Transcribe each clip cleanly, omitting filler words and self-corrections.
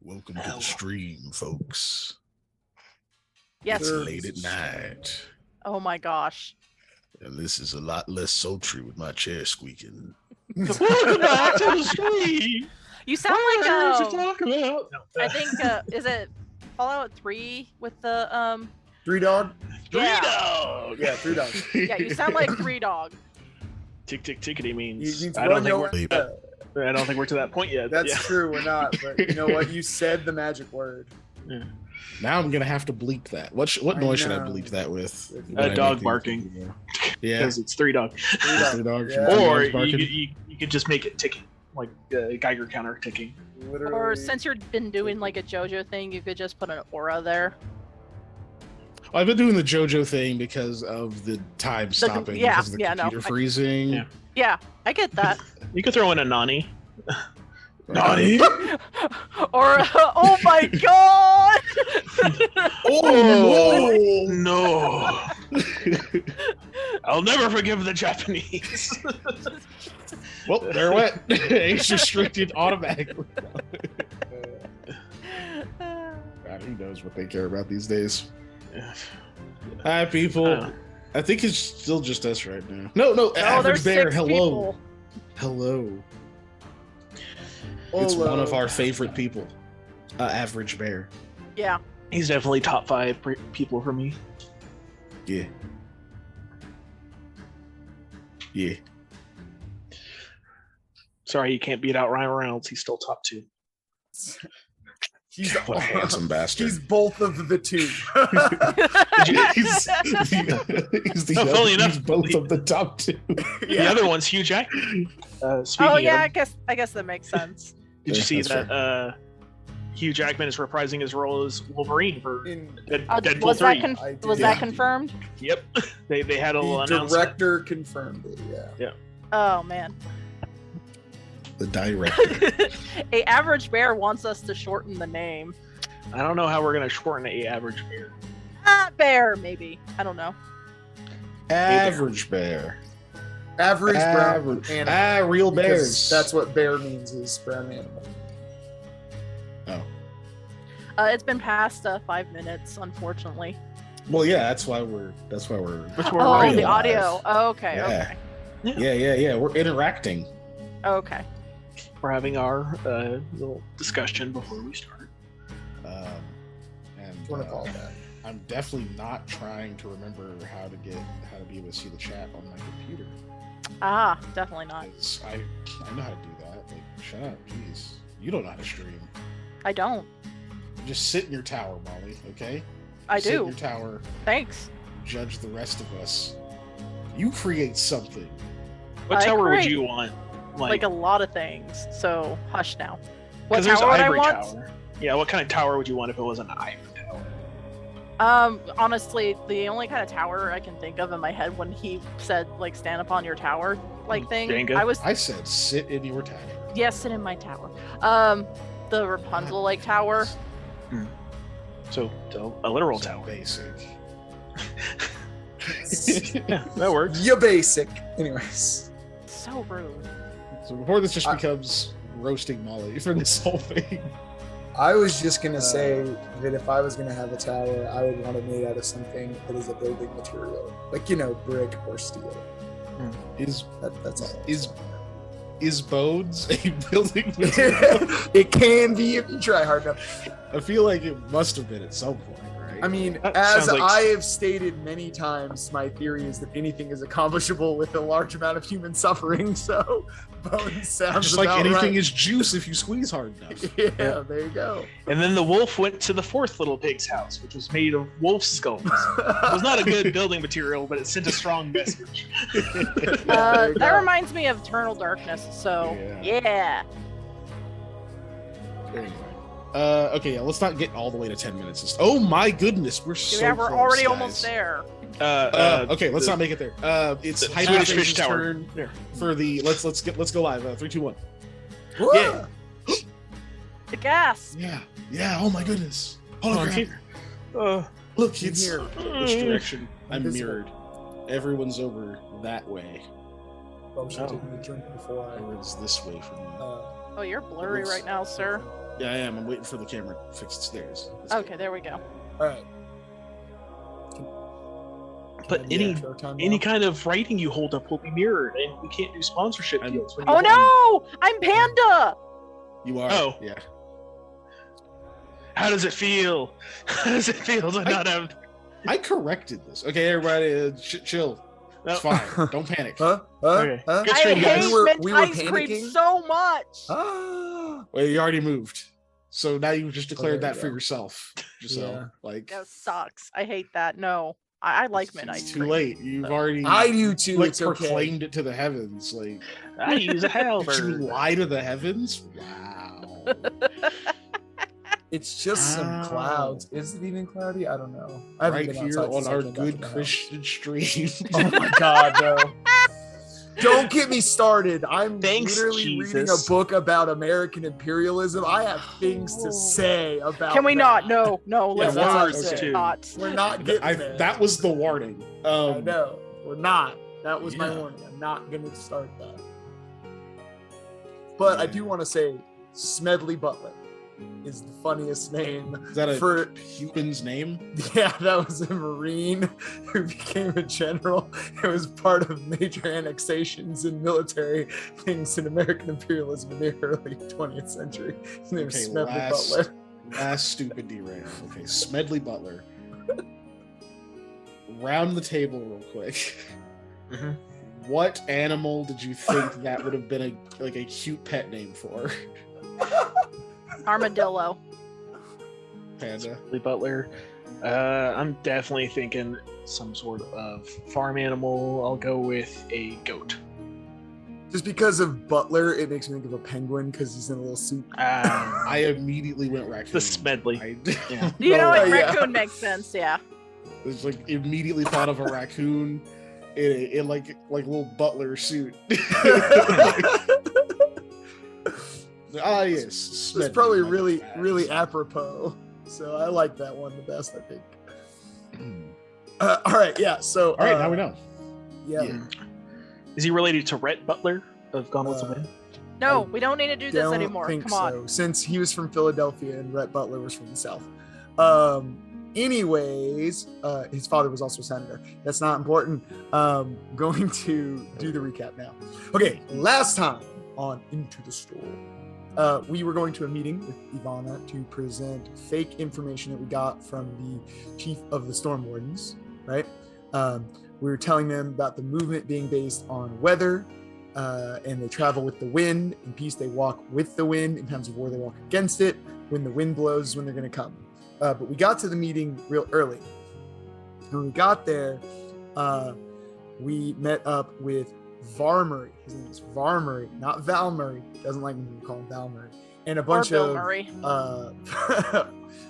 Welcome to the stream, folks. Yes. It's late at night, Oh my gosh. and this is a lot less sultry with my chair squeaking. Welcome back to the stream. You sound like What to talk about? I think is it Fallout 3 with the Three Dog? yeah. Dog. Yeah, Three Dog. Yeah, you sound like 3 Dog. Tick tick tickety You means need to I don't run think your- I don't think we're to that point yet. That's yeah. true, we're not. But you know what? You said the magic word. Now I'm gonna have to bleep that. What I noise should I know. bleep that with? A When I dog make barking. these- Yeah. Because it's 3 Dog. Three dogs. Yeah. Three Or dogs barking. you could just make it ticking, like Geiger counter ticking. Literally. Or since you've been doing like a JoJo thing, you could just put an aura there. I've been doing the JoJo thing because of the time stopping, yeah, because of the yeah, no, computer freezing. Yeah. Yeah, I get that. You could throw in a Nani. Nani? Or oh my god! Oh no! I'll never forgive the Japanese. Well, there it went. Age restricted automatically. God, who knows what they care about these days? Hi, people. I think it's still just us right now. No, Oh, Average there's Bear. 6 Hello, people. hello. It's Hello. one of our favorite people. Average Bear. Yeah. He's definitely top 5 people for me. Yeah. Yeah. Sorry, you can't beat out Ryan Reynolds. He's still top 2. He's What a handsome bastard. He's both of the two. Funny enough, he's both of the top 2. The other one's Hugh Jackman. Speaking Oh yeah, of, I guess that makes sense. did you see That's that Hugh Jackman is reprising his role as Wolverine for Deadpool Was 3? was that confirmed? Yep. They had a little The announcement. director confirmed it, yeah. Oh man. The director. A average bear wants us to shorten the name. I don't know how we're gonna shorten a average bear. Bear maybe. I don't know. Average Bear. Average brown Average. animal. Real Because bears. that's what bear means, is brown animal. Oh. It's been past 5 minutes, unfortunately. Well, yeah, that's why we're That's where Oh, we're the live. audio. Oh, okay, Yeah. okay. Yeah. We're interacting. Okay. We're having our little discussion before we start. And If you want to call it that. I'm definitely not trying to remember how to be able to see the chat on my computer. Ah, definitely not. 'Cause I know how to do that. Like, shut up, jeez. You don't know how to stream. I don't. Just sit in your tower, Molly. Okay. I Sit in do. your tower. Thanks. Judge the rest of us. You create something. What I tower would create, you want? Like a lot of things. So hush now. What Because there's tower would I Ivory want? Tower. Yeah, what kind of tower would you want if it was an ivory tower? Honestly, the only kind of tower I can think of in my head when he said like stand up on your tower like thing, Jenga? I said sit in your tower. yes, sit in my tower. The Rapunzel like tower. So a literal tower. Basic. Yeah, that works. You're basic. Anyways. So rude. So before this just becomes roasting Molly for this whole thing. I was just going to say that if I was going to have a tower, I would want it made out of something that is a building material. Like, brick or steel. That's all. Is bones a building material? It can be if you try hard enough. I feel like it must have been at some point, right? I mean, That as sounds like- I have stated many times, my theory is that anything is accomplishable with a large amount of human suffering, so bones sounds just like about anything right. is juice if you squeeze hard enough. Yeah, there you go. And then the wolf went to the 4th little pig's house, which was made of wolf skulls. It was not a good building material, but it sent a strong message. There you That go. reminds me of Eternal Darkness. So Yeah. yeah. Anyway. Okay, yeah, let's not get all the way to 10 minutes. Oh my goodness, we're so Yeah, we're close, already guys. almost there. Okay, let's not make it there. It's the Swedish fish Hayette's tower. turn There. for the let's go live. 3, 2, 1. Woo! Yeah. The gas. Yeah. Oh my goodness. Hold on, here. look, In it's here. which direction? I'm Invisible. mirrored. Everyone's over that way. Oh, she took me a drink before I. Everyone's this way from me. Oh, you're blurry right now, sir. Yeah, I am. I'm waiting for the camera to fix its stairs. Okay, there we go. All right. But any kind of writing you hold up will be mirrored, and we can't do sponsorship deals. When Oh no! I'm Panda! You are. Oh. Yeah. How does it feel? How does it feel to not have... I corrected this. Okay, everybody, chill. It's fine. Don't panic. Huh? Okay. Huh? Good I stream, guys. hate We were ice cream panicking? so much! Ah. Well, you already moved. So now you've just declared there that you for go. yourself. Yeah. Like, That sucks. I hate that. No. I like mint ice it's cream. too late. You've already I do too. like It's okay. proclaimed it to the heavens. Like, I use a did you halberd. lie to the heavens? Wow. It's just some Wow. clouds. Is it even cloudy? I don't know. I haven't Right been here outside on since I our came back good in the house. Christian stream. Oh my god, no. Don't get me started. I'm Thanks, literally reading a Jesus. book about American imperialism. I have things to say about Can we that. not? No, no. Yeah, Let's that's not. words, Let's too. not. We're not getting there. That was the warning. I know. We're not. That was my Yeah. warning. I'm not going to start that. But I do want to say Smedley Butler is the funniest name. Is that a for human's name? Yeah, that was a Marine who became a general. It was part of major annexations and military things in American imperialism in the early 20th century. His name is Smedley Butler. Last stupid derail. Okay, Smedley Butler. Round the table real quick. Mhm. What animal did you think that would have been a cute pet name for? Armadillo. Panda. Lee Butler. I'm definitely thinking some sort of farm animal. I'll go with a goat. Just because of Butler, it makes me think of a penguin because he's in a little suit. I immediately went raccoon. The Smedley. Yeah. You know what? Oh, yeah. Raccoon makes sense. Yeah. It's like immediately thought of a raccoon in like little butler suit. Ah, yes. It's Smedley, probably my really, bad. really apropos. So I like that one the best, I think. All right, yeah. So, All right, now we know. Yeah. Yeah. Is he related to Rhett Butler of Gone with the Wind? No, we don't need to do this Don't anymore. think Come on. so, since he was from Philadelphia and Rhett Butler was from the South. Anyways, his father was also a senator. That's not important. Going to do the recap now. Okay, last time on Into the Store, we were going to a meeting with Ivana to present fake information that we got from the chief of the Storm Wardens, right? We were telling them about the movement being based on weather, and they travel with the wind. In peace, they walk with the wind. In times of war, they walk against it. When the wind blows is when they're going to come. But we got to the meeting real early. When we got there, we met up with Varmurray. His name is Varmurray, not Val Murray. Doesn't like when we call him Val Murray. And a bunch Bill of Murray.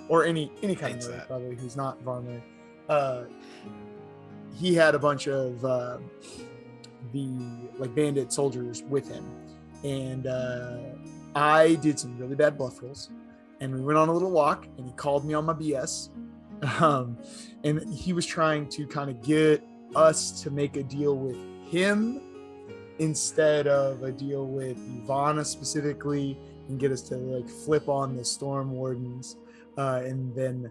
or any kind of Hates Murray, that. probably, who's not Varmurray. He had a bunch of the bandit soldiers with him, and I did some really bad bluff rolls, and we went on a little walk, and he called me on my BS, and he was trying to kind of get us to make a deal with him instead of a deal with Ivana specifically, and get us to flip on the Storm Wardens, and then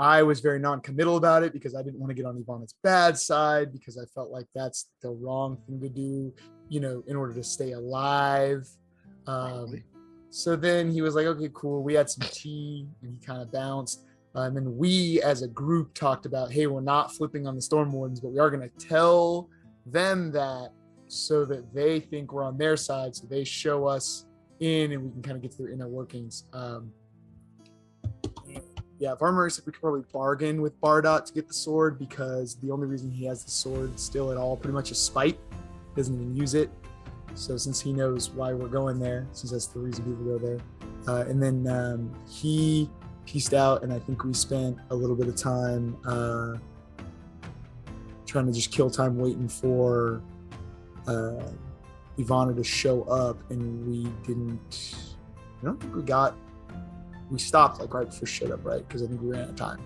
I was very non-committal about it because I didn't want to get on Ivana's bad side, because I felt like that's the wrong thing to do, in order to stay alive. So then he was like, okay, cool. We had some tea and he kind of bounced. And then we as a group talked about, hey, we're not flipping on the Storm Wardens, but we are going to tell them that so that they think we're on their side. So they show us in and we can kind of get to their inner workings. Yeah, Varmurray said we could probably bargain with Bardat to get the sword, because the only reason he has the sword still at all pretty much is spite. He doesn't even use it. So since he knows why we're going there, since that's the reason people go there. And then he pieced out, and I think we spent a little bit of time trying to just kill time waiting for Ivana to show up, and I don't think we stopped right before showed up, right? Because I think we ran out of time.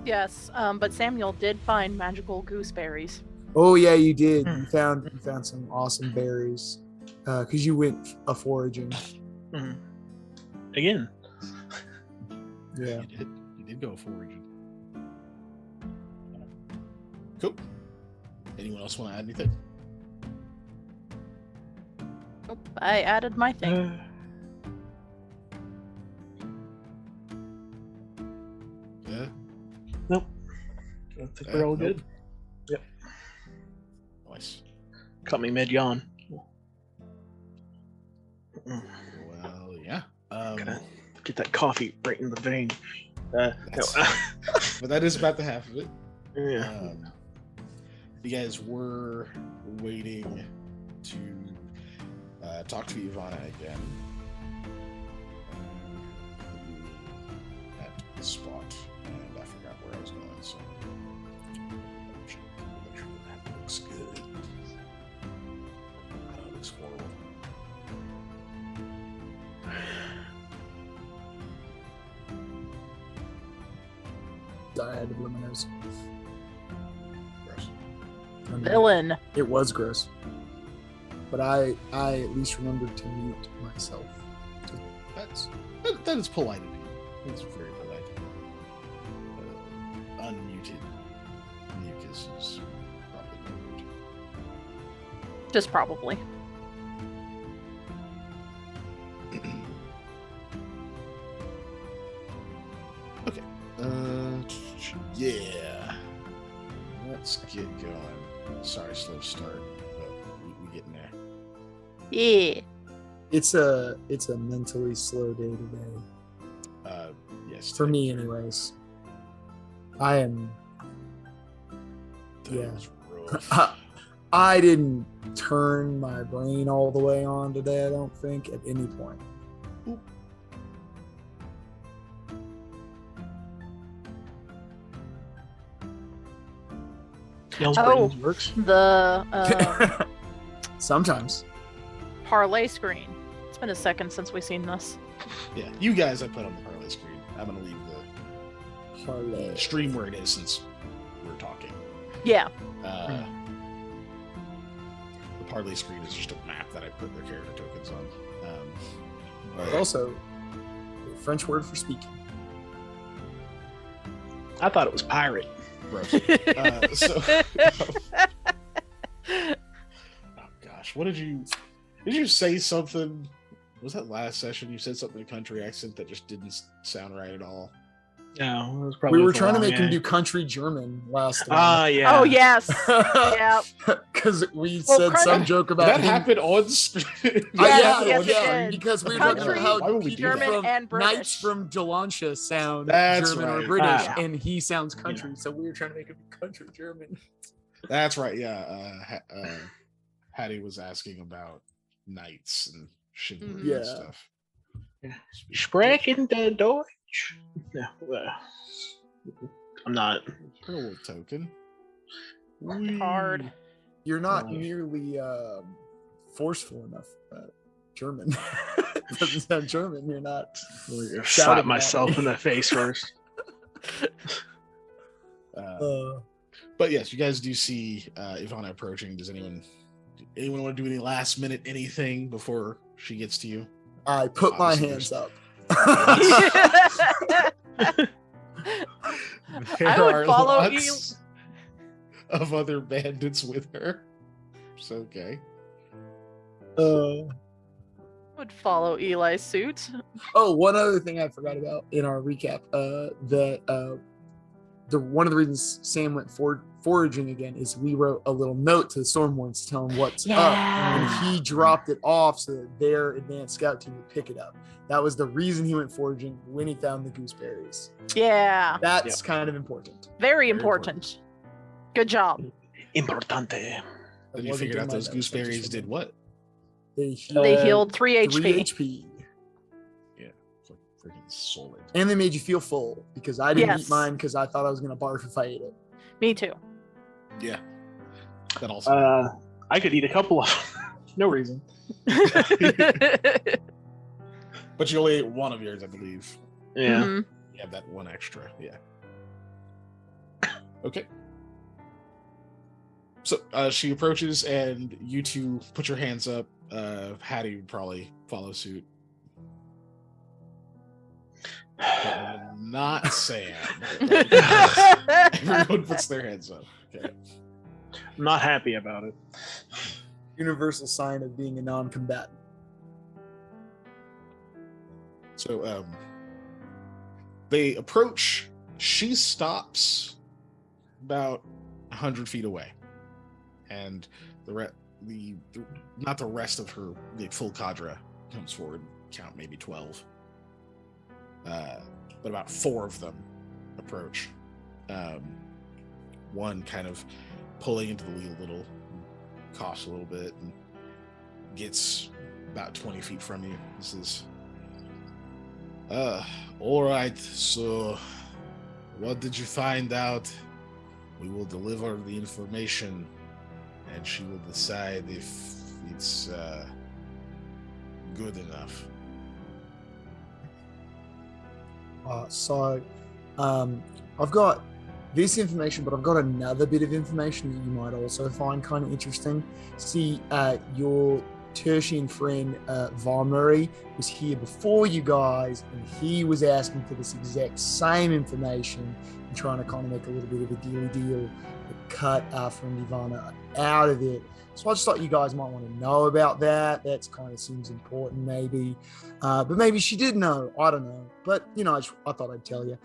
Yes, but Samuel did find magical gooseberries. Oh yeah, you did. You found some awesome berries because you went a foraging. Mm-hmm. again. Yeah. You did go foraging. Cool. Anyone else want to add anything? Nope, I added my thing. Yeah. Nope. I think we're all Nope. good. Yep. Nice. Caught me mid yawn. Well, yeah. Gotta get that coffee right in the vein. No. But that is about the half of it. Yeah. You guys were waiting to talk to Ivana again at the spot, and I forgot where I was going, so make sure that looks good. That looks horrible. I had to blow my nose. Gross. I mean, Villain. it was gross. But I at least remembered to mute myself. That is polite of you. It's very polite. Unmuted mucus is probably rude. Just probably. Okay. Yeah. Let's get going. Sorry, slow start, but we getting there. Yeah. It's a mentally slow day today. Yes. For me anyways. I am Today yeah. was rough. I didn't turn my brain all the way on today, I don't think, at any point. Y'all's Oh. brains works. The Sometimes. parlay screen. It's been a second since we've seen this. Yeah, you guys I put on the parlay screen. I'm gonna leave the Parlay. stream where it is since we're talking. Yeah. The parlay screen is just a map that I put their character tokens on. But also, a French word for speaking. I thought it was pirate. Gross. Oh gosh, what did you say something? Was that last session? You said something in a country accent that just didn't sound right at all. No, it was probably. We were with the trying to long make him A. do country German last Ah, time. yeah. Oh yes. Yeah. Because we Well, said some country- joke Did about that him. happen on screen? Yes, it did. Because we were talking Country, about Why how would we do people that? German, from and British. Knights from Delancha sound That's German or right. British, Ah. and he sounds country. So we were trying to make him country German. That's right. Yeah. Hattie was asking about knights and chivalry Yeah. and stuff. Sprechen der Deutsch? No, I'm not. A little token. Hard. You're not Oh. nearly forceful enough. German doesn't sound German. You're not. Slap shouting myself at in me. the face first. But yes, you guys do see Ivana approaching. Does anyone want to do any last minute anything before she gets to you? I put my Obviously, hands up. There I would are follow lots of other bandits with her. It's okay. Would follow Eli's suit. Oh, one other thing I forgot about in our recap, one of the reasons Sam went foraging again is we wrote a little note to the Stormwarns to tell him what's up, and he dropped it off so that their advanced scout team would pick it up. That was the reason he went foraging when he found the gooseberries. Yeah. That's kind of important. Very important. Good job. Importante. Then you figured out those gooseberries did what? They They healed 3 3 HP. HP. Yeah, it's like freaking solid. And they made you feel full because I didn't Yes. eat mine because I thought I was going to barf if I ate it. Me too. Yeah, that also. I could eat a couple of no reason. But you only ate one of yours, I believe. Yeah. Mhm. You have that one extra. Yeah. Okay. So she approaches, and you two put your hands up. Hattie would probably follow suit. Not Sam. Everyone puts their hands up. Okay. I'm not happy about it. Universal sign of being a non-combatant. So they approach. She stops about 100 feet away, and not the rest of her full cadre comes forward. Count maybe 12, but about 4 of them approach. One kind of pulling into the lead a little, coughs a little bit, and gets about 20 feet from you. This is all right. So, what did you find out? We will deliver the information, and she will decide if it's good enough. So, I've got this information, but I've got another bit of information that you might also find kind of interesting. See, your Tertian friend, Varmuri, was here before you guys, and he was asking for this exact same information and trying to kind of make a little bit of a deal, cut from Ivana out of it. So I just thought you guys might want to know about that. That's kind of seems important, maybe. But maybe she did know. I don't know. But, I thought I'd tell you.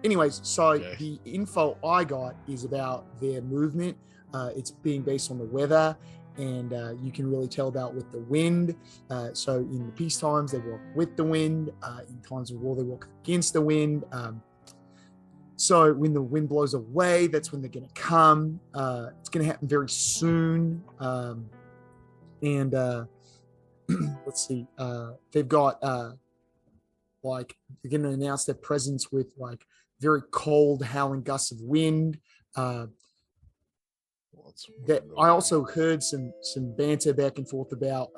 Anyways, so Okay. The info I got is about their movement. It's being based on the weather, and you can really tell about with the wind. So in the peace times, they walk with the wind. In times of war, they walk against the wind. So when the wind blows away, that's when they're going to come. It's going to happen very soon. And let's see. They've got they're going to announce their presence with very cold, howling gusts of wind. That I also heard some banter back and forth about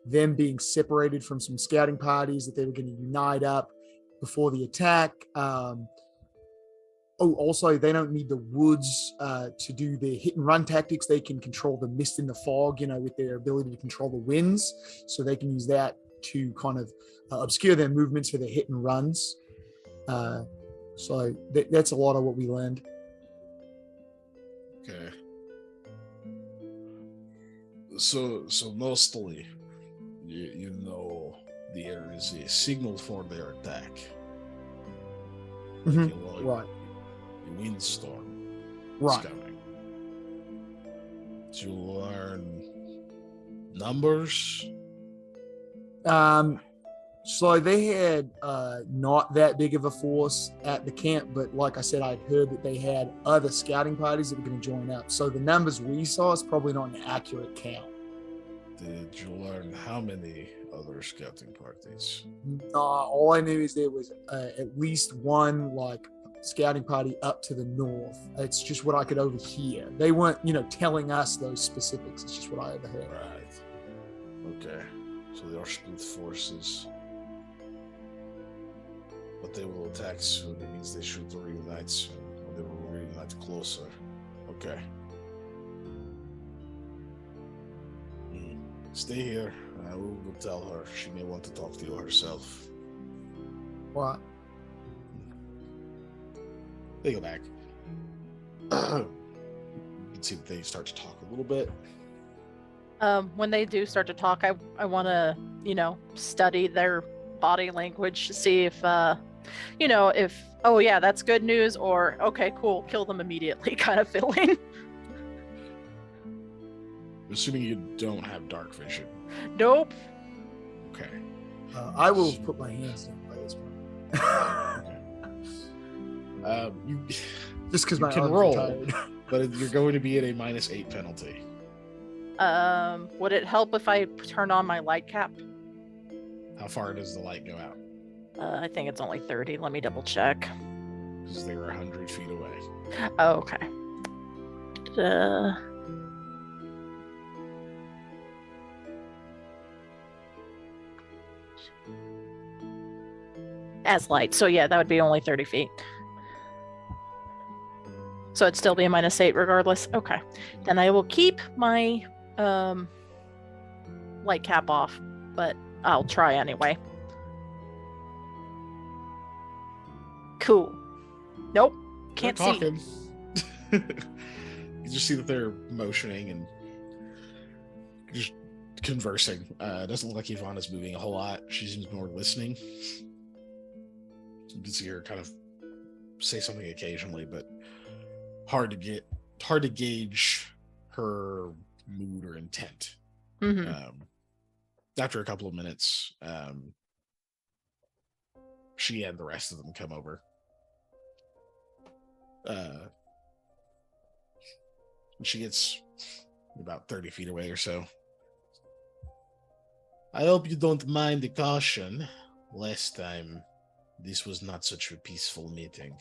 them being separated from some scouting parties, that they were going to unite up before the attack. Also, they don't need the woods to do their hit and run tactics. They can control the mist and the fog, with their ability to control the winds. So they can use that to kind of obscure their movements for their hit and runs. So that's a lot of what we learned. Okay. So mostly, there is a signal for their attack. Mm-hmm. Right. A windstorm right. is coming. To learn numbers. So they had not that big of a force at the camp, but like I said, I'd heard that they had other scouting parties that were going to join up. So the numbers we saw is probably not an accurate count. Did you learn how many other scouting parties? All I knew is there was at least one scouting party up to the north. It's just what I could overhear. They weren't, telling us those specifics. It's just what I overheard. Right. Okay. So they are split forces. But they will attack soon. It means they should reunite soon. Or they will reunite closer. Okay. Stay here. We will tell her. She may want to talk to you herself. What? They go back. You can see that they start to talk a little bit. When they do start to talk, I want to, study their body language to see if, if, oh yeah, that's good news, or okay, cool, kill them immediately kind of feeling. Assuming you don't have dark vision. Nope. Okay. I will put my hands down by this point. Okay. You just because my can arms roll, are tired. but you're going to be at a -8 penalty. Would it help if I turn on my light cap? How far does the light go out? I think it's only 30. Let me double check. Because they were 100 feet away. Oh, okay. As light. So yeah, that would be only 30 feet. So it'd still be a -8 regardless. Okay. Then I will keep my light cap off, but I'll try anyway. Cool. Nope. They're Can't see. talking. You just see that they're motioning and just conversing. It doesn't look like Ivana's moving a whole lot. She seems more listening. You can see her kind of say something occasionally, but hard to gauge her mood or intent. Mm-hmm. After a couple of minutes, she and the rest of them come over. She gets about 30 feet away or so. I hope you don't mind the caution. Last time, this was not such a peaceful meeting.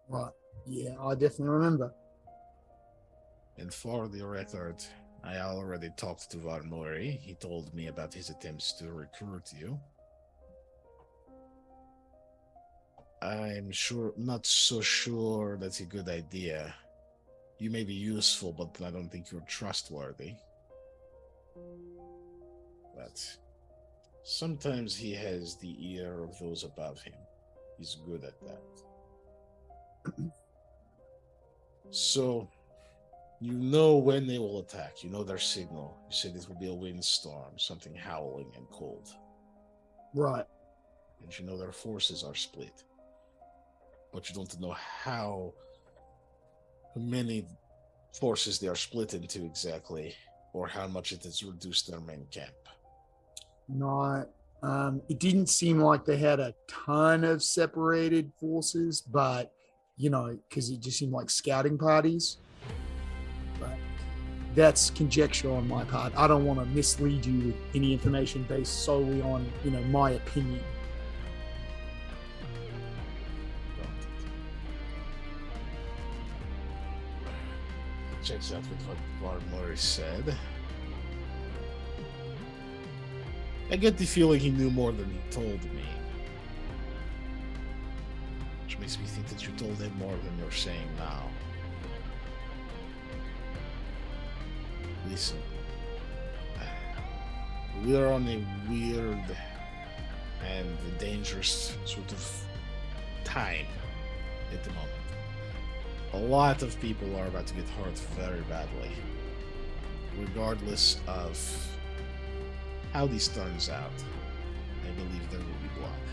Right. Yeah, I definitely remember. And for the record, I already talked to Varmori. He told me about his attempts to recruit you. I'm not so sure that's a good idea. You may be useful, but I don't think you're trustworthy. But sometimes he has the ear of those above him. He's good at that. So, you know when they will attack. You know their signal. You said it will be a windstorm, something howling and cold. Right. And you know their forces are split. But you don't know how many forces they are split into exactly, or how much it has reduced their main camp. No, it didn't seem like they had a ton of separated forces, but, because it just seemed like scouting parties. But that's conjecture on my part. I don't want to mislead you with any information based solely on, my opinion. Checks out with what Varmori said. I get the feeling he knew more than he told me. Which makes me think that you told him more than you're saying now. Listen. We are on a weird and dangerous sort of time at the moment. A lot of people are about to get hurt very badly. Regardless of how this turns out, I believe there will be blood,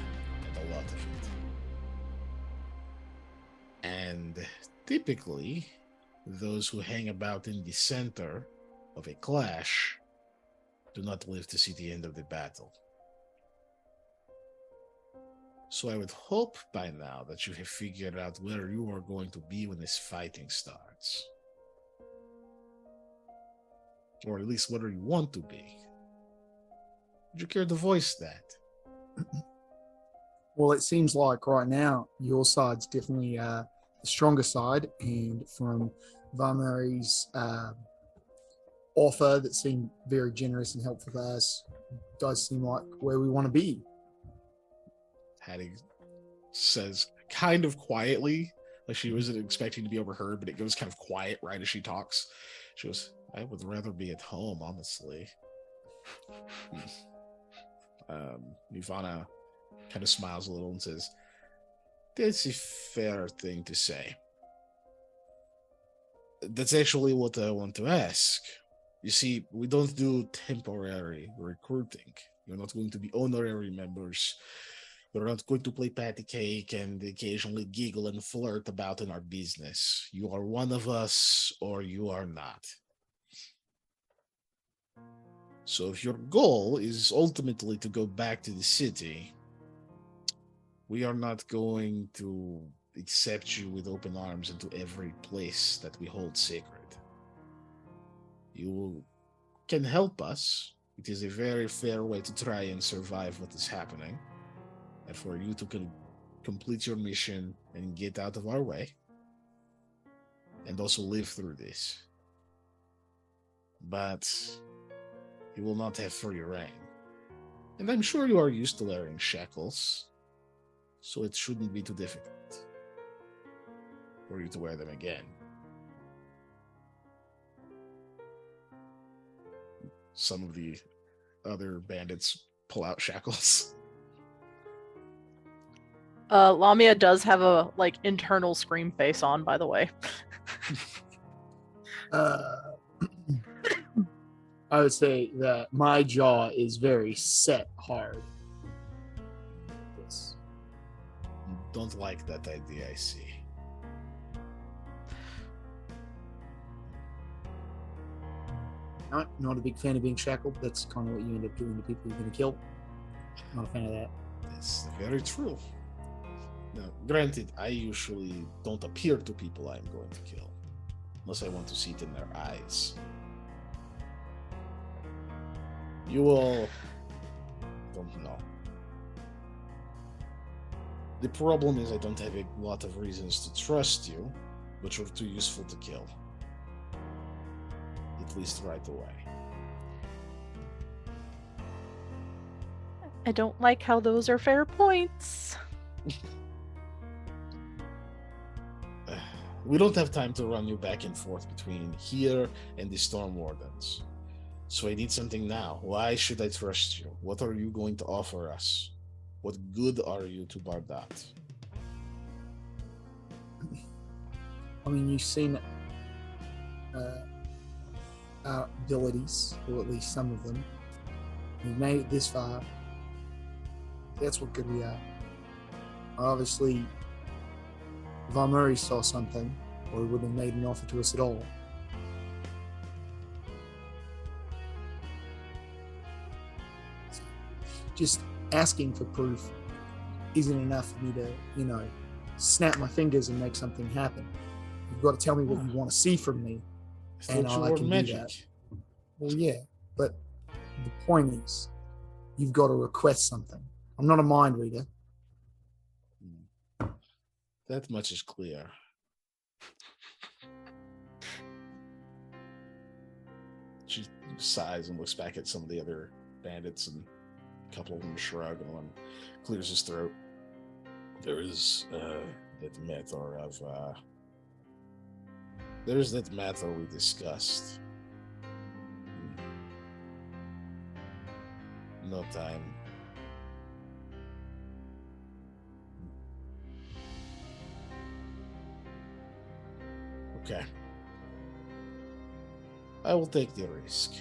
and a lot of it. And typically, those who hang about in the center of a clash do not live to see the end of the battle. So I would hope by now that you have figured out where you are going to be when this fighting starts. Or at least where you want to be. Would you care to voice that? Well, it seems like right now your side's definitely the stronger side, and from Varmori's offer that seemed very generous and helpful to us, does seem like where we want to be. Hattie says kind of quietly, like she wasn't expecting to be overheard, but it goes kind of quiet right as she talks. She goes, I would rather be at home, honestly. Ivana kind of smiles a little and says, that's a fair thing to say. That's actually what I want to ask. You see, we don't do temporary recruiting. You're not going to be honorary members. We're not going to play patty cake and occasionally giggle and flirt about in our business. You are one of us or you are not. So if your goal is ultimately to go back to the city, we are not going to accept you with open arms into every place that we hold sacred. You can help us. It is a very fair way to try and survive what is happening. And for you to complete your mission and get out of our way. And also live through this. But you will not have free reign. And I'm sure you are used to wearing shackles. So it shouldn't be too difficult for you to wear them again. Some of the other bandits pull out shackles. Lamia does have a internal scream face on, by the way. I would say that my jaw is very set hard. Yes. Don't like that idea, I see. Not a big fan of being shackled. That's kind of what you end up doing to people you're going to kill. Not a fan of that. That's very true. Now, granted, I usually don't appear to people I'm going to kill, unless I want to see it in their eyes. You all don't know. The problem is I don't have a lot of reasons to trust you, but you're too useful to kill. At least right away. I don't like how those are fair points. We don't have time to run you back and forth between here and the Storm Wardens. So I need something now. Why should I trust you? What are you going to offer us? What good are you to Bardat? I mean, you've seen our abilities, or at least some of them. We've made it this far. That's what good we are. Obviously, if Murray saw something, or he wouldn't have made an offer to us at all. Just asking for proof isn't enough for me to, snap my fingers and make something happen. You've got to tell me what you want to see from me, and I can do that. Well, yeah, but the point is, you've got to request something. I'm not a mind reader. That much is clear. She sighs and looks back at some of the other bandits, and a couple of them shrug, and one clears his throat. There is that matter of there's that matter we discussed. No time. Okay. I will take the risk,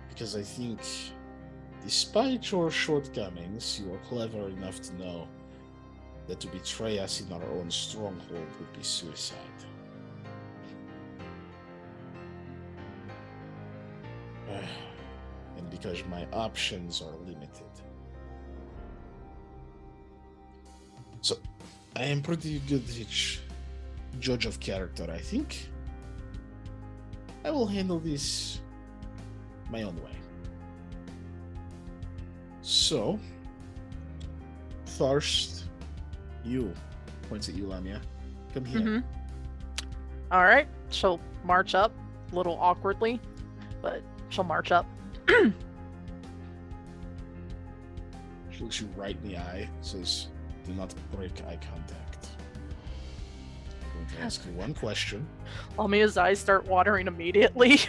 because I think, despite your shortcomings, you are clever enough to know that to betray us in our own stronghold would be suicide. And because my options are limited. So, I am pretty good judge of character, I think. I will handle this my own way. So, first, you, points at you, Lamia. Come here. Mm-hmm. All right, she'll march up a little awkwardly, but she'll march up. She looks you right in the eye, says, "Do not break eye contact. I'm going to ask you one question." Lamia's eyes start watering immediately.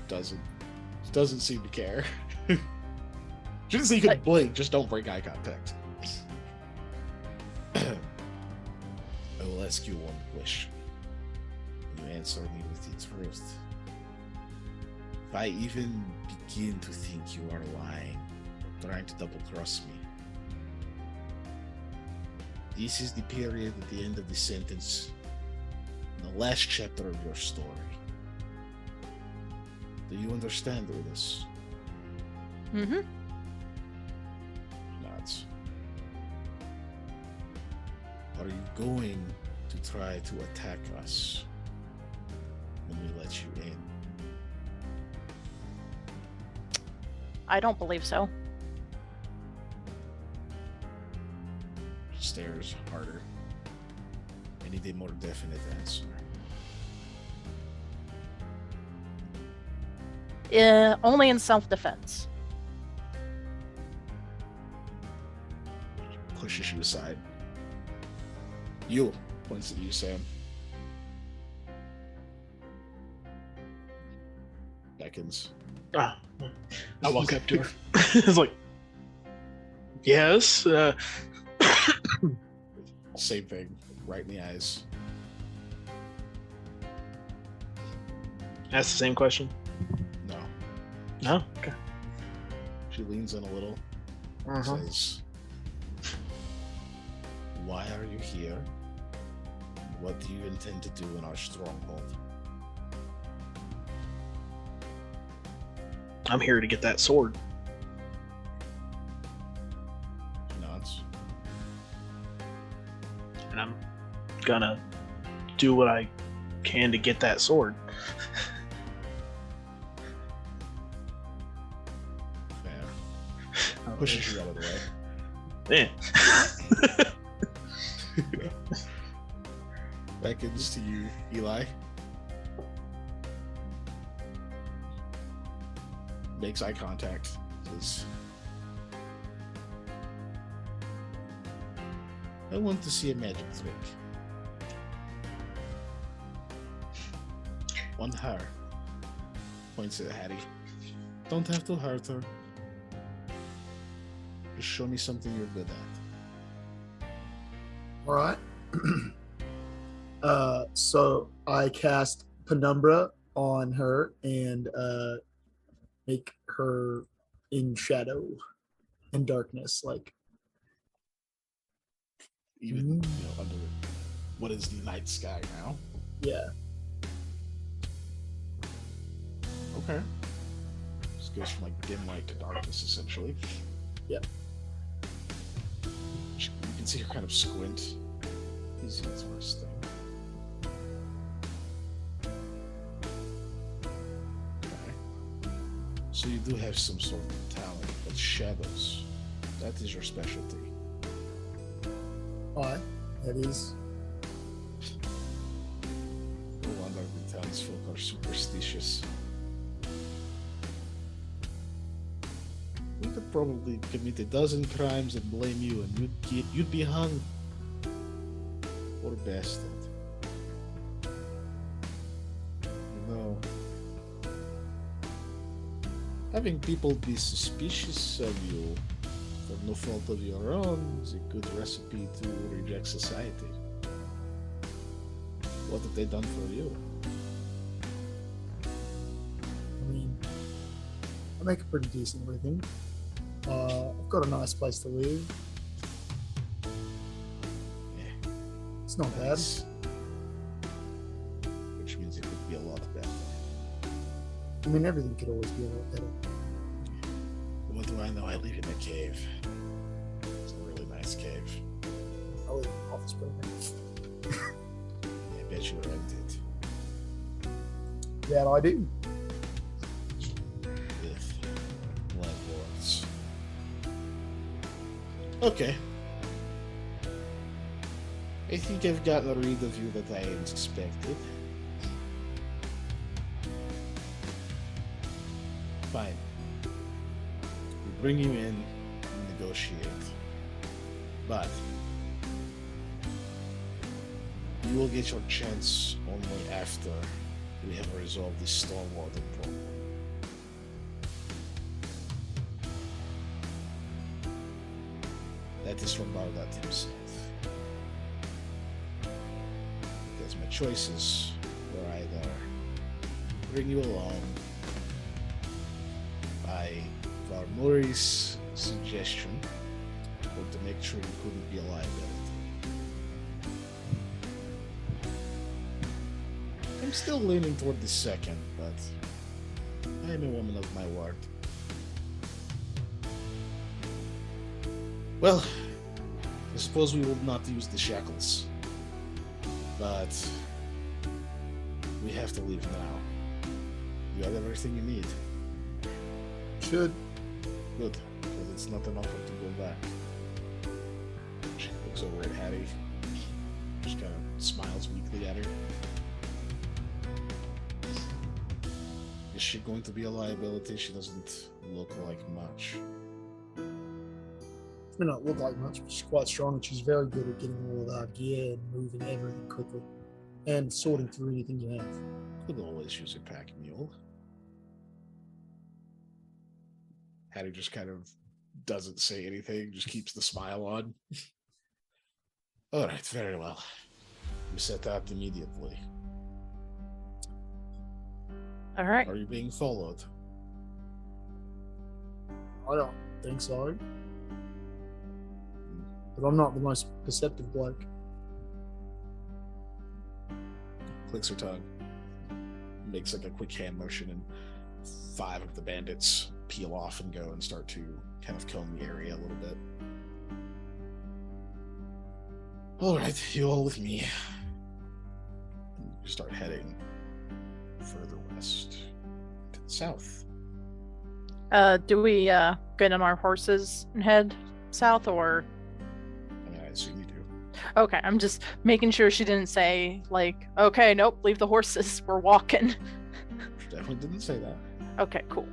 Doesn't seem to care. She doesn't say you can blink, just don't break eye contact. I will ask you one question. You answer me with the truth. If I even begin to think you are lying, or trying to double-cross me, this is the period at the end of the sentence, in the last chapter of your story. Do you understand all this? Mm-hmm. Nods. Are you going to try to attack us when we let you in? I don't believe so. Stares harder. I need a more definite answer. Only in self-defense. Pushes you aside. You, points at you, Sam. Beckons. I walk up to her. It's like, yes. Same thing, right in the eyes. Ask the same question. No. No. Okay. She leans in a little, says, "Why are you here? What do you intend to do in our stronghold?" I'm here to get that sword. She nods. And I'm gonna do what I can to get that sword. Fair. Pushes you out of the way. Yeah. Beckons to you, Eli. Makes eye contact. Says, "I want to see a magic trick. On her." Points at Hattie. "Don't have to hurt her. Just show me something you're good at." All right. So I cast Penumbra on her and make her in shadow and darkness, like Even under what is the night sky now. yeah. Okay. Just goes from like dim light to darkness, essentially. Yep. You can see her kind of squint. He's his worst thing. Okay. So you do have some sort of talent, but shadows, that is your specialty. All right. That is. No wonder the townsfolk are superstitious. We could probably commit a dozen crimes and blame you, and you'd be hung. Poor bastard. You know, having people be suspicious of you for no fault of your own is a good recipe to reject society. What have they done for you? I mean, I make a pretty decent living. I've got a nice place to live. Yeah, It's not bad. nice. Which means it could be a lot better. I mean, everything could always be a lot better. What do I know? I live in a cave. It's a really nice cave. I live in an office building. I bet you rent it. That I do. With landlords. Okay. I think I've gotten a read of you that I expected. Fine. We bring you in and negotiate. But you will get your chance only after we have resolved this stormwater problem. That is from Bardat himself. Because my choices were either bring you along by Varmuri's suggestion or to make sure you couldn't be a liability. I'm still leaning toward the second, but I'm a woman of my word. Well, I suppose we will not use the shackles. But we have to leave now. You have everything you need. Should. Good, because it's not an offer to go back. She looks over at Hattie. Just kind of smiles weakly at her. Is she going to be a liability? She doesn't look like much. May not look like much, but she's quite strong and she's very good at getting all of our gear and moving everything quickly and sorting through anything you have. Could always use a pack mule. Hattie just kind of doesn't say anything, just keeps the smile on. All right, very well. You set out immediately. All right. Are you being followed? I don't think so. But I'm not the most perceptive bloke. Clicks her tongue. Makes like a quick hand motion, and 5 of the bandits peel off and go and start to kind of comb the area a little bit. All right, you all with me. And you start heading further west to the south. Do we get on our horses and head south, or? I mean, I assume you do. Okay, I'm just making sure she didn't say like, okay, nope, leave the horses, we're walking. Definitely didn't say that. Okay, cool.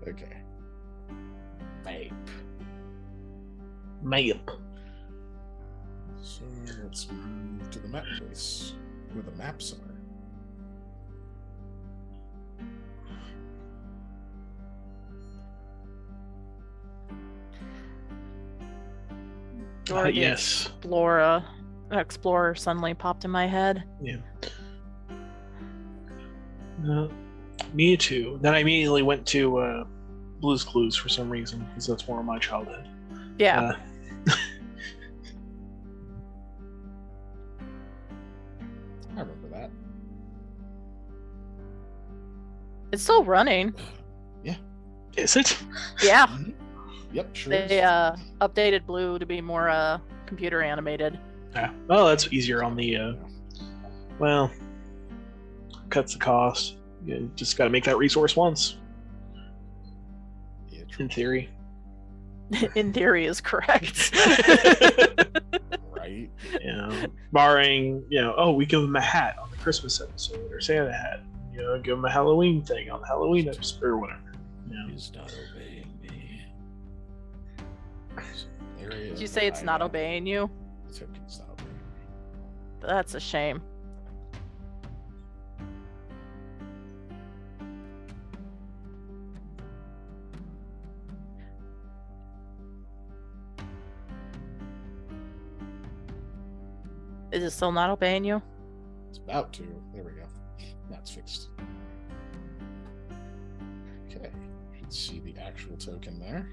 Okay. Map. So let's move to the map place, where the maps are. Dora the Yes. Explorer suddenly popped in my head. Yeah. Me too. Then I immediately went to Blue's Clues for some reason, because that's more of my childhood. Yeah. I remember that. It's still running. Is it? Yeah. Mhm. Yep, sure. They is. updated Blue to be more computer animated. Yeah. Well, that's easier on the. Well, cuts the cost. You just got to make that resource once, Yeah, true. in theory. In theory is correct. Right? Barring, oh, we give them a hat on the Christmas episode, or Santa hat. Give them a Halloween thing on the Halloween episode, or whatever. He's not obeying me. Did you say it's not obeying you? The token's not obeying me. That's a shame. Is it still not obeying you? It's about to. There we go. That's fixed. Okay. You should see the actual token there.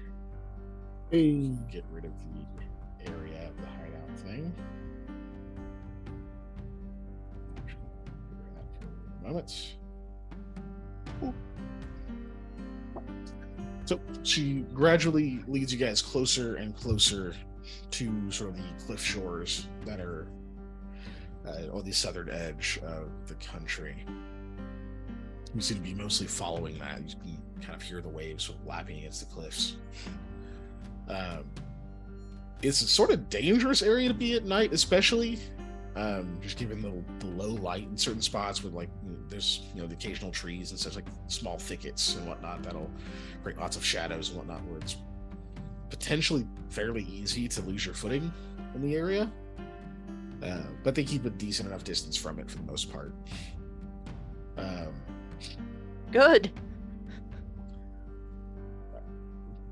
Hey, Get rid of the area of the hideout thing. For a moment. So she gradually leads you guys closer and closer to sort of the cliff shores that are on the southern edge of the country. You seem to be mostly following that. You can kind of hear the waves sort of lapping against the cliffs. It's a sort of dangerous area to be at night, especially just given the low light in certain spots with there's the occasional trees and such, like small thickets and whatnot that'll create lots of shadows and whatnot, where it's potentially fairly easy to lose your footing in the area. But they keep a decent enough distance from it for the most part. Good.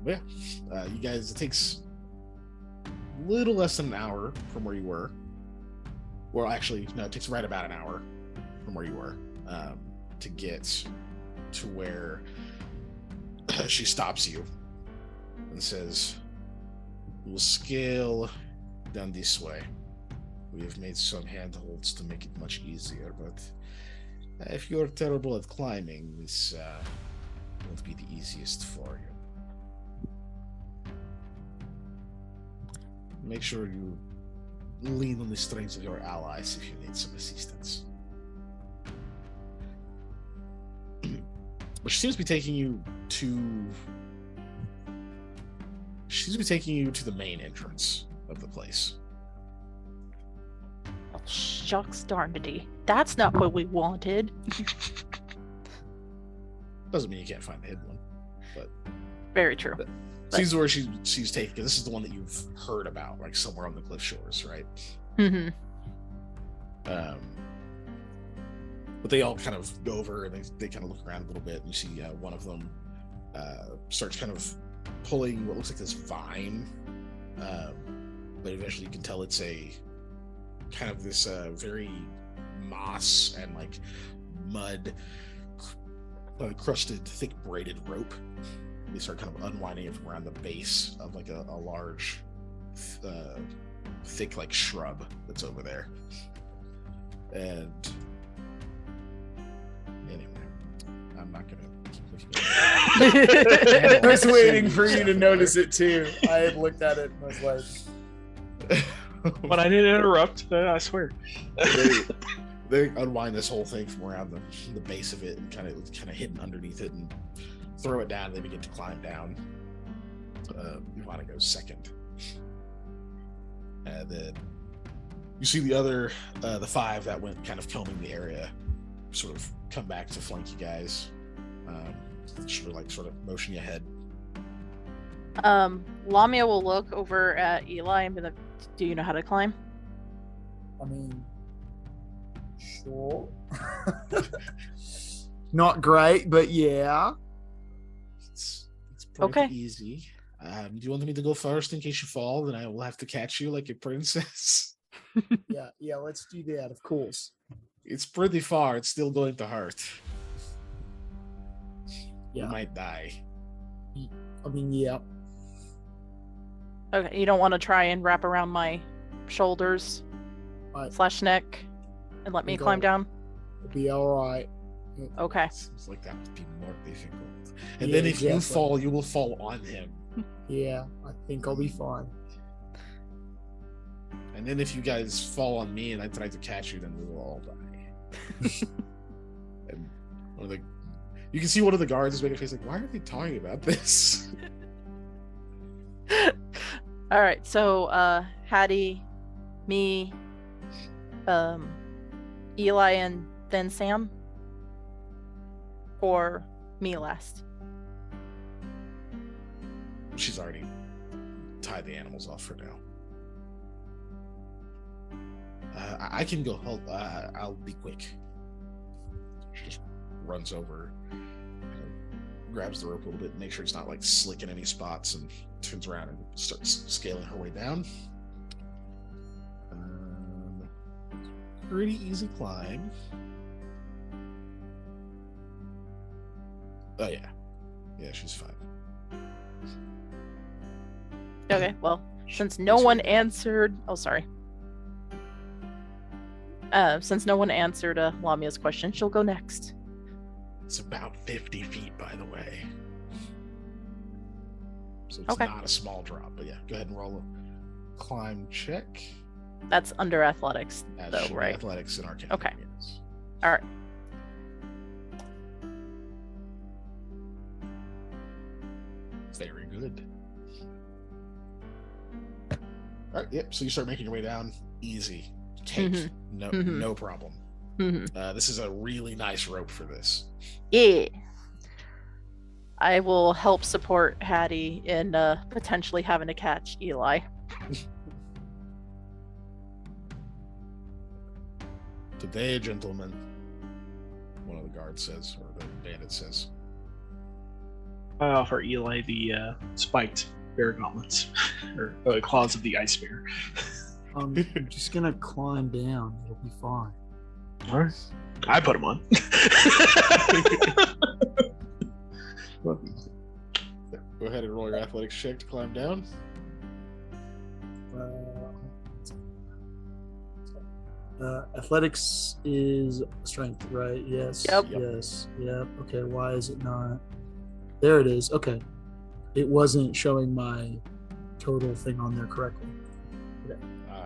Yeah, you guys, it takes a little less than an hour from where you were. Well, actually, no, it takes right about an hour from where you were to get to where she stops you and says, "We'll scale down this way. We have made some handholds to make it much easier, but if you're terrible at climbing, this won't be the easiest for you. Make sure you lean on the strength of your allies if you need some assistance." But she seems to be taking you to the main entrance of the place. Oh, shucks darnity. That's not what we wanted. Doesn't mean you can't find the hidden one, but Very true. seems where she's taking. This is the one that you've heard about, like somewhere on the cliff shores, right? Mm-hmm. But they all kind of go over and they kind of look around a little bit, and you see one of them starts kind of pulling what looks like this vine but eventually you can tell it's a kind of this very moss and like mud crusted thick braided rope. They start kind of unwinding it from around the base of like a large thick like shrub that's over there. And anyway, I'm not gonna keep looking at I was waiting for you to notice it too. I had looked at it and was like, But I didn't interrupt. I swear. they unwind this whole thing from around the base of it and kind of hidden underneath it and throw it down. And they begin to climb down. Ivana goes second, and then you see the other the five that went kind of combing the area sort of come back to flank you guys. Sort of motion you ahead. Lamia will look over at Eli and be like, do you know how to climb? I mean, sure. Not great, but yeah. It's pretty Okay. easy. Do you want me to go first in case you fall? Then I will have to catch you like a princess. Yeah, let's do that, of course. It's pretty far. It's still going to hurt. You Yeah. might die. I mean, yeah. Okay, you don't want to try and wrap around my shoulders / neck and let me Okay. climb down? It'll be all right. Okay. Seems like that would be more difficult. And Yeah, then if you exactly. fall, you will fall on him. Yeah, I think I'll be fine. And then if you guys fall on me and I try to catch you, then we will all die. And you can see one of the guards is making a face like, why are they talking about this? All right, so Hattie, me, Eli, and then Sam, or me last. She's already tied the animals off for now. I can go help. I'll be quick. She just runs over, grabs the rope a little bit, make sure it's not like slick in any spots, and turns around and starts scaling her way down. Pretty easy climb. Oh yeah, she's fine. Okay, well, since no one answered, since no one answered Lamia's question, she'll go next. It's about 50 feet, by the way. So it's Okay. not a small drop, but yeah, go ahead and roll a climb check. That's under athletics, As though, should be right? Athletics and Arcane. Okay. Yes. All right. Very good. All right, yep. So you start making your way down. Easy. Cake. Mhm. No, Mhm. no problem. Mhm. This is a really nice rope for this. Yeah. I will help support Hattie in potentially having to catch Eli. Today, gentlemen, one of the guards says, or the bandit says, I offer Eli the spiked bear gauntlets, or claws of the ice bear. I'm just gonna climb down. It'll be fine. All right. I put them on. go ahead and roll your athletics check to climb down. Athletics is strength, right? Yes. Yep. Yes. Yep. Okay. Why is it not? There it is. Okay. It wasn't showing my total thing on there correctly.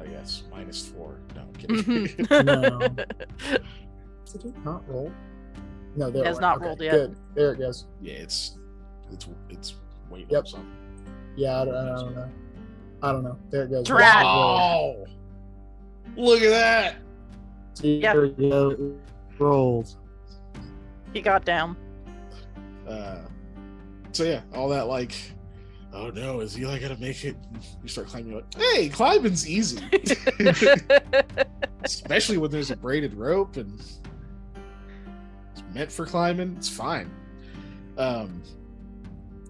Yes, -4. No, I'm kidding. Mhm. No. Did it not roll? No, there It has went. not Okay, rolled yet. Good. There it goes. Yeah, it's waiting Yep. on something. Yeah, I don't know. I don't know. There it goes. Drag. Oh, look at that! See, Yep. there it goes. Rolled. He got down. So yeah, all that like, oh no, is Eli gonna make it? You start climbing. Like, hey, climbing's easy, especially when there's a braided rope and it's meant for climbing. It's fine.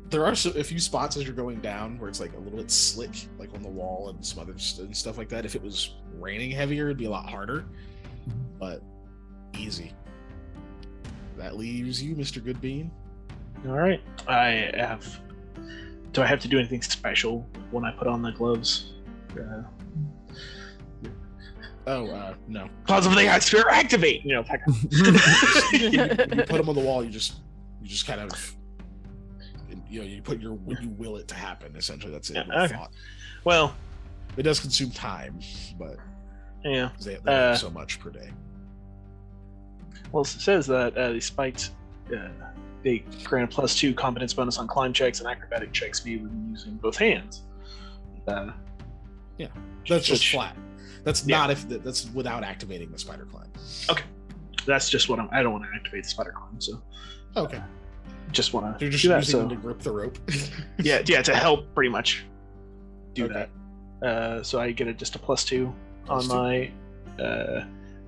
There are a few spots as you're going down where it's like a little bit slick, like on the wall and some other and stuff like that. If it was raining heavier, it'd be a lot harder, but easy. That leaves you, Mr. Goodbean. All right. Do I have to do anything special when I put on the gloves? No. Cause of the atmosphere, activate. You put them on the wall. You just kind of, you put you will it to happen. Essentially, that's it. Yeah, okay. Well, it does consume time, but yeah, they have so much per day. Well, it says that these spikes they grant a +2 competence bonus on climb checks and acrobatic checks made when using both hands. That's just flat. That's not that's without activating the spider climb. Okay, that's just what I don't want to activate the spider climb. So okay, just want to. You're just do that, using them to grip the rope. yeah, to help pretty much do Okay. that. So I get just a +2 on +2. my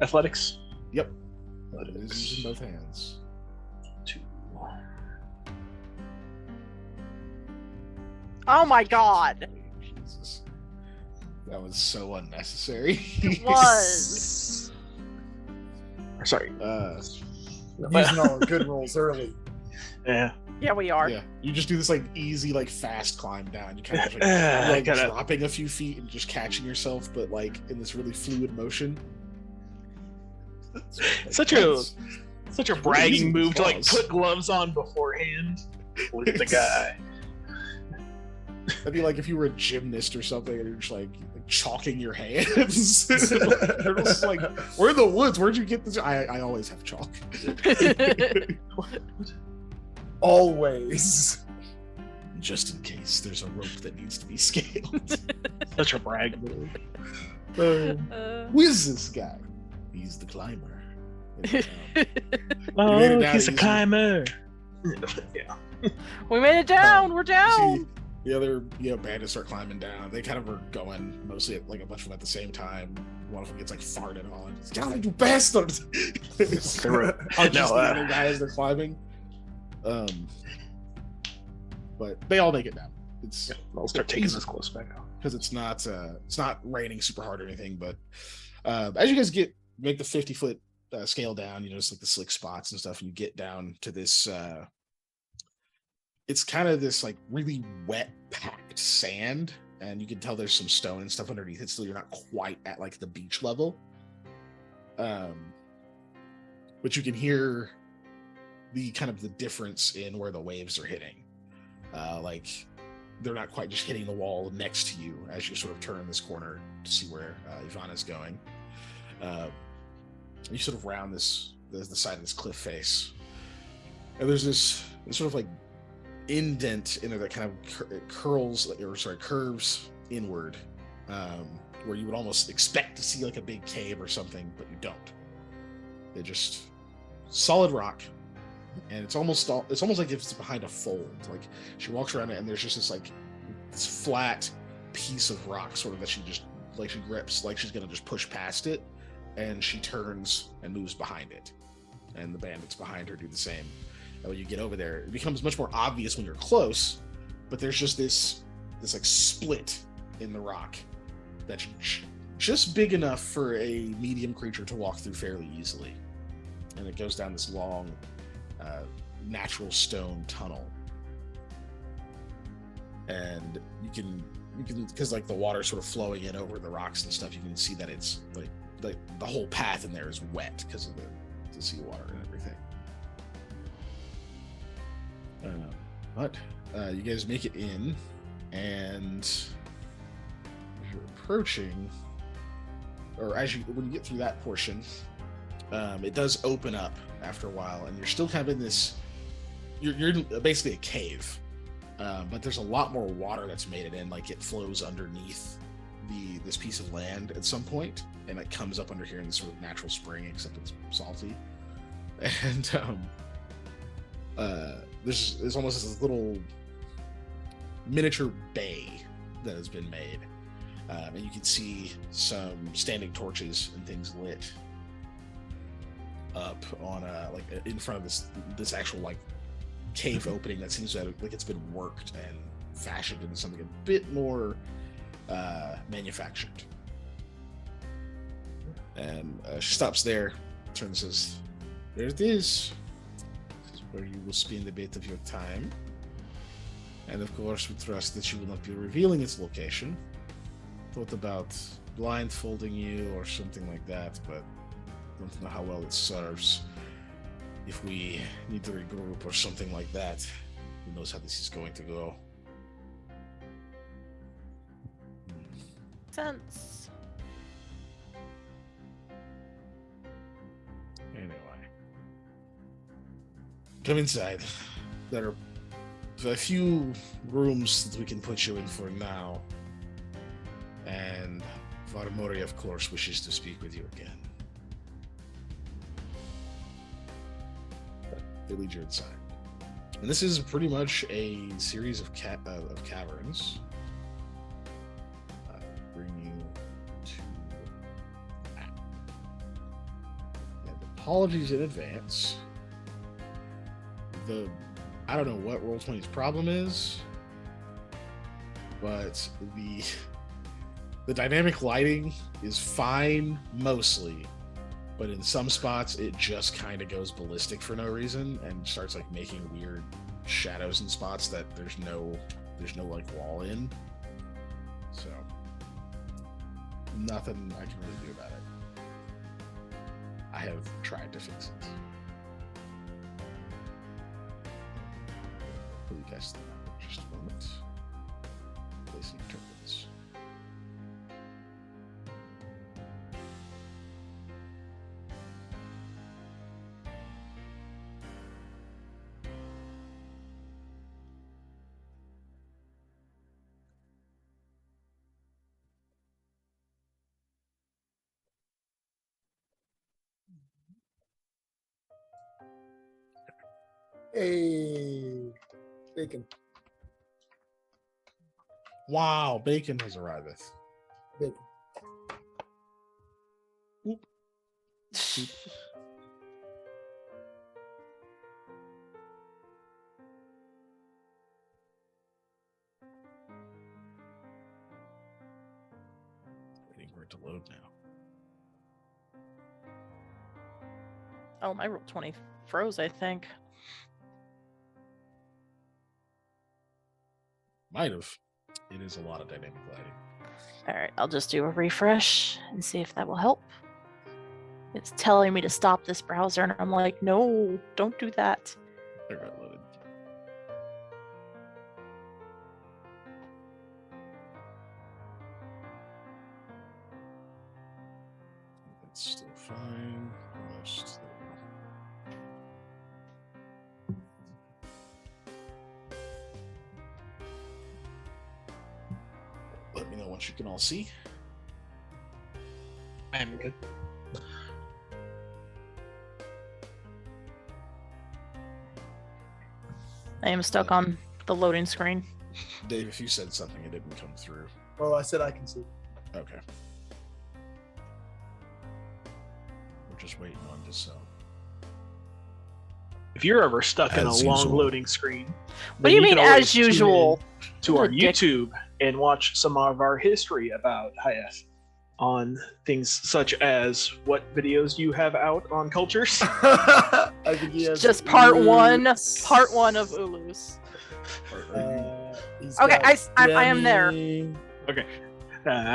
athletics. Yep. It is using both hands. 2. Oh my god. Jesus. That was so unnecessary. It was. Sorry. Using all our good rolls early. Yeah. Yeah, we are. Yeah, you just do this like easy, like fast climb down. You kind of I like gotta- dropping a few feet and just catching yourself, but like in this really fluid motion. Such a easy bragging move to like claws. put gloves on beforehand. Look at the guy. That'd be like if you were a gymnast or something and you're just like chalking your hands. They're just like, we're in the woods. Where'd you get this? I always have chalk. Always. Just in case there's a rope that needs to be scaled. Such a brag move. Who is this guy? He's the climber. You made it Oh, down he's a easy. climber. Yeah. We made it down. We're You down. see the other bandits start climbing down. They kind of are going mostly at, like a bunch of them at the same time. One of them gets like farted on. It's, God, you bastards! They were- Punches No, the other guy as they're climbing. But they all make it down. It's I'll start taking this close back out. because it's not raining super hard or anything. But as you guys make the 50-foot scale down, it's like the slick spots and stuff, and you get down to this. It's kind of this like really wet, packed sand, and you can tell there's some stone and stuff underneath it. Still, you're not quite at like the beach level. But you can hear the kind of the difference in where the waves are hitting. Like they're not quite just hitting the wall next to you as you sort of turn this corner to see where Ivana's going. You sort of round the side of this cliff face, and there's this sort of like indent in it that kind of curves inward, where you would almost expect to see like a big cave or something, but you don't. They're just solid rock, and it's almost like if it's behind a fold. Like she walks around it, and there's just this flat piece of rock, sort of that she grips, like she's gonna just push past it, and she turns and moves behind it, and the bandits behind her do the same. And when you get over there, it becomes much more obvious when you're close, but there's just this like split in the rock that's just big enough for a medium creature to walk through fairly easily, and it goes down this long natural stone tunnel. And you can because like the water's sort of flowing in over the rocks and stuff, you can see that it's like the whole path in there is wet because of the seawater and everything. But you guys make it in, and as you're approaching, or when you get through that portion, it does open up after a while, and you're still kind of in this. You're in basically a cave, but there's a lot more water that's made it in. Like it flows underneath this piece of land at some point, and it comes up under here in this sort of natural spring, except it's salty. And there's almost this little miniature bay that has been made, and you can see some standing torches and things lit up on like in front of this actual like cave opening that seems like it's been worked and fashioned into something a bit more manufactured. And she stops there, turns and says, "There it is. This is where you will spend a bit of your time. And of course, we trust that you will not be revealing its location. Thought about blindfolding you or something like that, but don't know how well it serves. If we need to regroup or something like that, who knows how this is going to go." Sense. Anyway, come inside. There are a few rooms that we can put you in for now. And Varmori, of course, wishes to speak with you again. But they lead you inside. And this is pretty much a series of caverns. Bring you to that. And apologies in advance. I don't know what Roll20's problem is, but the dynamic lighting is fine mostly, but in some spots it just kind of goes ballistic for no reason and starts like making weird shadows in spots that there's no like wall in. So nothing I can really do about it. I have tried to fix it. Will you guys think about it just a moment? Placing tokens. Hey, bacon. Wow, bacon has arrived. Bacon. Waiting for it to load now. Oh, my Roll20 froze, I think. Might have. It is a lot of dynamic lighting. All right, I'll just do a refresh and see if that will help. It's telling me to stop this browser, and I'm like, no, don't do that. There got loaded. That's still fine. Almost there. Let me know once you can all see. I'm good. I am stuck on the loading screen. Dave, if you said something, it didn't come through. Well, I said I can see. Okay. We're just waiting on this. If you're ever stuck in a As long usual. loading screen, What then do you can mean, always as tune in usual? to What our a dick. YouTube and watch some of our history about Hayethe on things such as what videos you have out on cultures. I think he has Just part one of Ulus. Ulus. He's Okay, got I am there. Demi,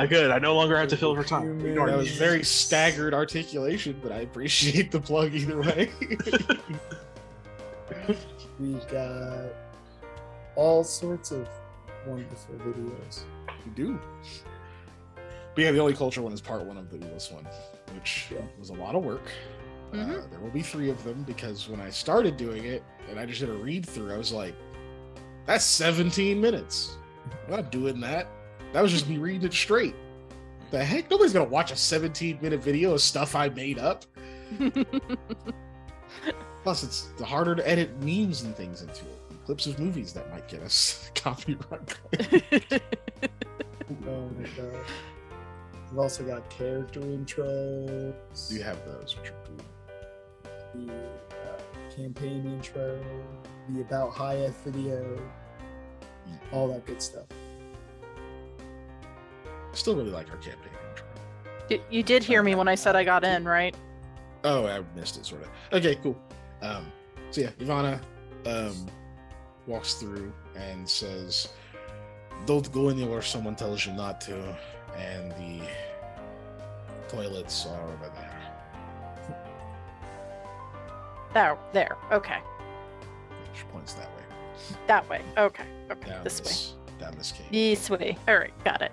Good. I no longer have to fill for time. Human. Ignore That me. was very staggered articulation, but I appreciate the plug either way. We've got all sorts of wonderful videos. You do. But yeah, the only culture one is part one of the Ulus one, which Yeah. was a lot of work. Mhm. There will be 3 of them because when I started doing it and I just did a read through, I was like, that's 17 minutes. I'm not doing that. That was just me reading it straight. The heck? Nobody's gonna watch a 17-minute video of stuff I made up. Plus, it's harder to edit memes and things into it. And clips of movies that might get us copyright claim. Oh my god. We've also got character intros. You have those, which are cool. The campaign intro. the About Hayethe video, all that good stuff. Still really like our campaign intro. You did hear me when I said I got in, right? Oh, I missed it, sort of. Okay, cool. So yeah, Ivana walks through and says, "Don't go anywhere someone tells you not to, and the toilets are over there." There. Okay. She points that way. That way. Okay. Okay. Down This way. Down this cave. This way. All right. Got it.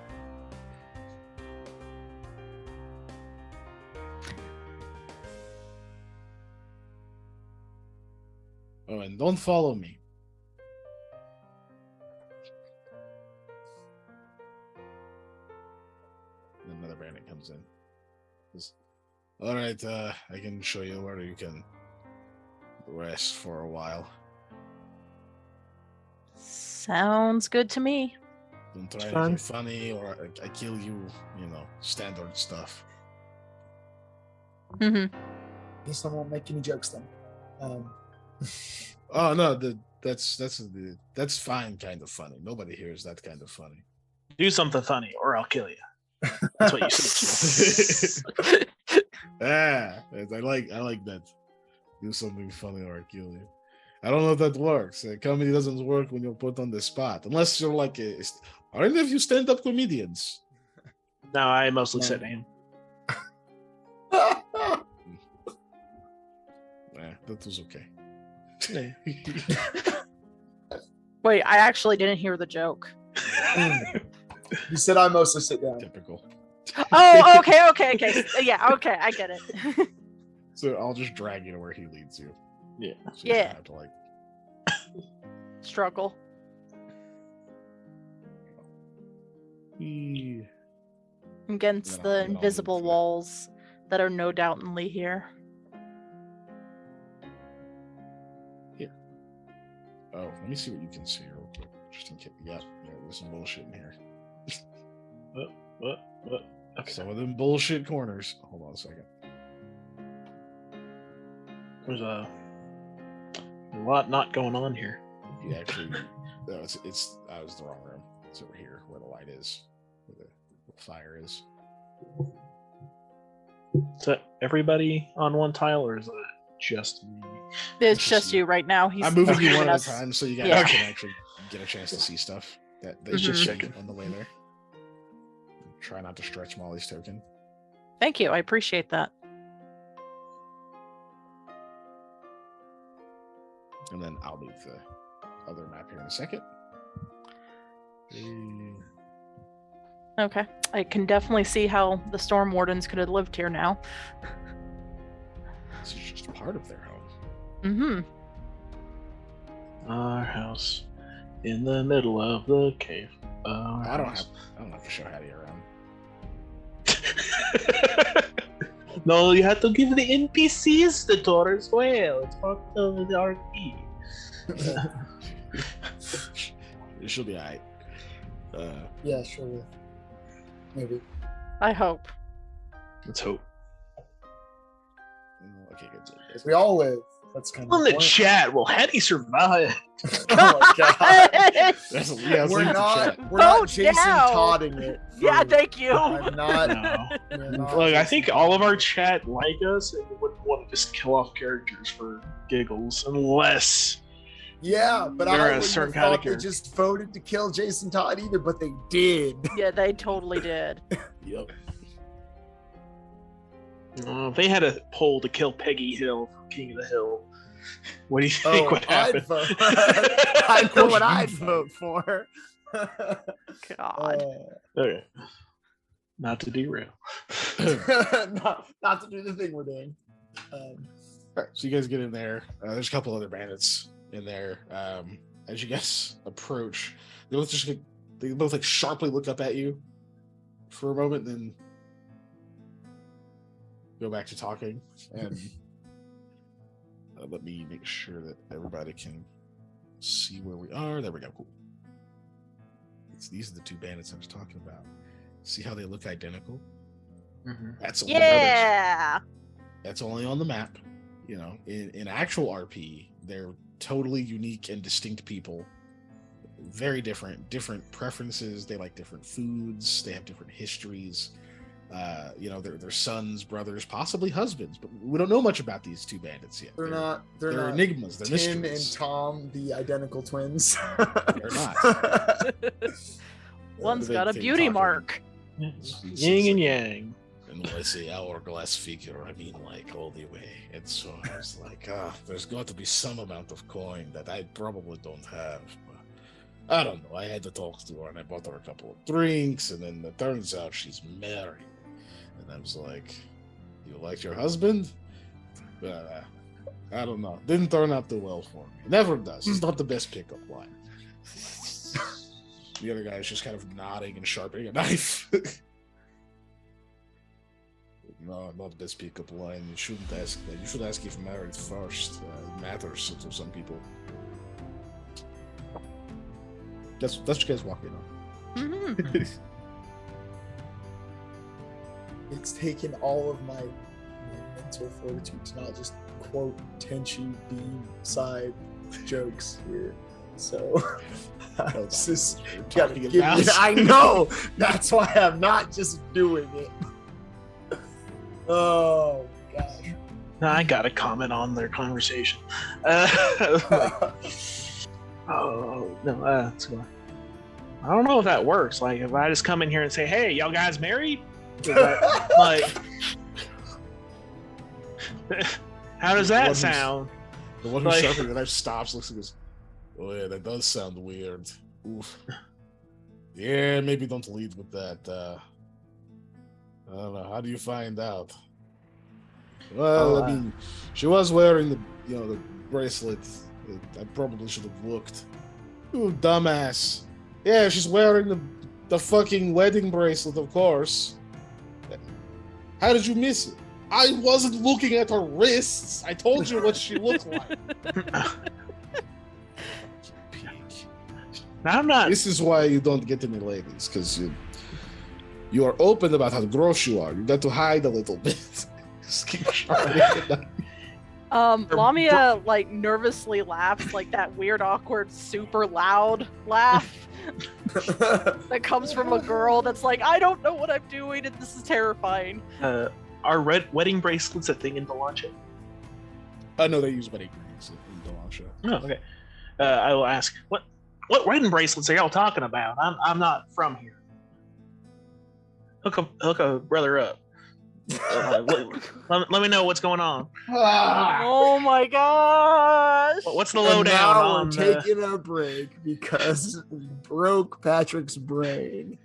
Oh, and don't follow me. And another bandit comes in. Says, "All right, I can show you where you can rest for a while. Sounds good to me. Don't try Fine. anything funny or I kill you, standard stuff." Mm-hmm. Guess I won't make any jokes then. Oh no, that's fine kind of funny. Nobody here is that kind of funny. Do something funny, or I'll kill you. That's what you said. I like that. Do something funny or I'll kill you. I don't know if that works. Comedy doesn't work when you're put on the spot, unless you're like are any of you stand-up comedians? No, I mostly sit down. That was okay. Wait, I actually didn't hear the joke. You said I mostly sit down. Typical. Oh, okay. Yeah, okay, I get it. So I'll just drag you to where he leads you. Yeah. So you don't Yeah. have to, Struggle. Against Then the I'll invisible move walls that are no doubtly here. Oh, let me see what you can see real quick. Just in case. Yeah, there's some bullshit in here. What? Okay. Some of them bullshit corners. Hold on a second. There's a lot not going on here. You actually, no, it's. I was the wrong room. It's over here where the light is, where the fire is. Is that everybody on one tile, or is that just me? It's Just just you right now. He's I'm moving you moving one at a us. time so you guys Yeah. can actually get a chance to see stuff that you Mhm. should check on the way there. Try not to stretch Molly's token. Thank you. I appreciate that. And then I'll move the other map here in a second. Okay. I can definitely see how the Storm Wardens could have lived here now. This is just part of their home. Mm-hmm. Our house in the middle of the cave. I don't have to show Hattie around. No, you have to give the NPCs the tour as well. It's part of the RP. She'll be alright. Yeah, sure will. Maybe. I hope. Let's hope. Okay, good. If we all live, that's kind of On the point. chat, will Hattie survive? Oh my god. That's yeah, We're not Oh, Jason no. Todding it. Yeah, for- thank you. I'm not. No. we're not Look, I Jason think all of our chat like us and wouldn't want to just kill off characters for giggles, unless Yeah, but They're I a wouldn't certain have kind of thought they character. just voted to kill Jason Todd either, but they did. Yeah, they totally did. Yep. they had a poll to kill Peggy Hill from King of the Hill. What do you think would happen? I'd vote. I know what I'd vote for. God. Okay. Not to derail. not to do the thing we're doing. Alright, so you guys get in there. There's a couple other bandits in there. As you guys approach, they both like sharply look up at you for a moment, then go back to talking. And let me make sure that everybody can see where we are. There we go. Cool. These are the two bandits I was talking about. See how they look identical? That's only Yeah. that's only on the map. In actual RP, they're totally unique and distinct people. Very different preferences. They like different foods. They have different histories. They're sons, brothers, possibly husbands, but we don't know much about these two bandits yet. They're not enigmas. They're Tim mysteries. and Tom, the identical twins. They're not. One's The got a big beauty thing mark. Yin and yang. And when I say hourglass figure, I mean like all the way. And so I was like, there's got to be some amount of coin that I probably don't have. But I don't know. I had to talk to her, and I bought her a couple of drinks, and then it turns out she's married. And I was like, you like your husband? I don't know. Didn't turn out too well for me. Never does. It's not the best pickup line. The other guy is just kind of nodding and sharpening a knife. No, not the best pickup line. You shouldn't ask that. You should ask if married first. It matters to some people. That's what you guys walk in on. Mhm. It's taken all of my mental fortitude to not just quote Tenchu Beam side jokes here. So I was just gotta give me, I know. That's why I'm not just doing it. Oh gosh. I got to comment on their conversation. Oh no, that's cool. I don't know if that works. Like, if I just come in here and say, "Hey, y'all guys married?" Is that, like, how does that sound? The one who's Like- sharpening the knife stops, looks and goes, "Oh yeah, that does sound weird." Oof. Yeah, maybe don't lead with that. I don't know. How do you find out? Well, I mean, she was wearing the bracelet. I probably should have looked. You dumbass. Yeah, she's wearing the fucking wedding bracelet, of course. How did you miss it? I wasn't looking at her wrists. I told you what she looked like. Now, I'm not. This is why you don't get any ladies, because you are open about how gross you are. You got to hide a little bit. Just keep sharpening the knife. Lamia like nervously laughs, like that weird, awkward, super loud laugh that comes from a girl that's like, I don't know what I'm doing, and this is terrifying. Are wedding bracelets a thing in Delancha? I know they use wedding rings in Delancha. Oh, okay. I will ask, what wedding bracelets are y'all talking about? I'm not from here. Hook a brother up. Let me know what's going on. Oh my gosh! What's the And lowdown now on? we're taking a break because we broke Patrick's brain.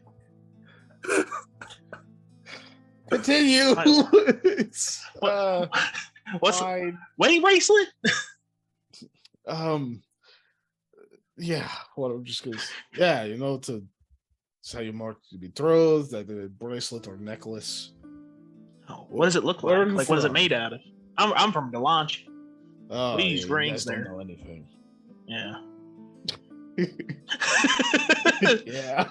Continue. It's, What's fine. wedding bracelet? Yeah. Well, I'm just gonna. Yeah, it's how you mark your betrothed, like the bracelet or necklace. Oh, what does it look like? Learn Like, what is it from. made out of? I'm from Delancha. Oh, We use you rings guys don't there. know anything. Yeah. Yeah.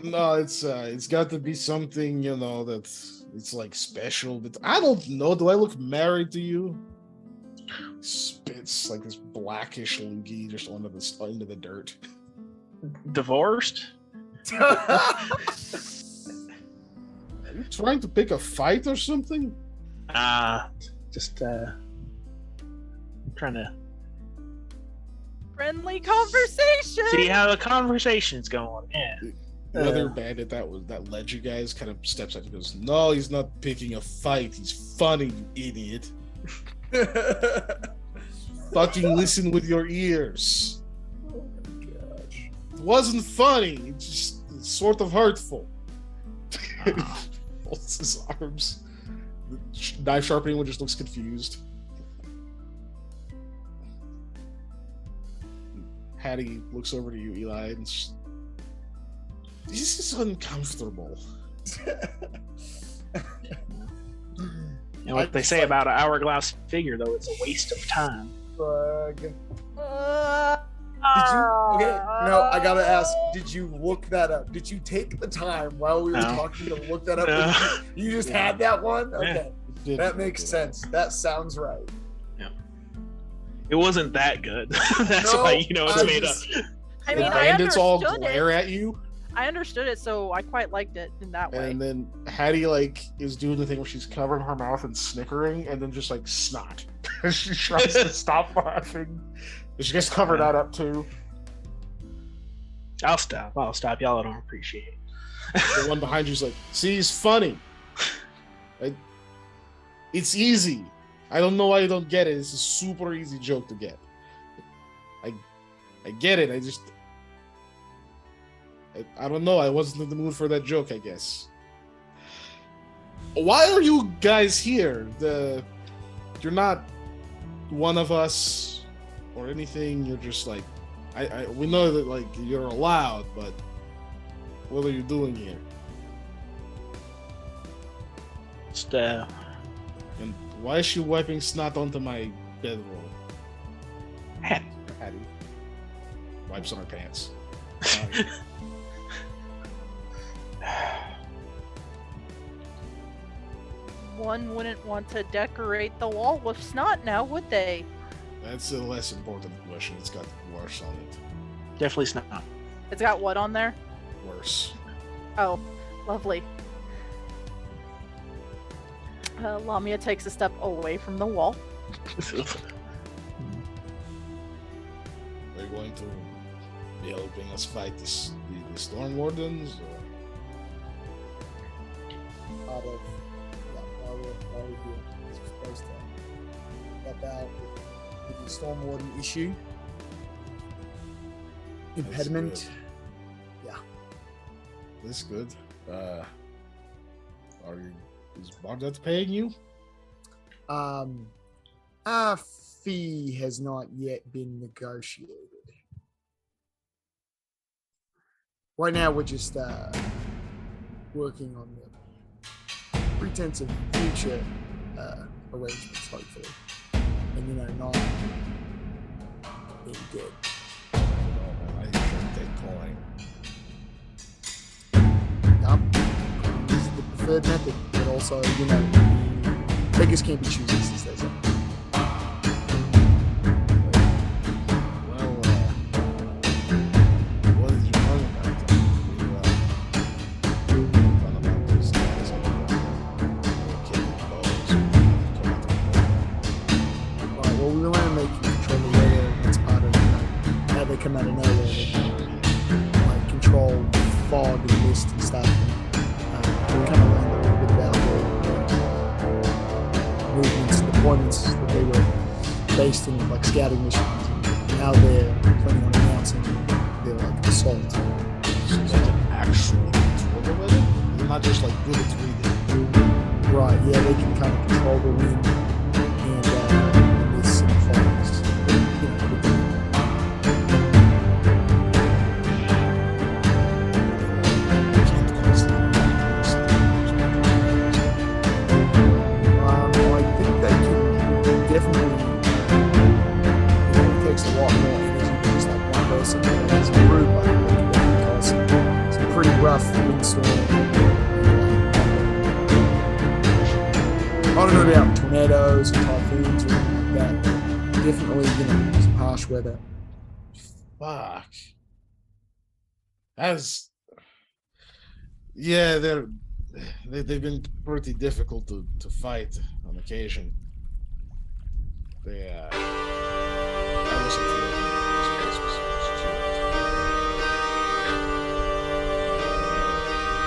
No, it's got to be something, that's it's like special. But I don't know. Do I look married to you? Spits like this blackish loogie just into the dirt. Divorced? Are you trying to pick a fight or something? Just trying to Friendly conversation. see how the conversation's going. Yeah. The other bandit that led you guys kind of steps out and goes, "No, he's not picking a fight. He's funny, you idiot. Fucking listen with your ears. Oh my gosh. It wasn't funny. It's sort of hurtful." Holds his arms. The knife sharpening one just looks confused. Hattie looks over to you, Eli, and this is uncomfortable. And what they say about an hourglass figure, though, it's a waste of time. Fuck. Did you? Okay, no, I gotta ask. Did you look that up? Did you take the time while we were No. talking to look that up? No. You just had that one? Okay. did That work makes it out. sense. That sounds right. It wasn't that good. That's No, why it's I made just- up. I The mean, I bandits all understood glare it. at you, I understood it, so I quite liked it in that way. and then Hattie like is doing the thing where she's covering her mouth and snickering, and then just like snot. She tries to stop laughing. She gets covered that up too. I'll stop. Y'all don't appreciate it. The one behind you's like, "See, it's funny. It's easy. I don't know why you don't get it. It's a super easy joke to get. I get it. I don't know. I wasn't in the mood for that joke, I guess. Why are you guys here? You're not one of us or anything. You're just like, we know that like you're allowed, but what are you doing here? Just, And why is she wiping snot onto my bedroll? Hattie wipes on her pants. One wouldn't want to decorate the wall with snot now, would they? That's a less important question. It's got worse on it. definitely not. It's got what on there? Worse. Oh, lovely. Lamia takes a step away from the wall. Are you going to be helping us fight the Storm Wardens? Or? Part of while we're here, we're supposed to help out with the Storm Warden issue. Impediment. That's good. Is Bardat paying you? Our fee has not yet been negotiated. Right now, we're just working on the pretense of future arrangements, hopefully, and not being dead. I usually take coin. Yup. This is the preferred method, but also, beggars can't be choosers, as they say. Well, what did you learn about them? You learn about those guys and killing bows and come out Right, well, we want to make you control the weather, and that's part of how they come out of nowhere. They can, control fog and mist and stuff. We kind of learned a little bit about the movements, deployments that they were based in, scouting missions, and how they're planning on announcing their assault. So they can actually control the weather? They're not just good at reading. Right, yeah, they can kind of control the wind and the mist and the fogs. I think they can definitely, it takes a lot more energy than just one person. There's a group, because some pretty rough windstorm. I don't know about tornadoes and typhoons or anything like that. Definitely, some harsh weather. Fuck. Yeah, they've been pretty difficult to fight on occasion. I wasn't feeling this place was cute.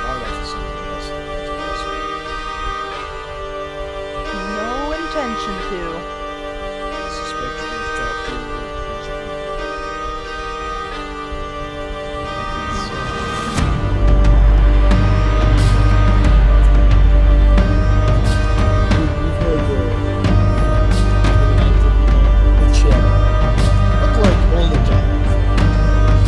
My life is something else. No intention to. I suspect that they've talked to We've heard the chat. look like all the time.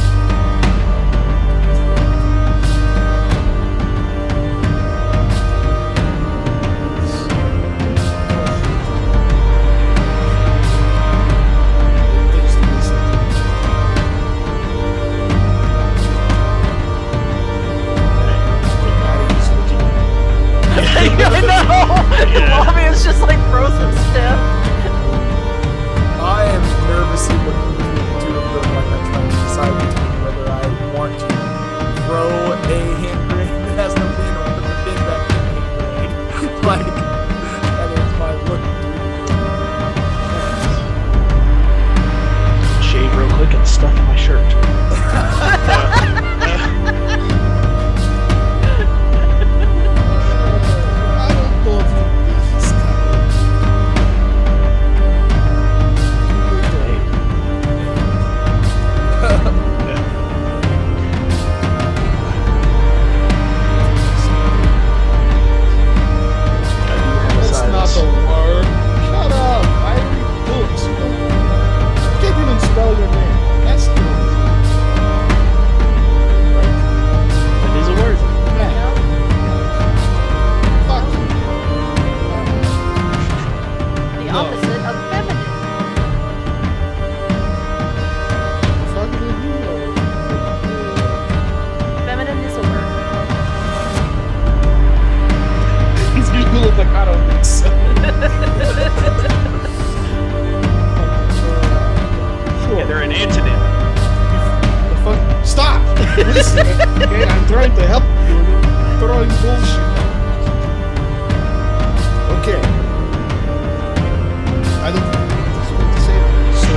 Listen, okay, I'm trying to help you. You're throwing bullshit. Okay. I don't think that's what to say. So,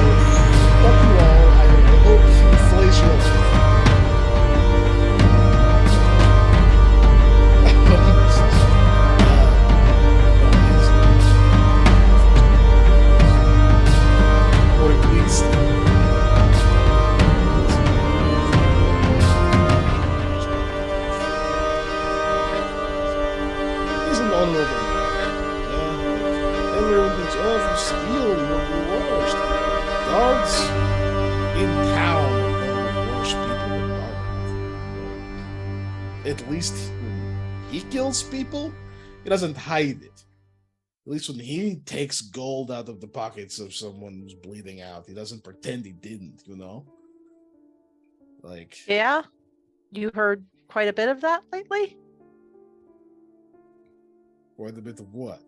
fuck you all. I hope he flays you over. Or at least he's an honorable man. Yeah, like everyone thinks, oh, if you steal, you're the worst. Guards in town are the worst people in Bardat. At least when he kills people, he doesn't hide it. At least when he takes gold out of the pockets of someone who's bleeding out, he doesn't pretend he didn't, you know? Like, Yeah, you heard quite a bit of that lately? quite a bit of what?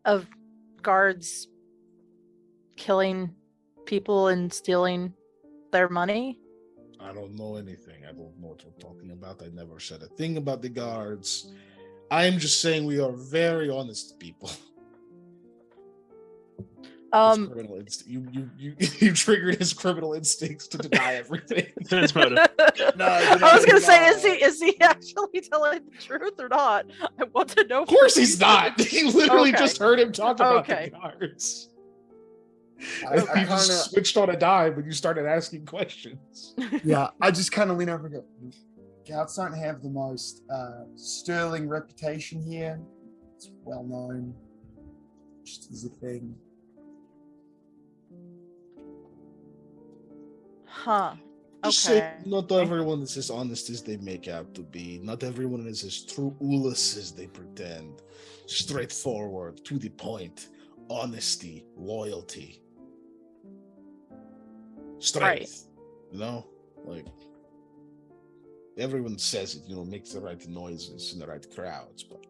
Of guards killing people and stealing their money? I don't know anything. I don't know what we're talking about. I never said a thing about the guards. I am just saying we are very honest people. His criminal you triggered his criminal instincts to deny everything. His motive. I was gonna say, is he actually telling the truth or not? I want to know. Of course he's not. He literally Okay. just heard him talk about Okay. the guards. I You kind just of, switched on a dime when you started asking questions. yeah, I just kind of lean over and go, Scouts don't have the most sterling reputation here. It's well known. Just as a thing. Huh. Just Okay. say not everyone is as honest as they make out to be. Not everyone is as trueless as they pretend. Straightforward, to the point, honesty, loyalty, strength. You know, like everyone says it. You know, makes the right noises in the right crowds, but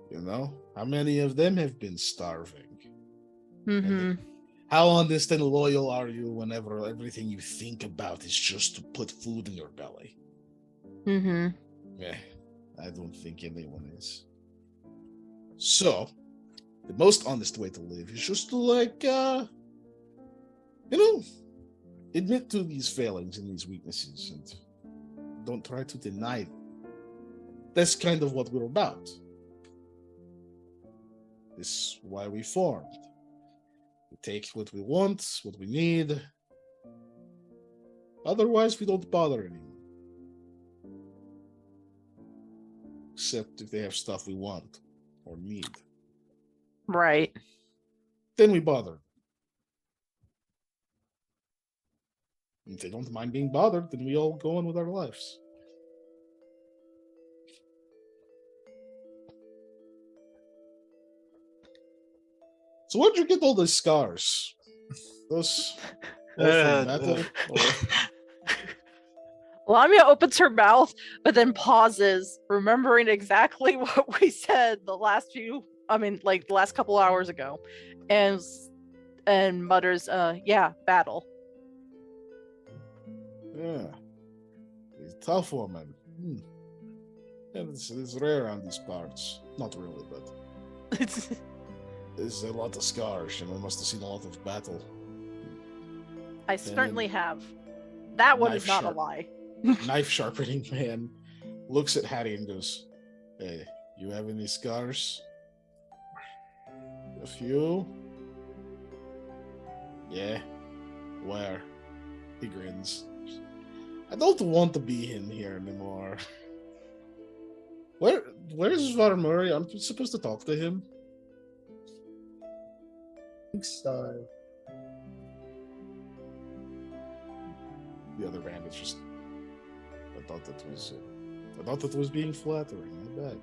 you know, how many of them have been starving? Mm-hmm. How honest and loyal are you whenever everything you think about is just to put food in your belly? Mm-hmm. Yeah, I don't think anyone is. So, the most honest way to live is just to, like, admit to these failings and these weaknesses and don't try to deny them. That's kind of what we're about. This is why we formed. We take what we want, what we need. Otherwise, we don't bother anyone. Except if they have stuff we want or need. Right. Then we bother. If they don't mind being bothered, then we all go on with our lives. So where'd you get all those scars? Those all from metal? Lamia opens her mouth, but then pauses, remembering exactly what we said the last couple hours ago, and mutters, "Yeah, battle." Yeah. He's a tough woman. Yeah, it's rare on these parts. Not really, but there's a lot of scars. You know, must have seen a lot of battle. I certainly have. That one is Knife not a sharp. lie. Knife sharpening man looks at Hattie and goes, "Hey, you have any scars? A few? Yeah. Where?" He grins. "I don't want to be in here anymore." Where's Varmuri? I'm supposed to talk to him. I think so. The other bandit just. I thought that was being flattering. My bad.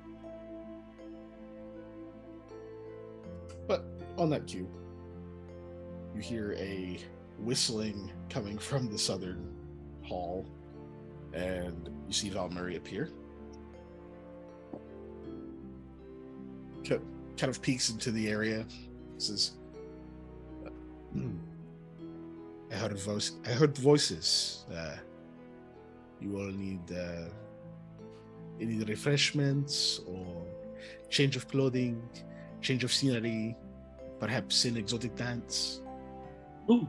But on that cue, you hear a whistling coming from the southern hall, and you see Valmuri appear. Kind of peeks into the area. Says, "I heard voices. You will need any refreshments or change of clothing, change of scenery, perhaps an exotic dance. Ooh.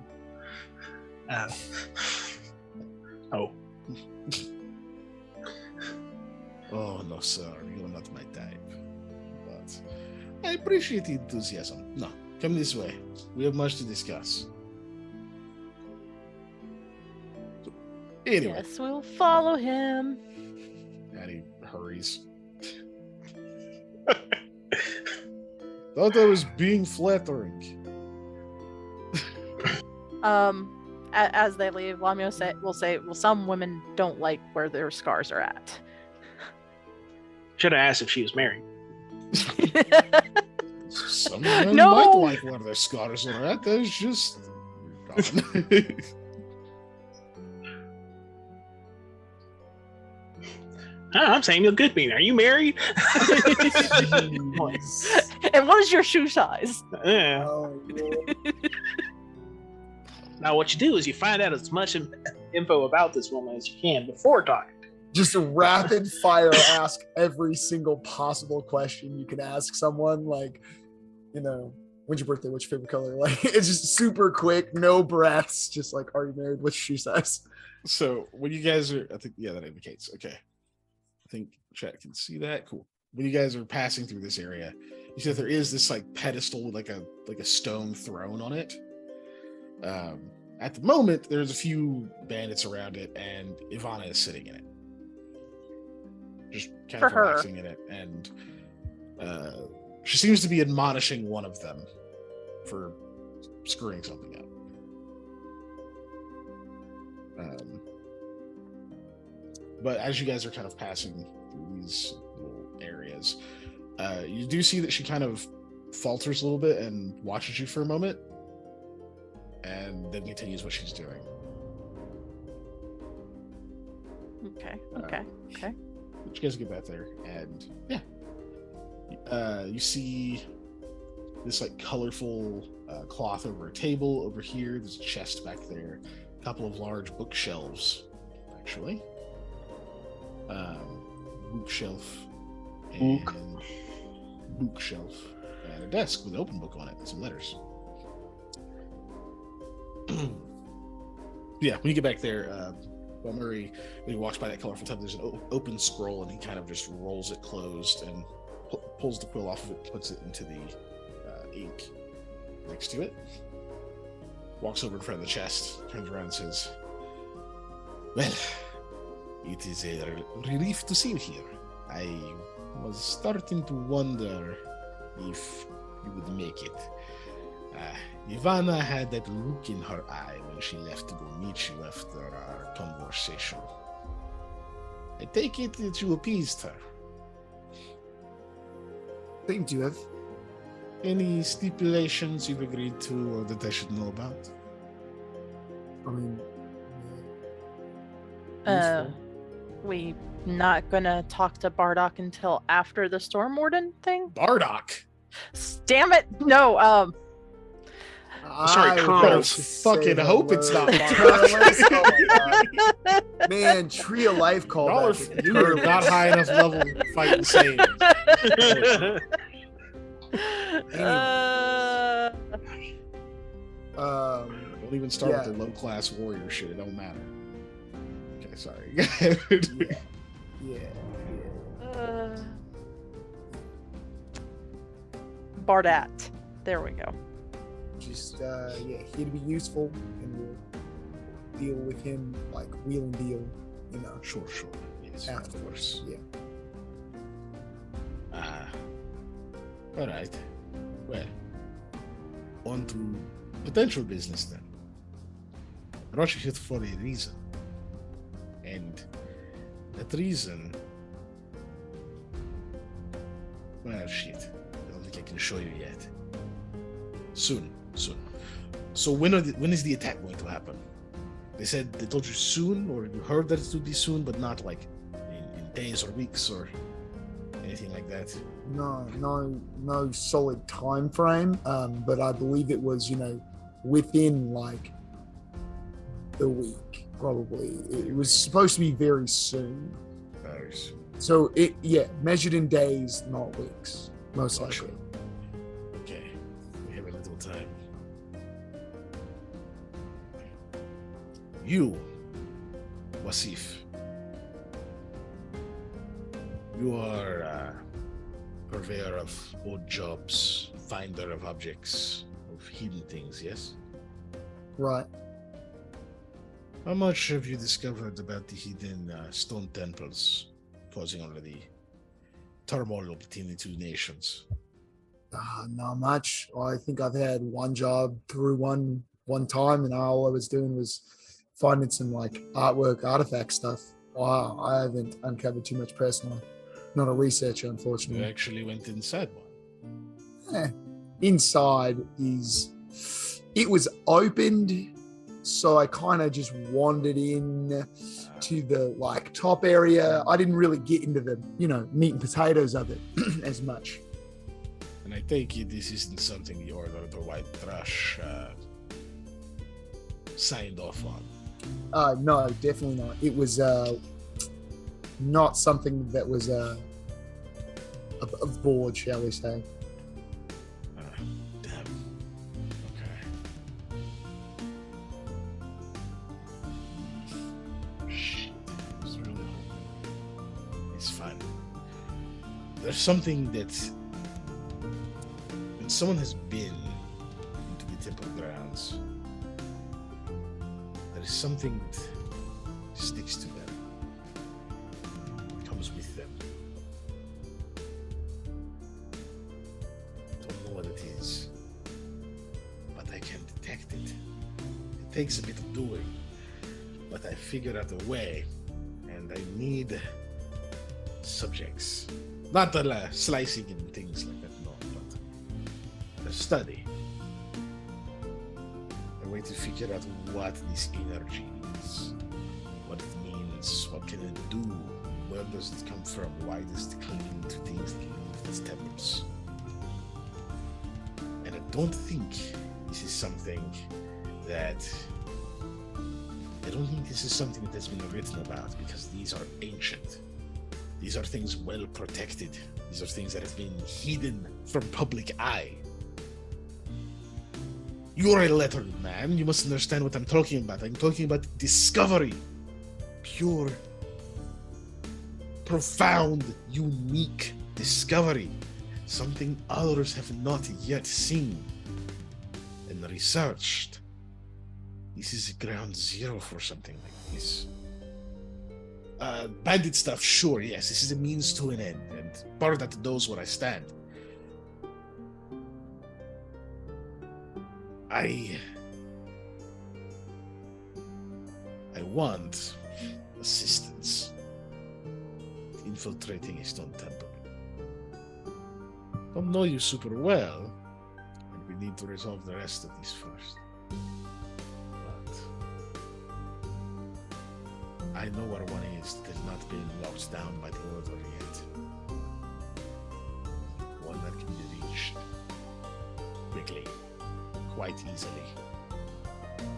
Oh. Oh, no, sir, you're not my type. But I appreciate the enthusiasm. No, come this way. We have much to discuss. So, anyway. Yes, we'll follow him. And he hurries. Thought I was being flattering. As they leave, Lamio will say, well, some women don't like where their scars are at. Should have asked if she was married. Some men No! might like where their scars are at. That's just... I'm Samuel Goodbean. Are you married? And what is your shoe size? Yeah. Oh, Lord. Now, what you do is you find out as much info about this woman as you can before talking. Just a rapid fire ask every single possible question you can ask someone. Like, when's your birthday? What's your favorite color? Like, it's just super quick, no breaths. Just like, are you married? What's your shoe size? So when you guys are, I think, yeah, that indicates. Okay. I think chat can see that. Cool. When you guys are passing through this area, you see that there is this like pedestal with like a stone throne on it. At the moment, there's a few bandits around it, and Ivana is sitting in it, just kind of relaxing in it, and she seems to be admonishing one of them for screwing something up. But as you guys are kind of passing through these little areas, you do see that she kind of falters a little bit and watches you for a moment, and then continues what she's doing. Okay. But you guys get back there, and yeah, you see this like colorful cloth over a table over here. There's a chest back there, a couple of large bookshelves, actually. Bookshelf and bookshelf and a desk with an open book on it and some letters. Yeah, when you get back there, while Murray, when he walks by that colorful tub, there's an open scroll, and he kind of just rolls it closed and pulls the quill off of it, puts it into the ink next to it, walks over in front of the chest, turns around and says, "Well, it is a relief to see you here. I was starting to wonder if you would make it. Ivana had that look in her eye when she left to go meet you after our conversation. I take it that you appeased her. Seems you have. Any stipulations you've agreed to or that I should know about?" I mean, We not gonna talk to Bardock until after the Storm Warden thing? Bardock! Damn it! No, Sorry, I Colonel. would I just fucking say hope it's hello. not Bardock. Oh my God. Man, Tree of Life call Y'all back. are not high enough level fighting Sage. Don't even start with the low class warrior shit. It don't matter. Okay, sorry. Yeah. Bardat. There we go. Just he'd be useful, and we'll deal with him like wheel and deal, Sure. Yes, afterwards. of course. Yeah. All right. Well, on to potential business then. I brought you here for a reason. And that reason... Well, shit. I don't think I can show you yet. Soon. So when is the attack going to happen? They told you soon, or you heard that it would be soon, but not like in days or weeks or anything like that. No solid time frame. But I believe it was, within like the week. probably. It was supposed to be very soon. Very soon. So measured in days, not weeks, most Gotcha. likely. Okay, we have a little time. You, Wasif, you are a purveyor of odd jobs, finder of objects, of hidden things, yes? Right. How much have you discovered about the hidden stone temples causing all of the turmoil between the two nations? Not much. I think I've had one job through one time, and all I was doing was finding some like artwork, artifact stuff. Wow, I haven't uncovered too much personally. Not a researcher, You unfortunately. actually went inside one. Inside it was opened, so I kind of just wandered in to the like top area. I didn't really get into the meat and potatoes of it as much. And I take it this isn't something the Order of the White Thrush signed off on. No, definitely not. It was not something that was above board, shall we say. Damn. Okay. Shit. It's really it's fun. There's something that when someone has been into the temple grounds, there is something that sticks to them. Comes with them. Don't know what it is, but I can detect it. It takes a bit of doing, but I figured out a way, and I need subjects. Not slicing and things like that, no, but a study. A way to figure out what this energy is, what it means, what can it do, where does it come from, why does it cling to things that leave its temples. And I don't think this is something that has been written about, because these are ancient. These are things well protected. These are things that have been hidden from public eye. You're a lettered man. You must understand what I'm talking about. I'm talking about discovery. Pure, profound, unique discovery. Something others have not yet seen and researched. This is ground zero for something like this. Bandit stuff, sure, yes. This is a means to an end, and Bardat knows where I stand. I want assistance infiltrating a stone temple. Don't know you super well, and we need to resolve the rest of this first. But I know where one is that has not been locked down by the Order yet. One that can be reached quickly, quite easily.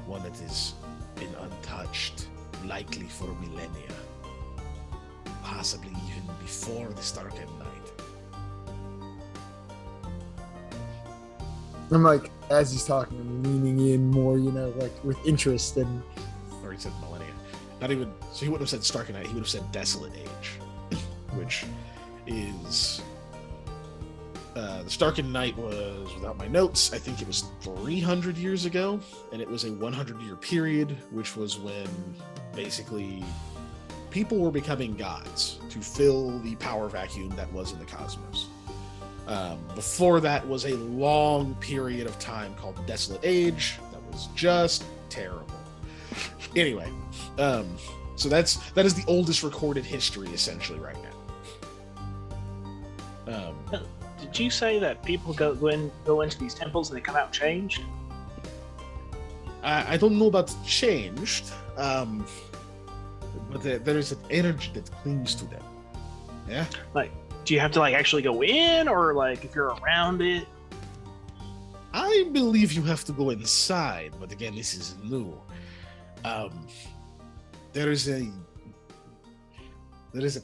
One that has been untouched, likely for millennia. Possibly even before the Starken Night. I'm like, as he's talking, I'm leaning in more, like with interest and. Or he said millennia. Not even, so he wouldn't have said Starken Night, he would have said Desolate Age. Which is... the Starken Night was, without my notes, I think it was 300 years ago, and it was a 100-year period, which was when basically people were becoming gods to fill the power vacuum that was in the cosmos. Before that was a long period of time called the Desolate Age that was just terrible. Anyway, so that is the oldest recorded history essentially right now. Did you say that people go into these temples and they come out changed? I don't know about changed, but there is an energy that clings to them. Yeah. Like, do you have to actually go in, or if you're around it? I believe you have to go inside, but again, this is new. there is a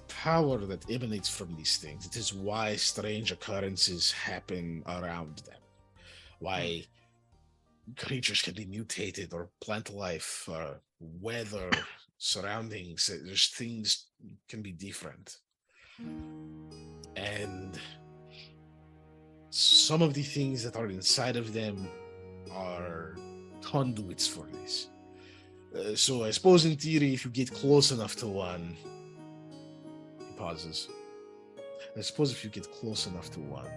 power that emanates from these things. It is why strange occurrences happen around them. Why creatures can be mutated, or plant life, weather, surroundings. There's things can be different. And some of the things that are inside of them are conduits for this. So I suppose in theory, if you get close enough to one, he pauses. I suppose if you get close enough to one,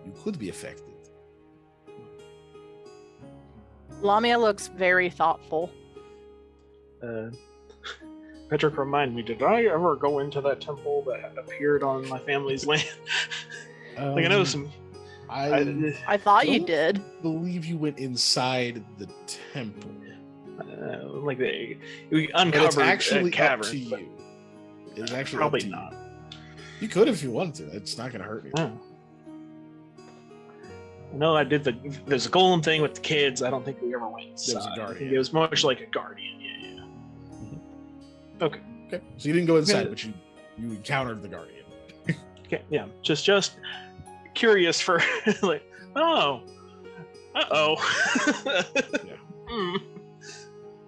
you could be affected. Lamia looks very thoughtful. Petrick, remind me, did I ever go into that temple that appeared on my family's land? Like, I know some. I thought you don't did. believe you went inside the temple. Like we But uncovered it's actually a cavern. up to you. It's actually Probably up to not. You. You could if you wanted to. It's not going to hurt you. Oh. No, I did there's a golem thing with the kids. I don't think we ever went inside. There was a I think guardian. it was much like a guardian. Yeah. Okay. Okay. So you didn't go inside, Yeah. but you encountered the guardian. Okay. Yeah. Just curious for like, oh,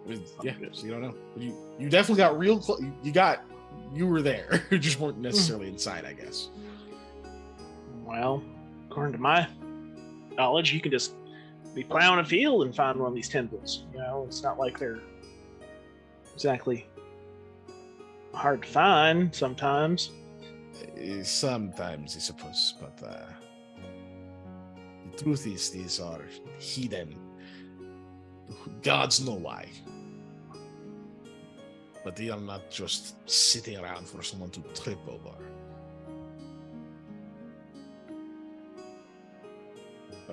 Yeah. Yeah. So you don't know. But you definitely got real close. You were there. You just weren't necessarily inside, I guess. Well, according to my knowledge, you can just be plowing a field and find one of these temples. You know, it's not like they're exactly hard to find sometimes. Sometimes, I suppose, but the truth is, these are hidden. Gods know why. But they are not just sitting around for someone to trip over.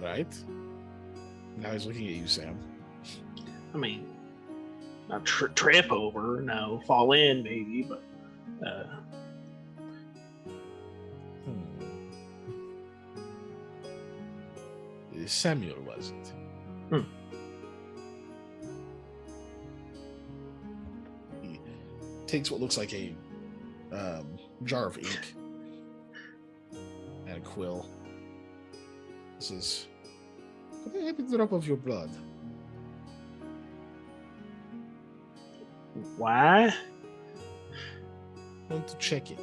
Right? Now he's looking at you, Sam. I mean, not trip over, no, fall in maybe, but Samuel, was it? He takes what looks like a jar of ink and a quill. This is, could I have a drop of your blood? why? I want to check it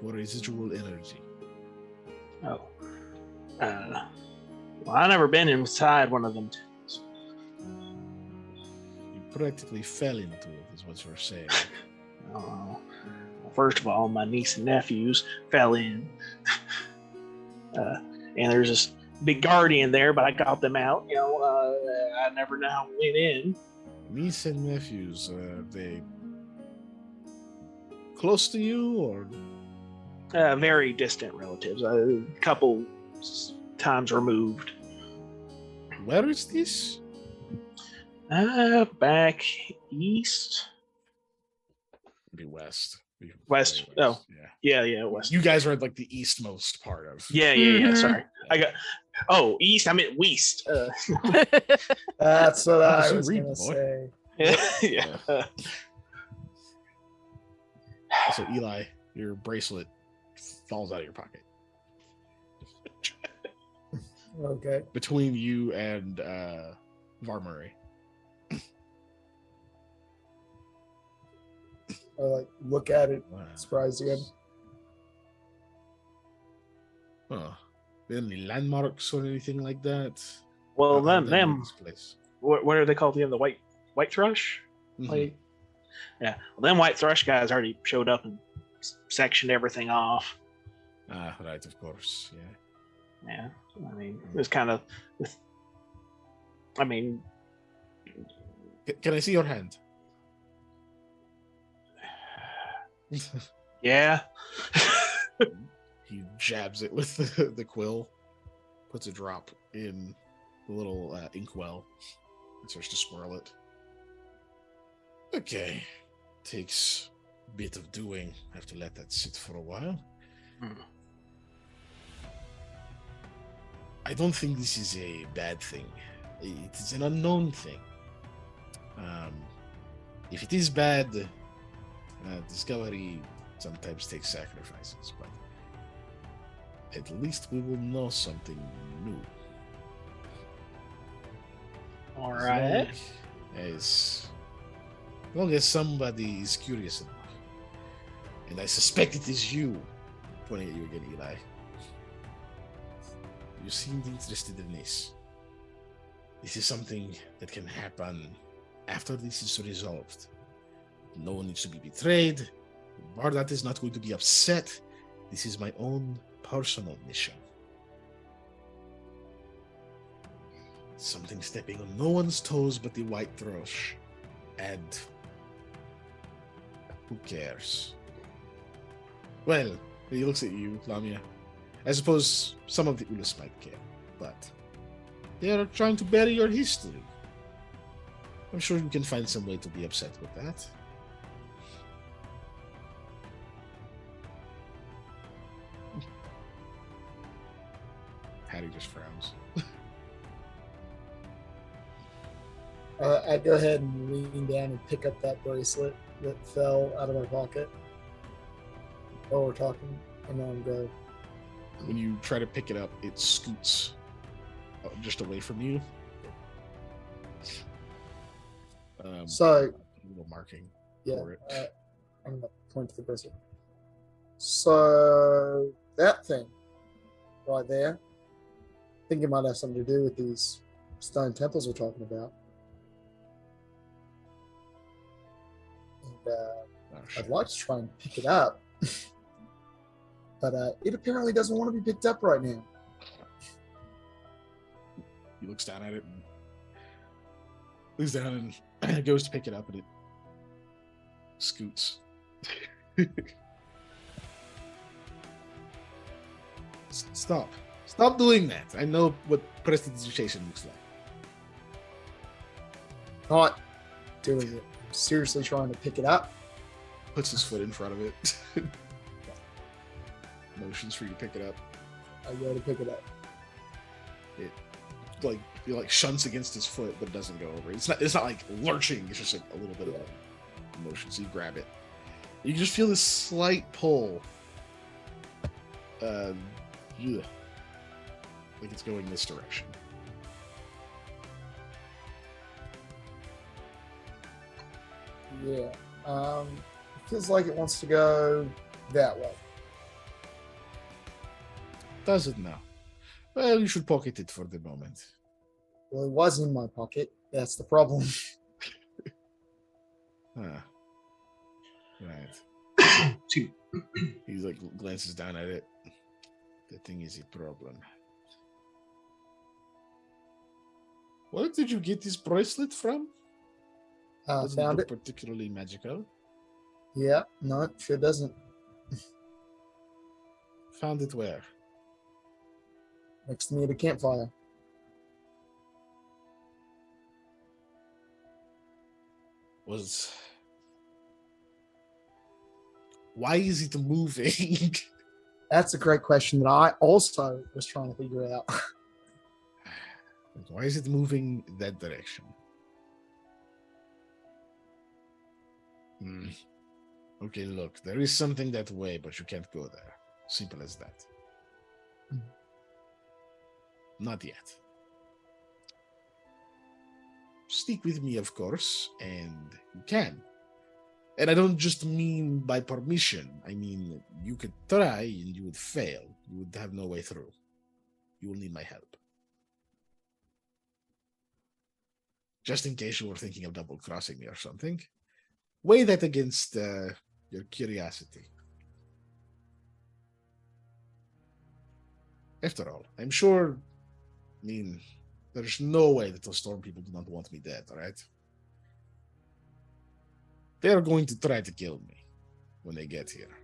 for residual energy. Oh. Well, I've never been inside one of them temples. You practically fell into it, is what you're saying. Well, first of all, my niece and nephews fell in. And there's this big guardian there, but I got them out. You know, I never now went in. Niece and nephews, are they close to you, or? Very distant relatives. A couple times removed. Where is this? Back east. Be west. Be West. way Oh. yeah. Yeah, west. You guys are at like the eastmost part of. Yeah. Mhm. Sorry, I got. Oh, east. I meant west. That's what I you was read, gonna boy. say. Yeah. So Eli, your bracelet falls out of your pocket Okay. between you and Varmurray. I like look at it, Wow. surprised again. Huh. Any landmarks or anything like that? Well, Other than them. this place. What are they called again? The white thrush. Mhm. Like, yeah. Well, them white thrush guys already showed up and sectioned everything off. Ah, right, of course. Yeah. Yeah. I mean, it was kind of. I mean, Can I see your hand? yeah. He jabs it with the quill, puts a drop in the little inkwell, and starts to swirl it. Okay. Takes a bit of doing. I have to let that sit for a while. Hmm. I don't think this is a bad thing. It is an unknown thing. If it is bad, discovery sometimes takes sacrifices, but at least we will know something new. All right. As long as somebody is curious enough. And I suspect it is you. Pointing at you again, Eli. You seemed interested in this. This is something that can happen after this is resolved. No one needs to be betrayed. Bardat is not going to be upset. This is my own personal mission. Something stepping on no one's toes but the white thrush. And who cares? Well, he looks at you, Lamia. I suppose some of the Ulus might care, but they are trying to bury your history. I'm sure you can find some way to be upset with that. Harry just frowns. I go ahead and lean down and pick up that bracelet that fell out of my pocket while we're talking, and then go. When you try to pick it up, it scoots just away from you. So, a little marking yeah, for it. I'm going to point to the bracelet. So, that thing right there, I think it might have something to do with these stone temples we're talking about. And I'd like to try and pick it up, but it apparently doesn't want to be picked up right now. He looks down at it and looks down and goes to pick it up, and it scoots. Stop doing that. I know what prestidigitation looks like. Not doing it. I'm seriously trying to pick it up. Puts his foot in front of it. Motions for you to pick it up. I go to pick it up. It shunts against his foot, but doesn't go over. It's not like lurching. It's just like a little bit of a motion. So you grab it. You just feel this slight pull. Like it's going this direction. Yeah. It feels like it wants to go that way. Does it now? Well, you should pocket it for the moment. Well, it was in my pocket. That's the problem. Right. Two. He glances down at it. The thing is a problem. Where did you get this bracelet from? Doesn't Found look it. particularly magical. Yeah. No, it sure doesn't. Found it where? Next to me at a campfire. Why is it moving? That's a great question that I also was trying to figure out. Why is it moving that direction? Okay, look, there is something that way, but you can't go there. Simple as that. Not yet. Stick with me, of course, and you can. And I don't just mean by permission. I mean, you could try and you would fail. You would have no way through. You will need my help. Just in case you were thinking of double-crossing me or something, weigh that against your curiosity. After all, I'm sure, there's no way that those storm people do not want me dead, right? They're going to try to kill me when they get here.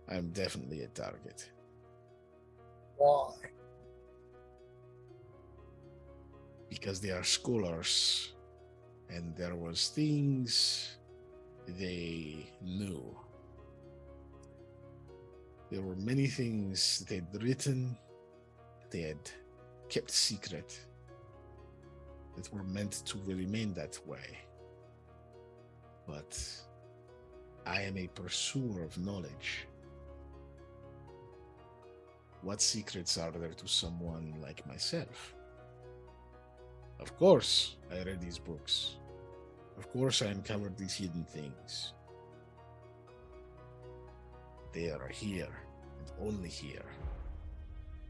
I'm definitely a target. Why? Because they are scholars, and there was things they knew. There were many things they'd written, they had kept secret, that were meant to remain that way. but I am a pursuer of knowledge. What secrets are there to someone like myself? Of course, I read these books. Of course, I uncovered these hidden things. They are here, and only here.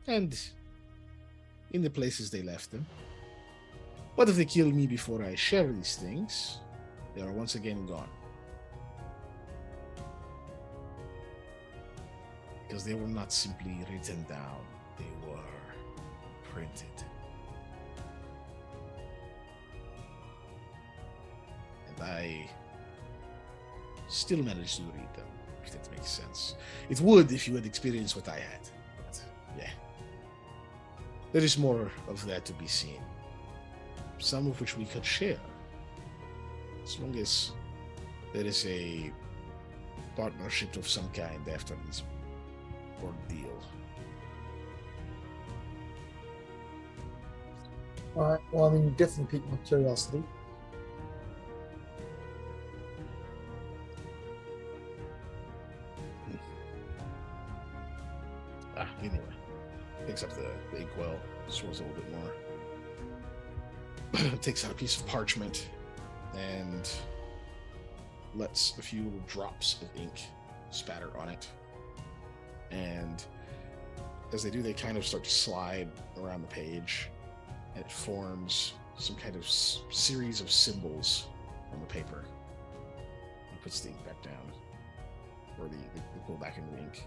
And in the places they left them. What if they kill me before I share these things? They are once again gone. Because they were not simply written down, they were printed. And I still managed to read them, if that makes sense. It would if you had experienced what I had. But yeah. There is more of that to be seen. Some of which we could share. As long as there is a partnership of some kind after this ordeal. All right. Well, I mean, you definitely piqued my curiosity. Anyway, picks up the inkwell, swirls a little bit more. Takes out a piece of parchment and lets a few little drops of ink spatter on it. And as they do, they kind of start to slide around the page, and it forms some kind of series of symbols on the paper. He puts the ink back down, or the pull back into the ink.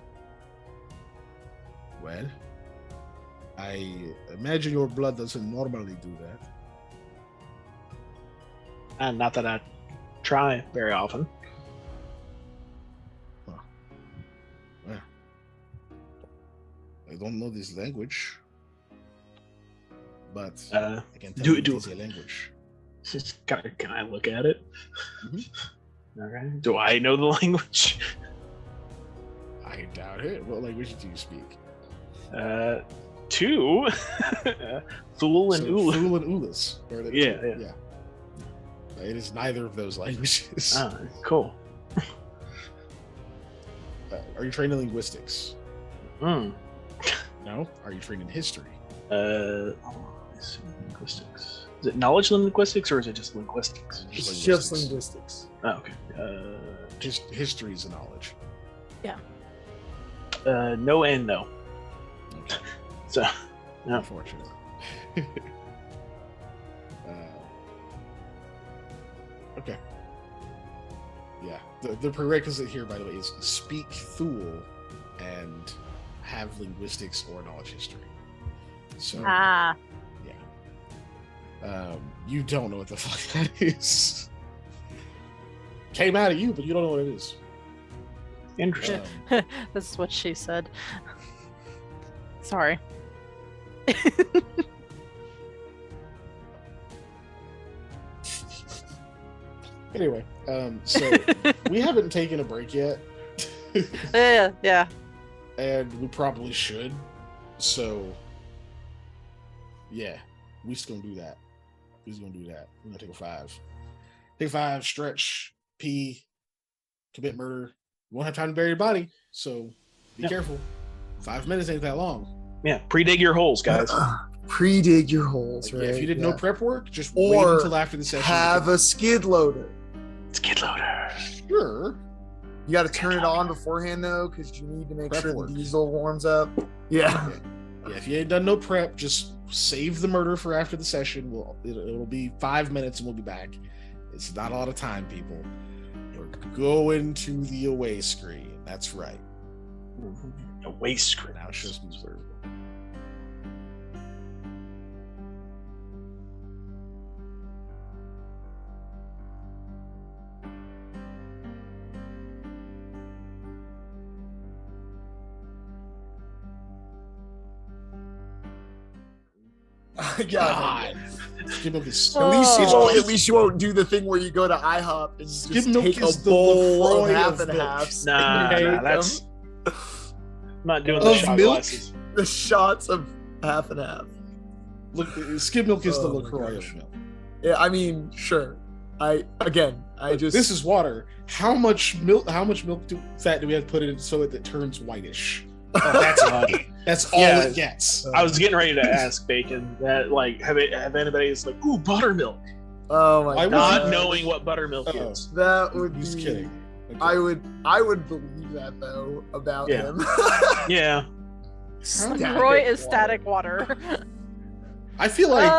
Well, I imagine your blood doesn't normally do that. And not that I try very often. Well, I don't know this language, but I can tell you it is a language. Can I look at it? Mm-hmm. Okay. Do I know the language? I doubt it. What language do you speak? Two. Thule and Ula. Thule and Ulas. Yeah. It is neither of those languages. Ah, cool. Are you trained in linguistics? Hmm. No? Are you trained in history? Linguistics. Is it knowledge linguistics or is it just linguistics? It's just linguistics. Oh, okay. History is a knowledge. No and no. Okay. So, no. Unfortunately. Okay. Yeah. The prerequisite here, by the way, is speak Thule and have linguistics or knowledge history. So, yeah. You don't know what the fuck that is. Came out of you, but you don't know what it is. Interesting. This is what she said. Sorry. Anyway, so we haven't taken a break yet. Yeah. And we probably should. So, yeah, we just gonna do that. We're gonna take a 5. Take a 5, stretch, pee, commit murder. You won't have time to bury your body, so be careful. 5 minutes ain't that long. Yeah, pre-dig your holes, guys. Pre-dig your holes, right? Yeah, if you did no prep work, just wait until after the session. Have a skid loader. Skid loader. Sure. You got to turn it on beforehand, though, because you need to make Prep sure work. the diesel warms up. Yeah. Yeah, if you ain't done no prep, just save the murder for after the session. It'll be 5 minutes and we'll be back. It's not a lot of time, people. We're going to the away screen. That's right. Away screen. Now it shows me where. God. Skim milk is At least you won't do the thing where you go to IHOP and you Skim just milk take a is the bowl of LaCroix half of and milk. halves. Nah, that's I'm not doing the Of shot milk? glasses. The shots of half and half. Look, skim milk is the Oh my LaCroix gosh. of milk. Yeah, I mean, sure. This is water. How much milk? Fat do we have to put in so that it turns whitish? Oh, that's odd. That's all Yeah. it gets. I was getting ready to ask Bacon that, like, have anybody's like, ooh, buttermilk, Oh my I god. not knowing what buttermilk is. That would He's be kidding. Okay. I would believe that though about Yeah. him. Yeah, LaCroix is static water. I feel like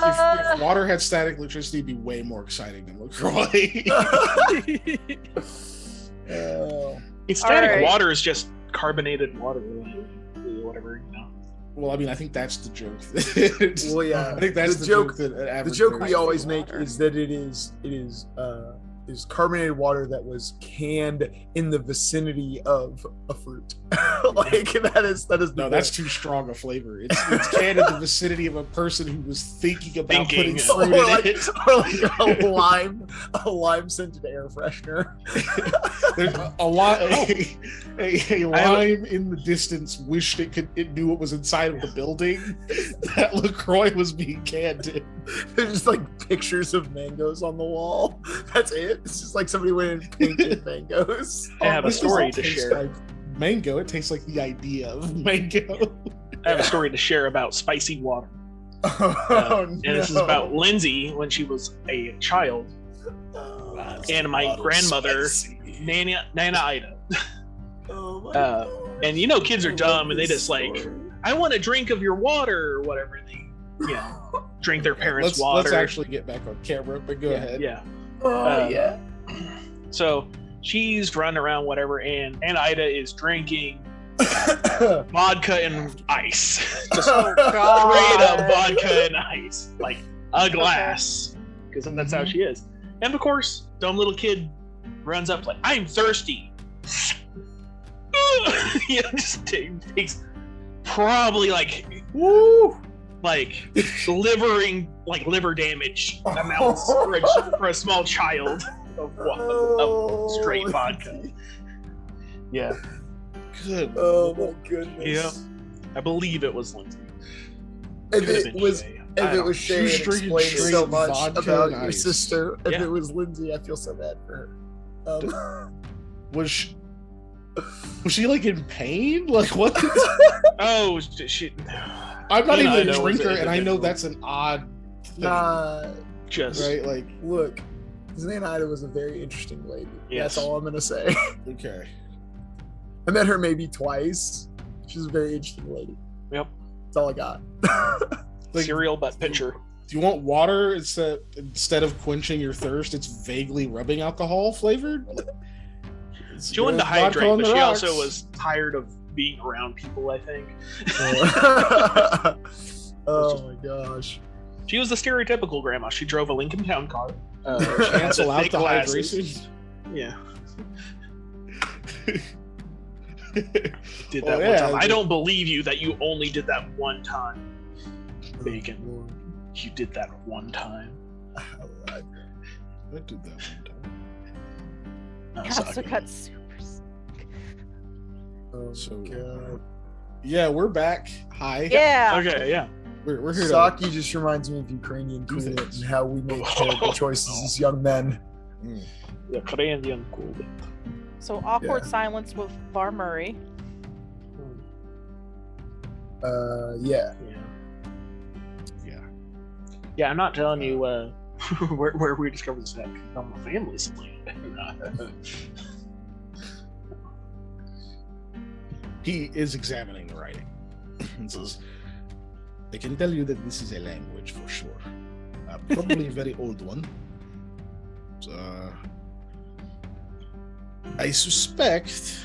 if water had static electricity, it'd be way more exciting than LaCroix. Oh. it's static Alright. water is just carbonated water, whatever. Well, I mean, I think that's the joke. Well, yeah. I think that's the joke that an The average joke we person- always make water. is that it is carbonated water that was canned in the vicinity of a fruit. Like that is the No, that's too strong a flavor. It's canned in the vicinity of a person who was thinking about Thinking. putting fruit or in like, it. or like a lime scented air freshener. There's a lime in the distance wished it knew what was inside of the building that LaCroix was being canned in. There's just like pictures of mangoes on the wall. That's it. It's just like somebody went and painted mangoes. I have a This story doesn't to taste share. like mango. It tastes like the idea of mango. I have a story to share about spicy water. Oh, And this is no. about Lindsay when she was a child. And my grandmother, Nana Ida. Oh my Uh, God. and you know, kids are I dumb love and they this just like, story. I want a drink of your water or whatever. They drink their parents' water. Let's actually get back on camera, but go ahead. Yeah. Oh yeah. So she's running around, whatever, and Ida is drinking vodka and ice. Just Oh, straight God. up vodka and ice. Like a glass. Because that's how she is. And of course, dumb little kid runs up like, I'm thirsty. Just takes probably like liver damage amounts for a small child of straight vodka. Yeah, Good. Oh my goodness. Yeah. I believe it was Lindsay. If Could've it been was Shay. if I it don't was Shay, She it was drinking explains so straight much vodka about and your ice. sister. If Yeah. it was Lindsay, I feel so bad for her. Was she like in pain? Like what? Oh, shit. I'm not You know, even I a know it's drinker, and I know individual. that's an odd thing, Nah, Just right? Like, look, Zane Ida was a very interesting lady. Yes. That's all I'm gonna say. okay. I met her maybe twice. She's a very interesting lady. Yep. That's all I got. Like, cereal but pitcher. do you want water instead of quenching your thirst? It's vaguely rubbing alcohol flavored. She wanted to hydrate, but she also was tired of being around people, I think. Oh my gosh. She was the stereotypical grandma. She drove a Lincoln Town car. Cancel out thick the glasses. hydration. Yeah. Did Well, that one yeah, time. I the- don't believe you that you only did that one time. Bacon. Lord. You did that one time. Alright. I did that one time. No, Casa sorry. cut super. Oh So- my god. Yeah, we're back. Hi. Yeah. Okay, yeah. We're here. Saki just reminds me of Ukrainian Do coolant things. and how we make terrible choices as young men. The Korean cool. So awkward Yeah. silence with Var Murray. Yeah. Yeah. Yeah. Yeah, I'm not telling you where we discovered this heck. On my family's land. He is examining the writing. And says, I can tell you that this is a language for sure. Probably a very old one. I suspect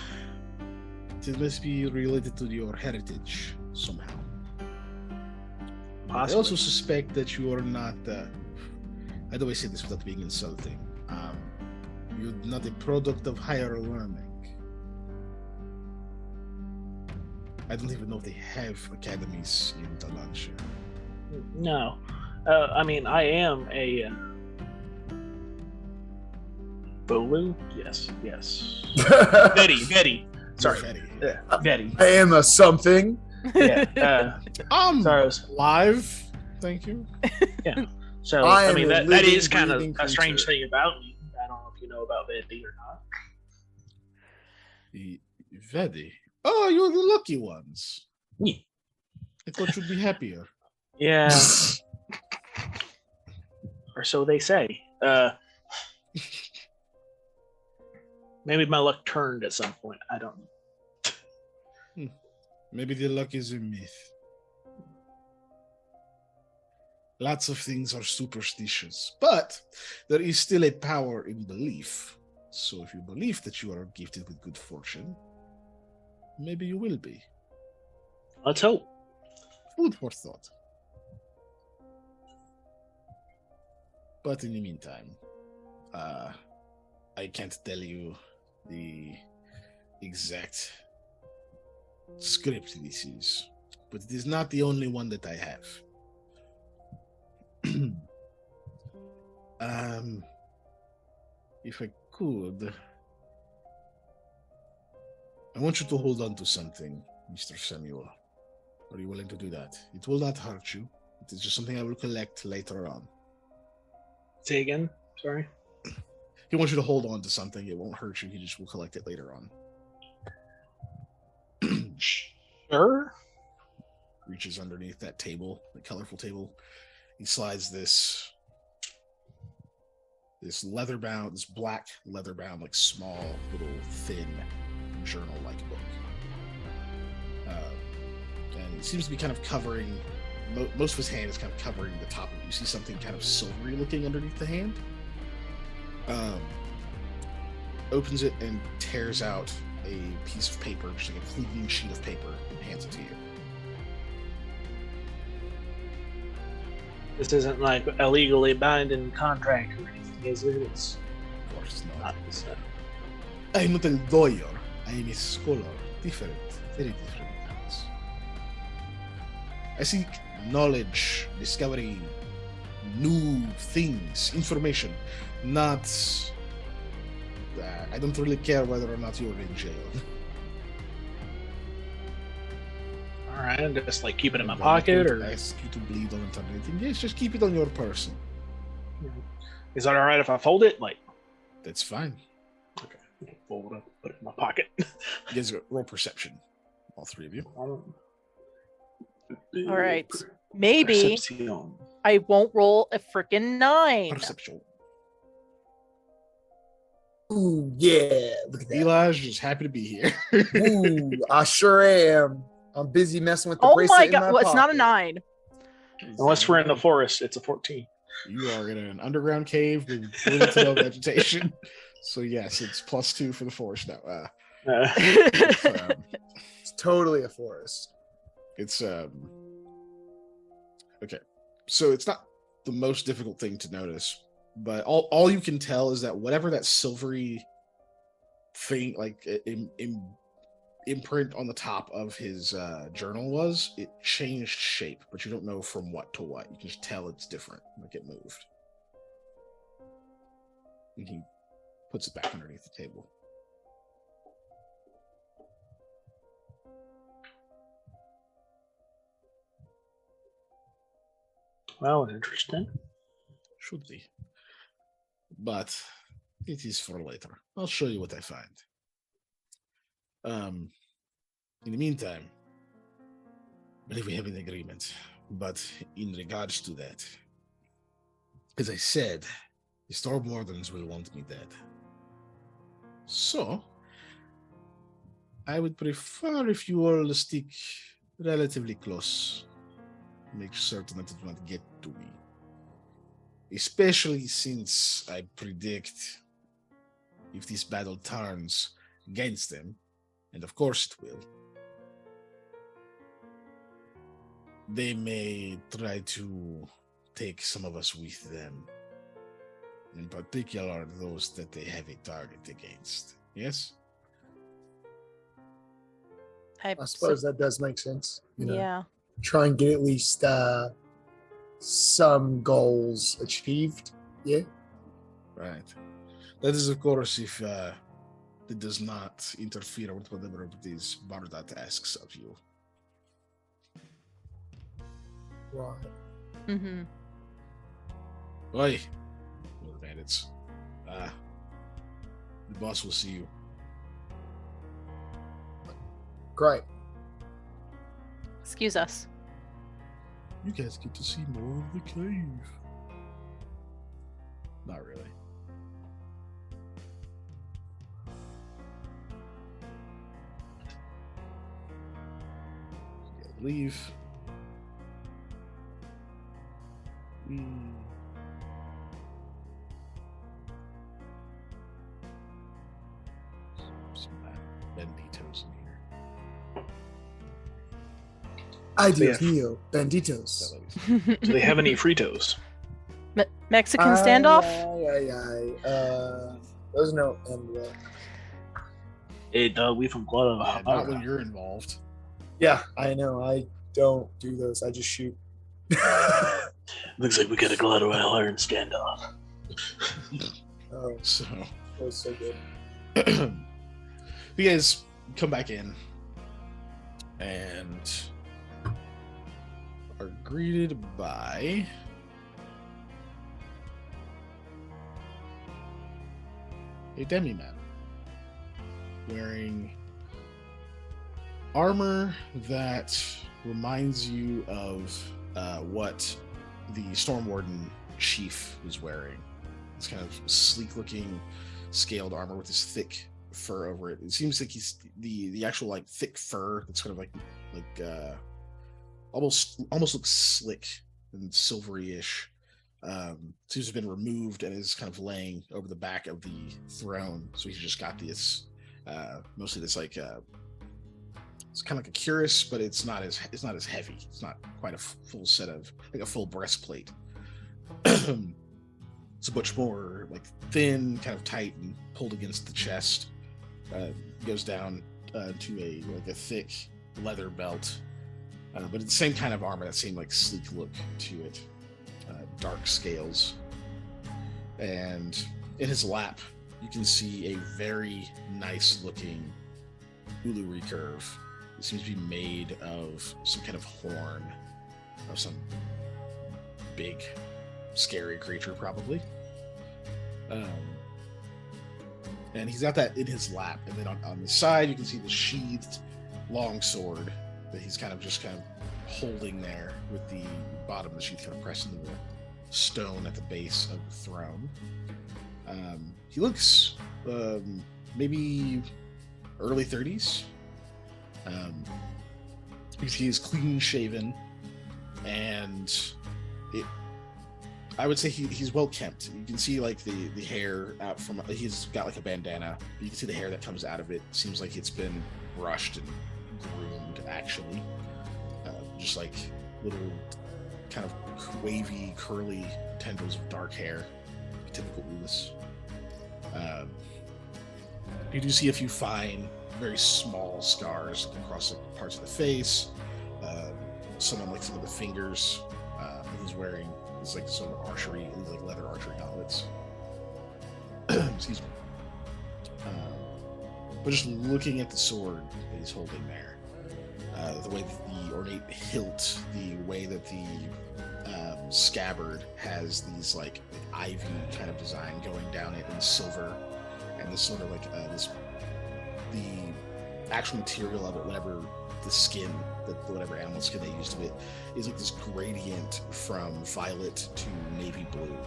it must be related to your heritage somehow. I also suspect that you are not. How do I say this without being insulting? You're not a product of higher learning. I don't even know if they have academies in Talancia. No. I mean, I am a Bolu? Yes. Betty. Sorry. Betty. I am a something. Yeah. I'm Sorry, I was live. Thank you. So I I am mean a that is living, kind of breathing a strange creature. thing about me. I don't know if you know about Vetti or not. Vedi. Oh, you're the lucky ones. Yeah. I thought you'd be happier. Yeah, or so they say. Maybe my luck turned at some point. I don't know. Maybe the luck is a myth. Lots of things are superstitious, but there is still a power in belief. So if you believe that you are gifted with good fortune, maybe you will be. Let's hope. Food for thought. But in the meantime, I can't tell you the exact script this is, but it is not the only one that I have. If I could, I want you to hold on to something, Mr. Samuel. Are you willing to do that? It will not hurt you. It is just something I will collect later on. Say again. Sorry. He wants you to hold on to something. It won't hurt you. He just will collect it later on. Sure. Reaches underneath that table, the colorful table. He slides this leather-bound, this black leather-bound, like small, little, thin, journal-like book. And it seems to be kind of covering, most of his hand is kind of covering the top of it. You see something kind of silvery looking underneath the hand. Opens it and tears out a piece of paper, just like a clean sheet of paper, and hands it to you. This isn't like a legally binding contract or anything, is it? It's Of course not. not. I'm not a lawyer. I am a scholar. Different. Very different things. I seek knowledge, discovery, new things, information. Not... I don't really care whether or not you're in jail. All right, and just like keep it in my I'm pocket, not going or to ask you to bleed on it or anything. Yes, just keep it on your person. is that all right if I fold it? Like, That's fine. okay, fold it up, put it in my pocket. You guys roll perception. All three of you. All right. Maybe Perception. I won't roll a freaking 9. Perception. Ooh, yeah. Look at that. Eli's just happy to be here. Ooh, I sure am. I'm busy messing with the Oh bracelet my in god! my Well, it's not a pocket. 9. Unless we're in the forest, it's a 14. You are in an underground cave with little to no vegetation. So yes, it's +2 for the forest now. It's totally a forest. It's okay. So it's not the most difficult thing to notice, but all you can tell is that whatever that silvery thing, like imprint on the top of his journal was, it changed shape, but you don't know from what to what. You can just tell it's different, like it moved. And he puts it back underneath the table. Well, interesting. Should be. But it is for later. I'll show you what I find. In the meantime, I believe we have an agreement. But in regards to that, as I said, the Stormwardens will want me dead. So, I would prefer if you all stick relatively close. Make certain that it will not get to me. Especially since I predict if this battle turns against them, and of course it will, they may try to take some of us with them. In particular, those that they have a target against. Yes? I suppose that does make sense. You know, Yeah. try and get at least some goals achieved. Yeah. Right. That is, of course, if it does not interfere with whatever it is Bardat asks of you. Right. Mm-hmm. Oi, one of the bandits. The boss will see you. Great. Excuse us. You guys get to see more of the cave. Not really. Leave. Some banditos in here. Ideas, Yeah. Neo, Banditos. Do they have any Fritos? Mexican standoff? There's no end to that. Hey, we from Yeah, Guadalajara. not when you're involved. Yeah, I know. I don't do those. I just shoot. Looks like we got a Guadalajara standoff. Oh, So that was so good. you guys come back in and are greeted by a demi-man wearing armor that reminds you of what the Storm Warden chief was wearing. It's kind of sleek-looking, scaled armor with this thick fur over it. It seems like he's the actual like thick fur that's kind of like almost looks slick and silvery-ish. Seems to have been removed and is kind of laying over the back of the throne. So he's just got this mostly this like it's kind of like a cuirass, but it's not as heavy. It's not quite a full set of like a full breastplate. It's much more like thin, kind of tight, and pulled against the chest. Goes down to a thick leather belt, but it's the same kind of armor, that same like sleek look to it. Dark scales, and in his lap, you can see a very nice looking ulu recurve. It seems to be made of some kind of horn of some big, scary creature, probably. And he's got that in his lap, and then on the side, you can see the sheathed long sword that he's kind of holding there, with the bottom of the sheath kind of pressed into the stone at the base of the throne. He looks maybe early 30s. He's clean shaven, and I would say he's well kept. You can see like the hair out from, he's got like a bandana. You can see the hair that comes out of it. Seems like it's been brushed and groomed, actually. Just like little kind of wavy, curly tendrils of dark hair, typical Ulus. You do see a few fine, very small scars across parts of the face. Some on like some of the fingers. He's wearing like some archery, like leather archery gauntlets. Excuse me. But just looking at the sword that he's holding there, the way that the ornate hilt, the way that the scabbard has these like ivy kind of design going down it in silver, and this sort of like the actual material of it, whatever the skin, whatever animal skin they used to it, is like this gradient from violet to navy blue.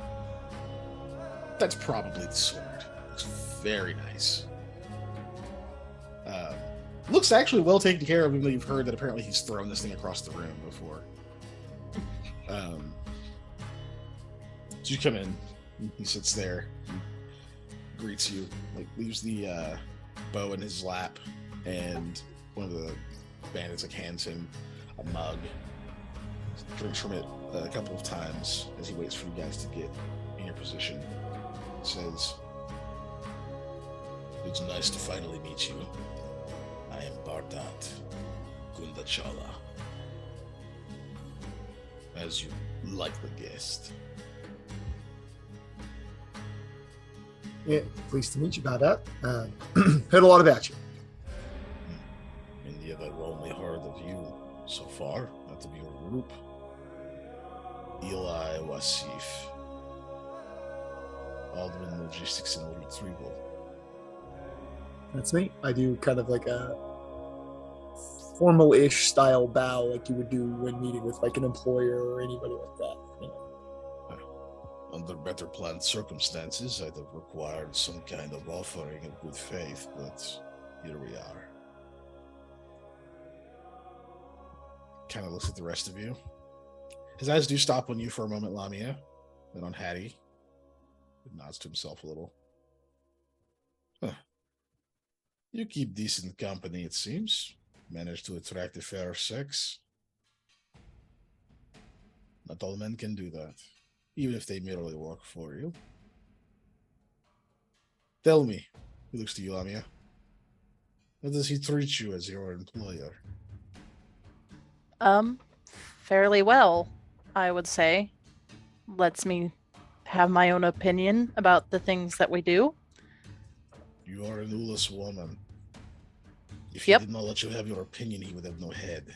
That's probably the sword. Looks very nice. Looks actually well taken care of, even though you've heard that apparently he's thrown this thing across the room before. So you come in, he sits there, he greets you, like leaves the bow in his lap, and one of the bandits like hands him a mug. Drinks from it a couple of times as he waits for you guys to get in your position. Says, "It's nice to finally meet you. I am Bardat Gundachala. As you like the guest." Yeah, pleased to meet you, Bardat. Heard a lot about you. And yet I've only heard of you so far, not of your group. Eli Wasif. Aldwin Logistics and Retrieval. That's me. I do kind of like a formal-ish style bow, like you would do when meeting with like an employer or anybody like that. You know? Under better planned circumstances, I'd have required some kind of offering of good faith, but here we are. Kind of looks at the rest of you. His eyes do stop on you for a moment, Lamia, then on Hattie. He nods to himself a little. Huh. You keep decent company, it seems. Manage to attract a fair sex. Not all men can do that, even if they merely work for you. Tell me, he looks to you, Lamia. How does he treat you as your employer? Fairly well, I would say. Lets me have my own opinion about the things that we do. You are an Ulas woman. If Yep. he did not let you have your opinion, he would have no head.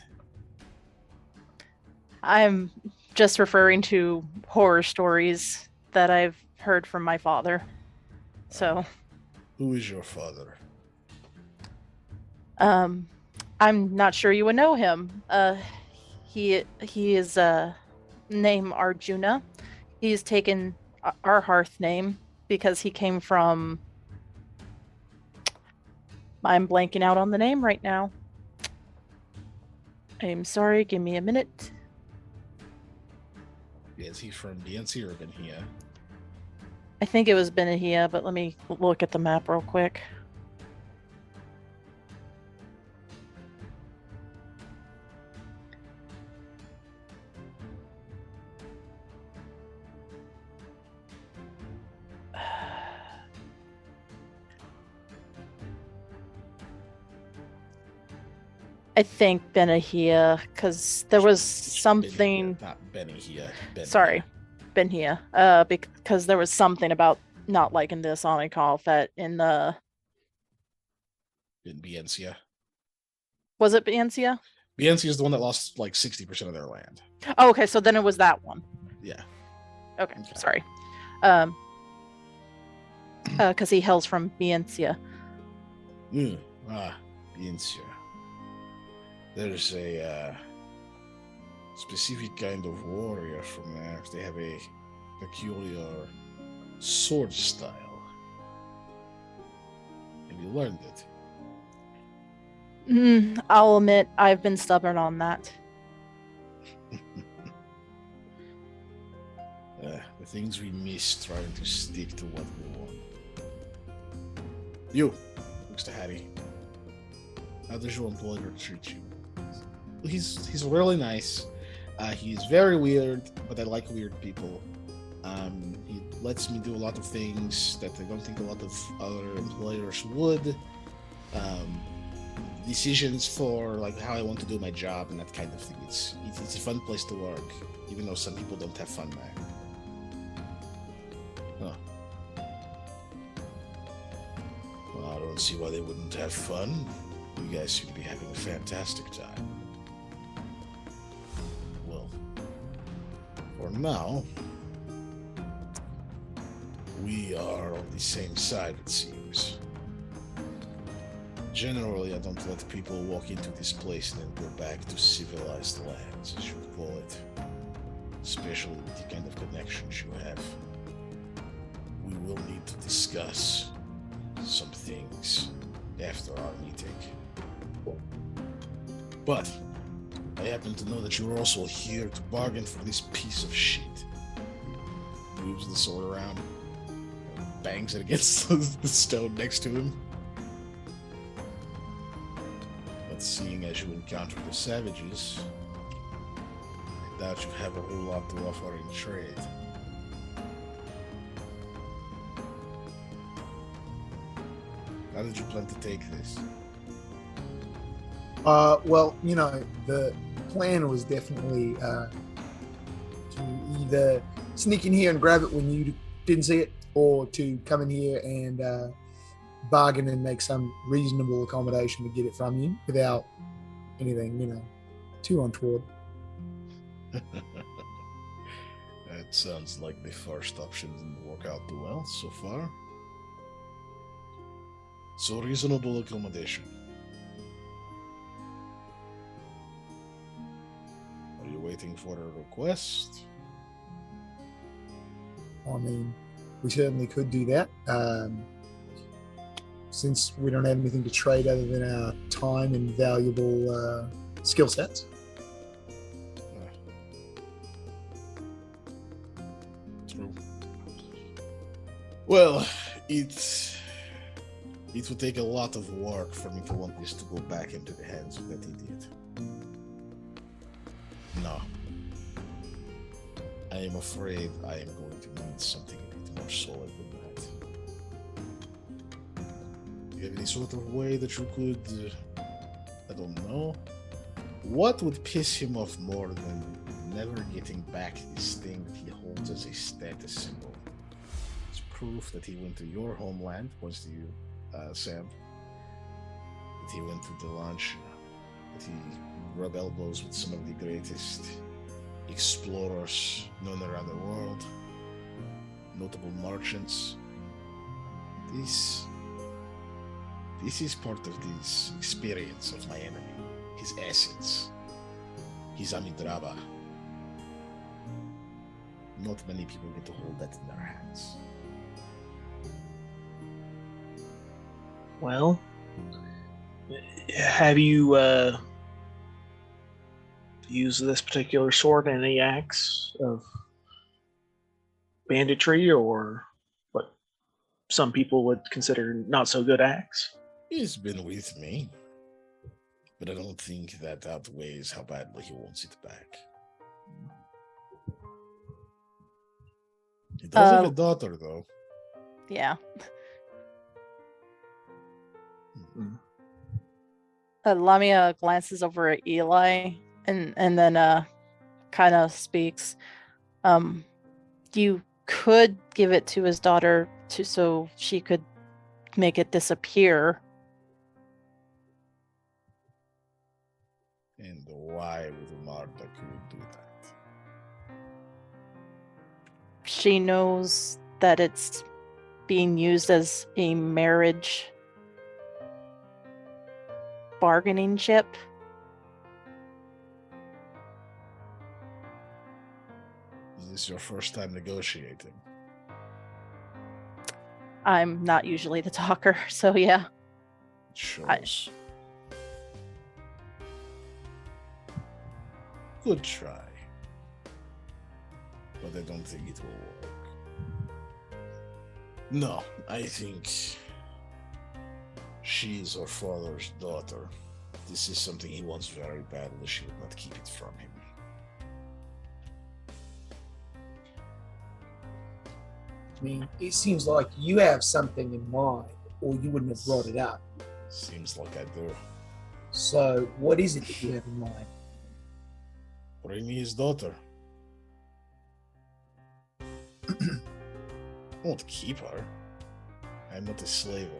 I'm just referring to horror stories that I've heard from my father. So, Who is your father? I'm not sure you would know him. He is name Arjuna. He's taken our hearth name because he came from. I'm blanking out on the name right now. I'm sorry, give me a minute. Is he from BNC or Benhia? I think it was Benahia, but let me look at the map real quick. I think Benahia, because there was something. Benhia, not Benhia. Sorry, Benhia. Because there was something about not liking the Asami Caliphate in the. In Biencia. Was it Biencia? Biencia is the one that lost like 60% of their land. Oh, okay, so then it was that one. Yeah. Okay, Okay. sorry. Because he hails from Biencia. Biencia. There's a specific kind of warrior from there. They have a peculiar sword style. And you learned it. I'll admit I've been stubborn on that. The things we miss trying to stick to what we want. You, looks to Hattie. How does your employer treat you? He's really nice. He's very weird, but I like weird people. He lets me do a lot of things that I don't think a lot of other employers would. Decisions for like how I want to do my job and that kind of thing. It's a fun place to work, even though some people don't have fun there. Huh. Well, I don't see why they wouldn't have fun. You guys seem to be having a fantastic time. Well, for now, we are on the same side, it seems. Generally, I don't let people walk into this place and then go back to civilized lands, as you call it. Especially with the kind of connections you have. We will need to discuss some things after our meeting. But I happen to know that you're also here to bargain for this piece of shit. Moves the sword around, bangs it against the stone next to him. But seeing as you encounter the savages, I doubt you have a whole lot to offer in trade. How did you plan to take this? Well, you know, the plan was definitely to either sneak in here and grab it when you didn't see it, or to come in here and bargain and make some reasonable accommodation to get it from you without anything, you know, too untoward. It sounds like the first option didn't work out too well so far. So reasonable accommodation. Are you waiting for a request? I mean, we certainly could do that. Since we don't have anything to trade other than our time and valuable skill sets. True. Well, it would take a lot of work for me to want this to go back into the hands of that idiot. No. I am afraid I am going to need something a bit more solid than that. Do you have any sort of way that you could, I don't know, what would piss him off more than never getting back this thing that he holds as a status symbol? It's proof that he went to your homeland, points to you, Sam, that he went to the lunch, that he rubbed elbows with some of the greatest explorers known around the world, notable merchants. This is part of this experience of my enemy, his essence, his Amidraba. Not many people get to hold that in their hands. Well, have you used this particular sword in any acts of banditry or what some people would consider not so good acts? He's been with me, but I don't think that outweighs how badly he wants it back. He does have a daughter, though. Yeah. Mm. Lamia glances over at Eli and then kind of speaks. You could give it to his daughter so she could make it disappear. And why would Marta do that? She knows that it's being used as a marriage bargaining chip. Is this your first time negotiating? I'm not usually the talker, so yeah. It shows. Good try. But I don't think it will work. No, I think she is her father's daughter. This is something he wants very badly. She would not keep it from him. I mean, it seems like you have something in mind, or you wouldn't have brought it up. Seems like I do. So, what is it that you have in mind? Bring me his daughter. I won't keep her. I'm not a slave.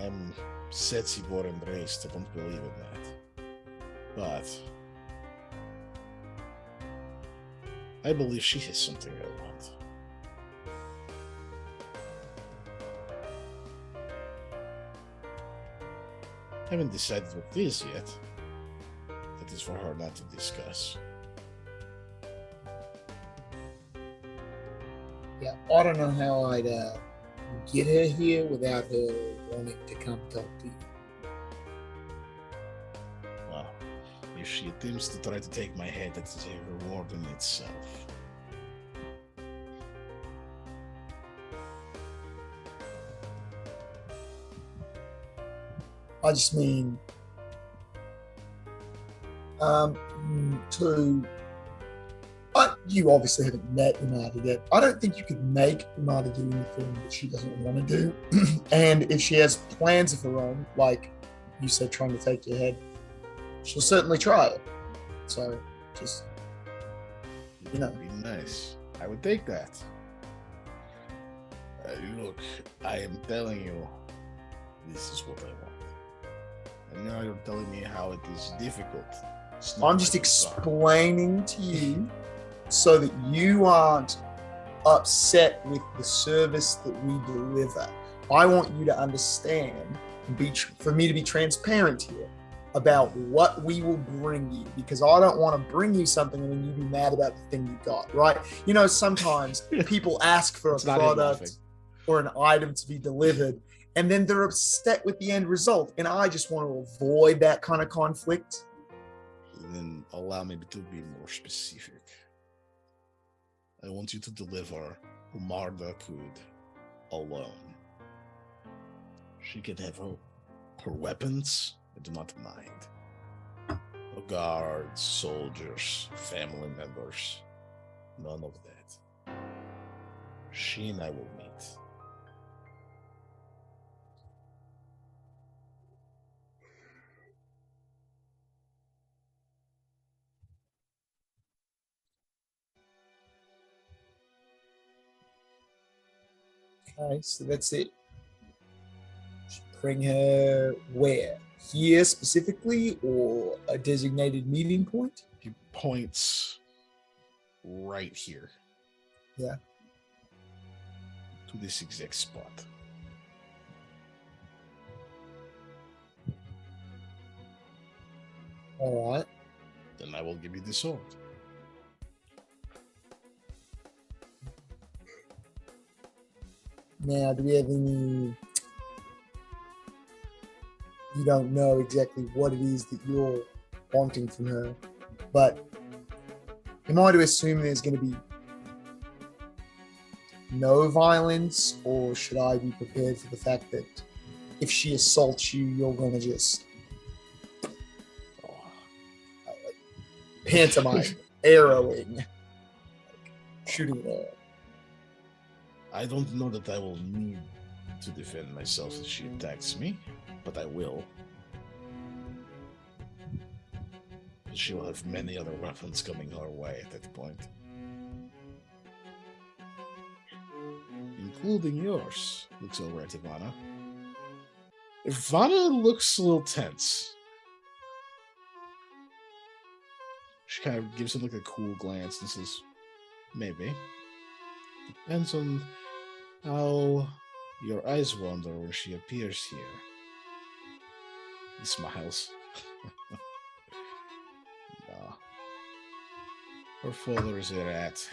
I'm Setsi born and raised. I don't believe in that. But I believe she has something I want. I haven't decided what it is yet. That is for her not to discuss. Yeah, I don't know how I'd get her here without her wanting to come talk to you. Well, if she attempts to try to take my head, that is a reward in itself. I just mean, you obviously haven't met Imada yet. I don't think you could make Imada do anything that she doesn't want to do. And if she has plans of her own, like you said, trying to take your head, she'll certainly try it. So, just, you know. Be nice. I would take that. Look, I am telling you, this is what I want. And now you're telling me how it is difficult. It's I'm not just like it's hard. explaining to you so that you aren't upset with the service that we deliver. I want you to understand and for me to be transparent here about what we will bring you, because I don't want to bring you something and then you be mad about the thing you got, right? You know, sometimes people ask for a It's not him laughing. product or an item to be delivered, and then they're upset with the end result. And I just want to avoid that kind of conflict. Then allow me to be more specific. I want you to deliver Umarda Kud alone. She can have her weapons. I do not mind. The guards, soldiers, family members. None of that. She and I will meet. Okay, so that's it. Bring her where? Here specifically, or a designated meeting point? He points right here. Yeah. To this exact spot. All right. Then I will give you the sword. Now, do we have any... You don't know exactly what it is that you're wanting from her, but am I to assume there's going to be no violence, or should I be prepared for the fact that if she assaults you, you're going to just pantomime, arrowing, shooting an arrow? I don't know that I will need to defend myself if she attacks me, but I will. She will have many other weapons coming our way at that point. Including yours, looks over at Ivana. Ivana looks a little tense. She kind of gives him like a cool glance and says, maybe. Depends on how your eyes wander when she appears here. He smiles. No. Her father is a rat.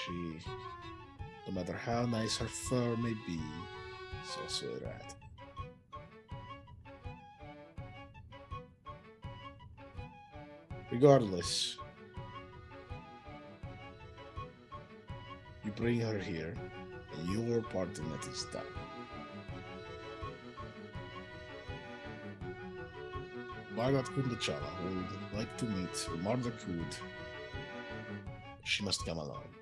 She, no matter how nice her fur may be, is also a rat. Regardless, you bring her here, and your part in it is done. Bardat Kundachala would like to meet Marda Kud. She must come alone.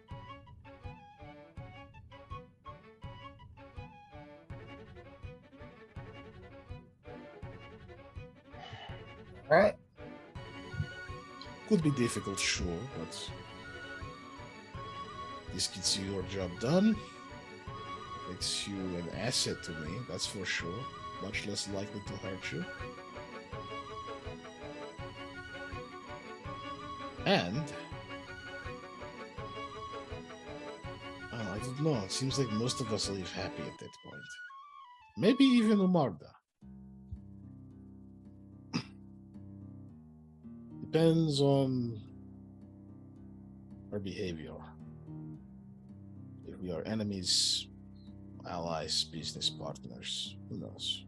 All right. Could be difficult, sure, but this gets you your job done. Makes you an asset to me, that's for sure. Much less likely to hurt you. And I don't know, it seems like most of us leave happy at that point. Maybe even Umarda. Depends on our behavior. If we are enemies, allies, business partners, who knows?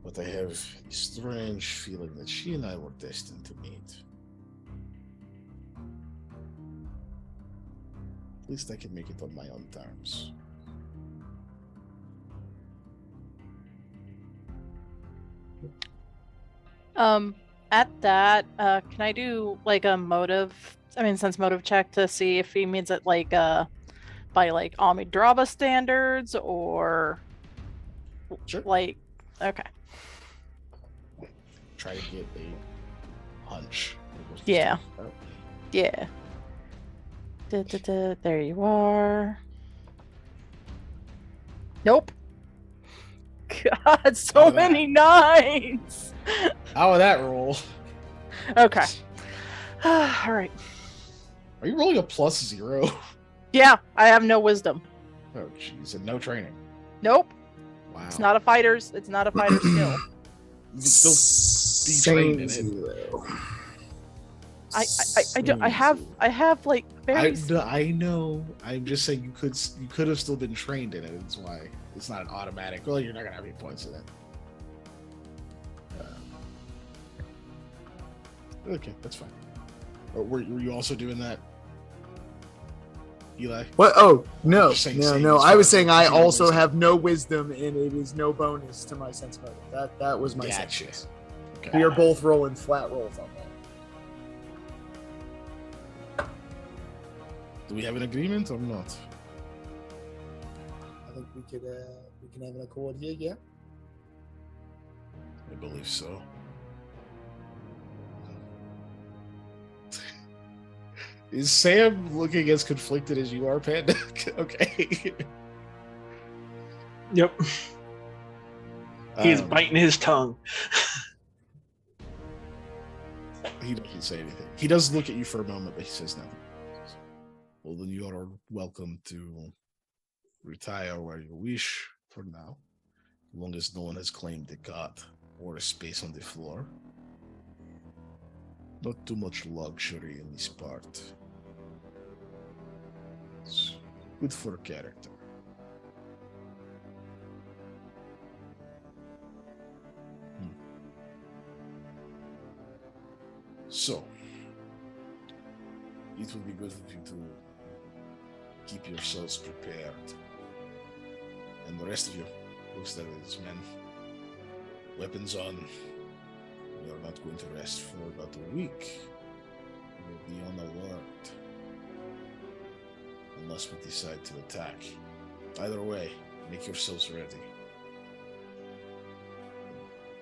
But I have a strange feeling that she and I were destined to meet. At least I can make it on my own terms. At that, can I do like a sense motive check to see if he means it like by like Amidraba standards or Sure. like okay. Try to get a hunch. Yeah. Yeah. There you are. Nope. God, so of that? many nines. How would that roll? Okay. All right. Are you rolling a +0? Yeah, I have no wisdom. Oh, jeez, and no training. Nope. Wow. It's not a fighter's skill. You can still be trained in it. Zero. I have like very. I know. I'm just saying you could have still been trained in it. That's why it's not an automatic. Well, you're not gonna have any points in it. Okay, that's fine. Or were you also doing that, Eli? What? Oh, no. Just saying No. same No. as I far was as saying I zero also wisdom. have no wisdom, and it is no bonus to my sense motive. That was my Gotcha. sense. Okay. We are both rolling flat rolls on that. Do we have an agreement or not? I think we can have an accord here. Yeah. I believe so. Is Sam looking as conflicted as you are, Panda? Okay. Yep. He's Um, biting his tongue. He doesn't say anything. He does look at you for a moment, but he says nothing. Well, then you are welcome to retire where you wish for now, as long as no one has claimed a cot or a space on the floor. Not too much luxury in this part. It's good for character. So, it would be good for you to keep yourselves prepared. And the rest of you, looks like it's men, weapons on. We are not going to rest for about a week. We will be on alert. Unless we decide to attack. Either way, make yourselves ready.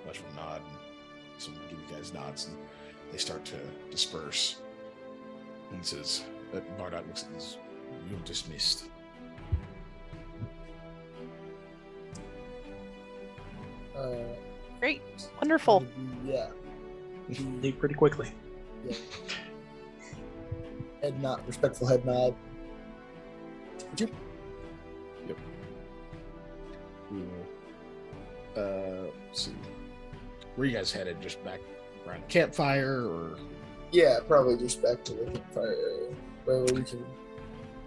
Watch for nod, and some give you guys nods, and they start to disperse. And he says, Bardat looks at these. You're dismissed. Great. Wonderful. Yeah. Leave pretty quickly. Yeah. Head nod, respectful head nod. Would you? Yep. We will. Let's see. Where you guys headed? Just back around campfire, or? Yeah, probably just back to the campfire area where we can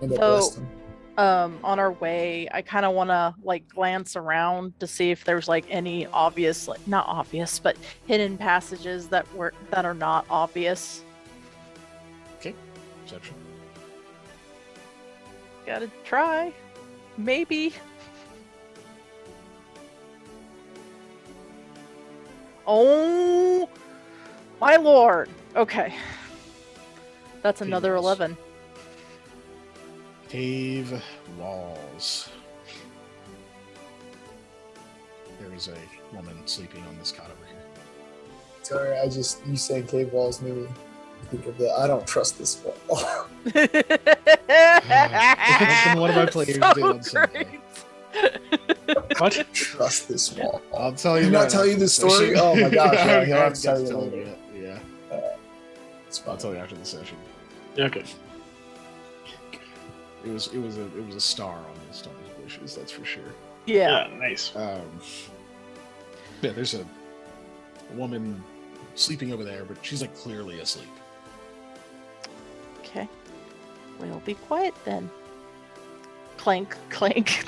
end up So- resting. On our way, I kind of want to like glance around to see if there's like any obvious, like not obvious, but hidden passages that are not obvious. Okay. Perception. Gotta try. Maybe. Oh, my lord. Okay. That's another Penis. 11. Cave walls. There is a woman sleeping on this cot over here. Sorry, you saying cave walls made me think of the I don't trust this wall. Something one of my players So did on Sunday. great. What? Trust this wall. I'll tell you. Did he not that tell you after the story? session. Oh my gosh, yeah, I he'll have to tell you tell later. yet. Yeah, It's I'll fine. tell you after the session. Okay. It was a star on the star's bushes, that's for sure. Yeah. Yeah, nice. Yeah, there's a woman sleeping over there, but she's like clearly asleep. Okay. We'll be quiet then. Clank, clank.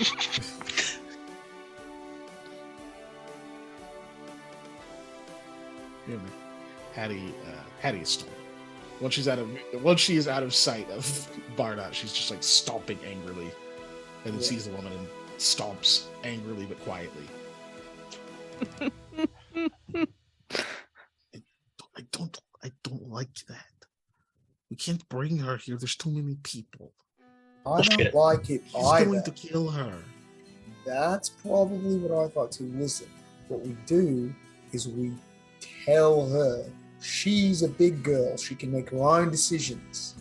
Yeah, man. Hattie is still. Once she is out of sight of Bardat, she's just like stomping angrily, and then Yeah. sees the woman and stomps angrily but quietly. I don't like that. We can't bring her here. There's too many people. I don't Shit. like it He's either. going to kill her. That's probably what I thought too. Listen, what we do is we tell her she's a big girl. She can make her own decisions.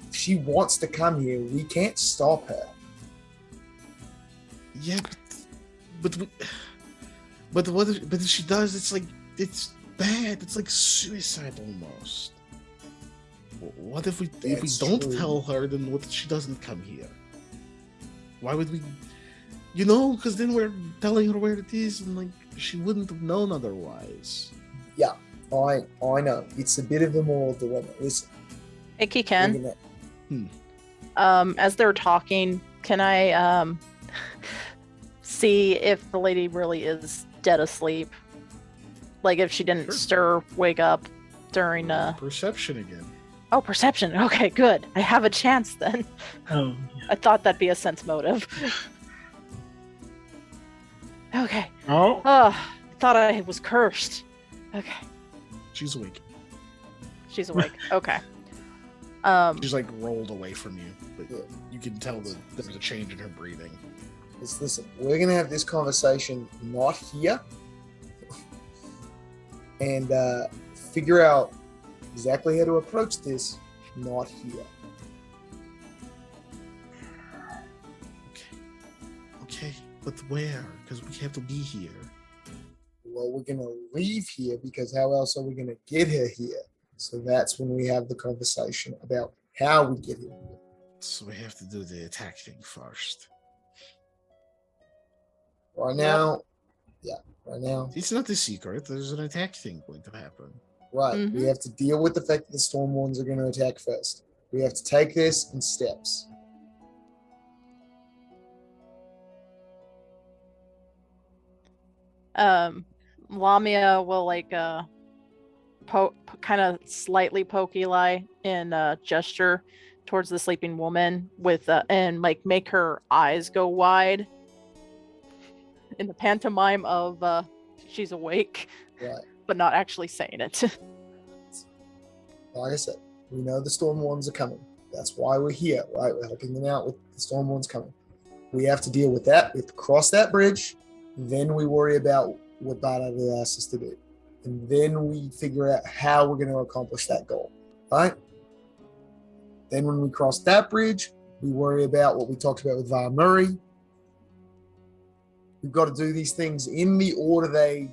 If she wants to come here, we can't stop her. Yeah, but but if she does, it's like it's bad. It's like suicide almost. What if we That's don't true. tell her? Then what if she doesn't come here? Why would we? You know, because then we're telling her where it is, and like she wouldn't have known otherwise. Yeah, I know. It's a bit of a moral dilemma. Listen, Hey, we're Ken. gonna- As they're talking, can I see if the lady really is dead asleep? Like if she didn't Sure. wake up during Perception again. Oh, perception. Okay, good. I have a chance then. Oh, I thought that'd be a sense motive. Okay. oh, Oh, I thought I was cursed. Okay. She's awake. She's awake. Okay. She's like rolled away from you, but Yeah. you can tell that there's a change in her breathing. listen, we're gonna have this conversation not here, and figure out exactly how to approach this not here. Okay, but where? Because we have to be here. Well, we're gonna leave here because how else are we gonna get her here? So that's when we have the conversation about how we get her here. So we have to do the attack thing first. Right now, right now, It's not a secret. There's an attack thing going to happen. right. We Mhm. have to deal with the fact that the Stormwardens are going to attack first. We have to take this in steps. Lamia will like kind of slightly poke Eli and gesture towards the sleeping woman with and like make her eyes go wide in the pantomime of she's awake, Right. but not actually saying it. Like I said, we know the Stormwardens are coming. That's why we're here, right? We're helping them out with the Stormwardens coming. We have to deal with that. We have to cross that bridge. Then we worry about what Bardat asks us to do. And then we figure out how we're going to accomplish that goal, right? Then when we cross that bridge, we worry about what we talked about with Var Murray. We've got to do these things in the order they,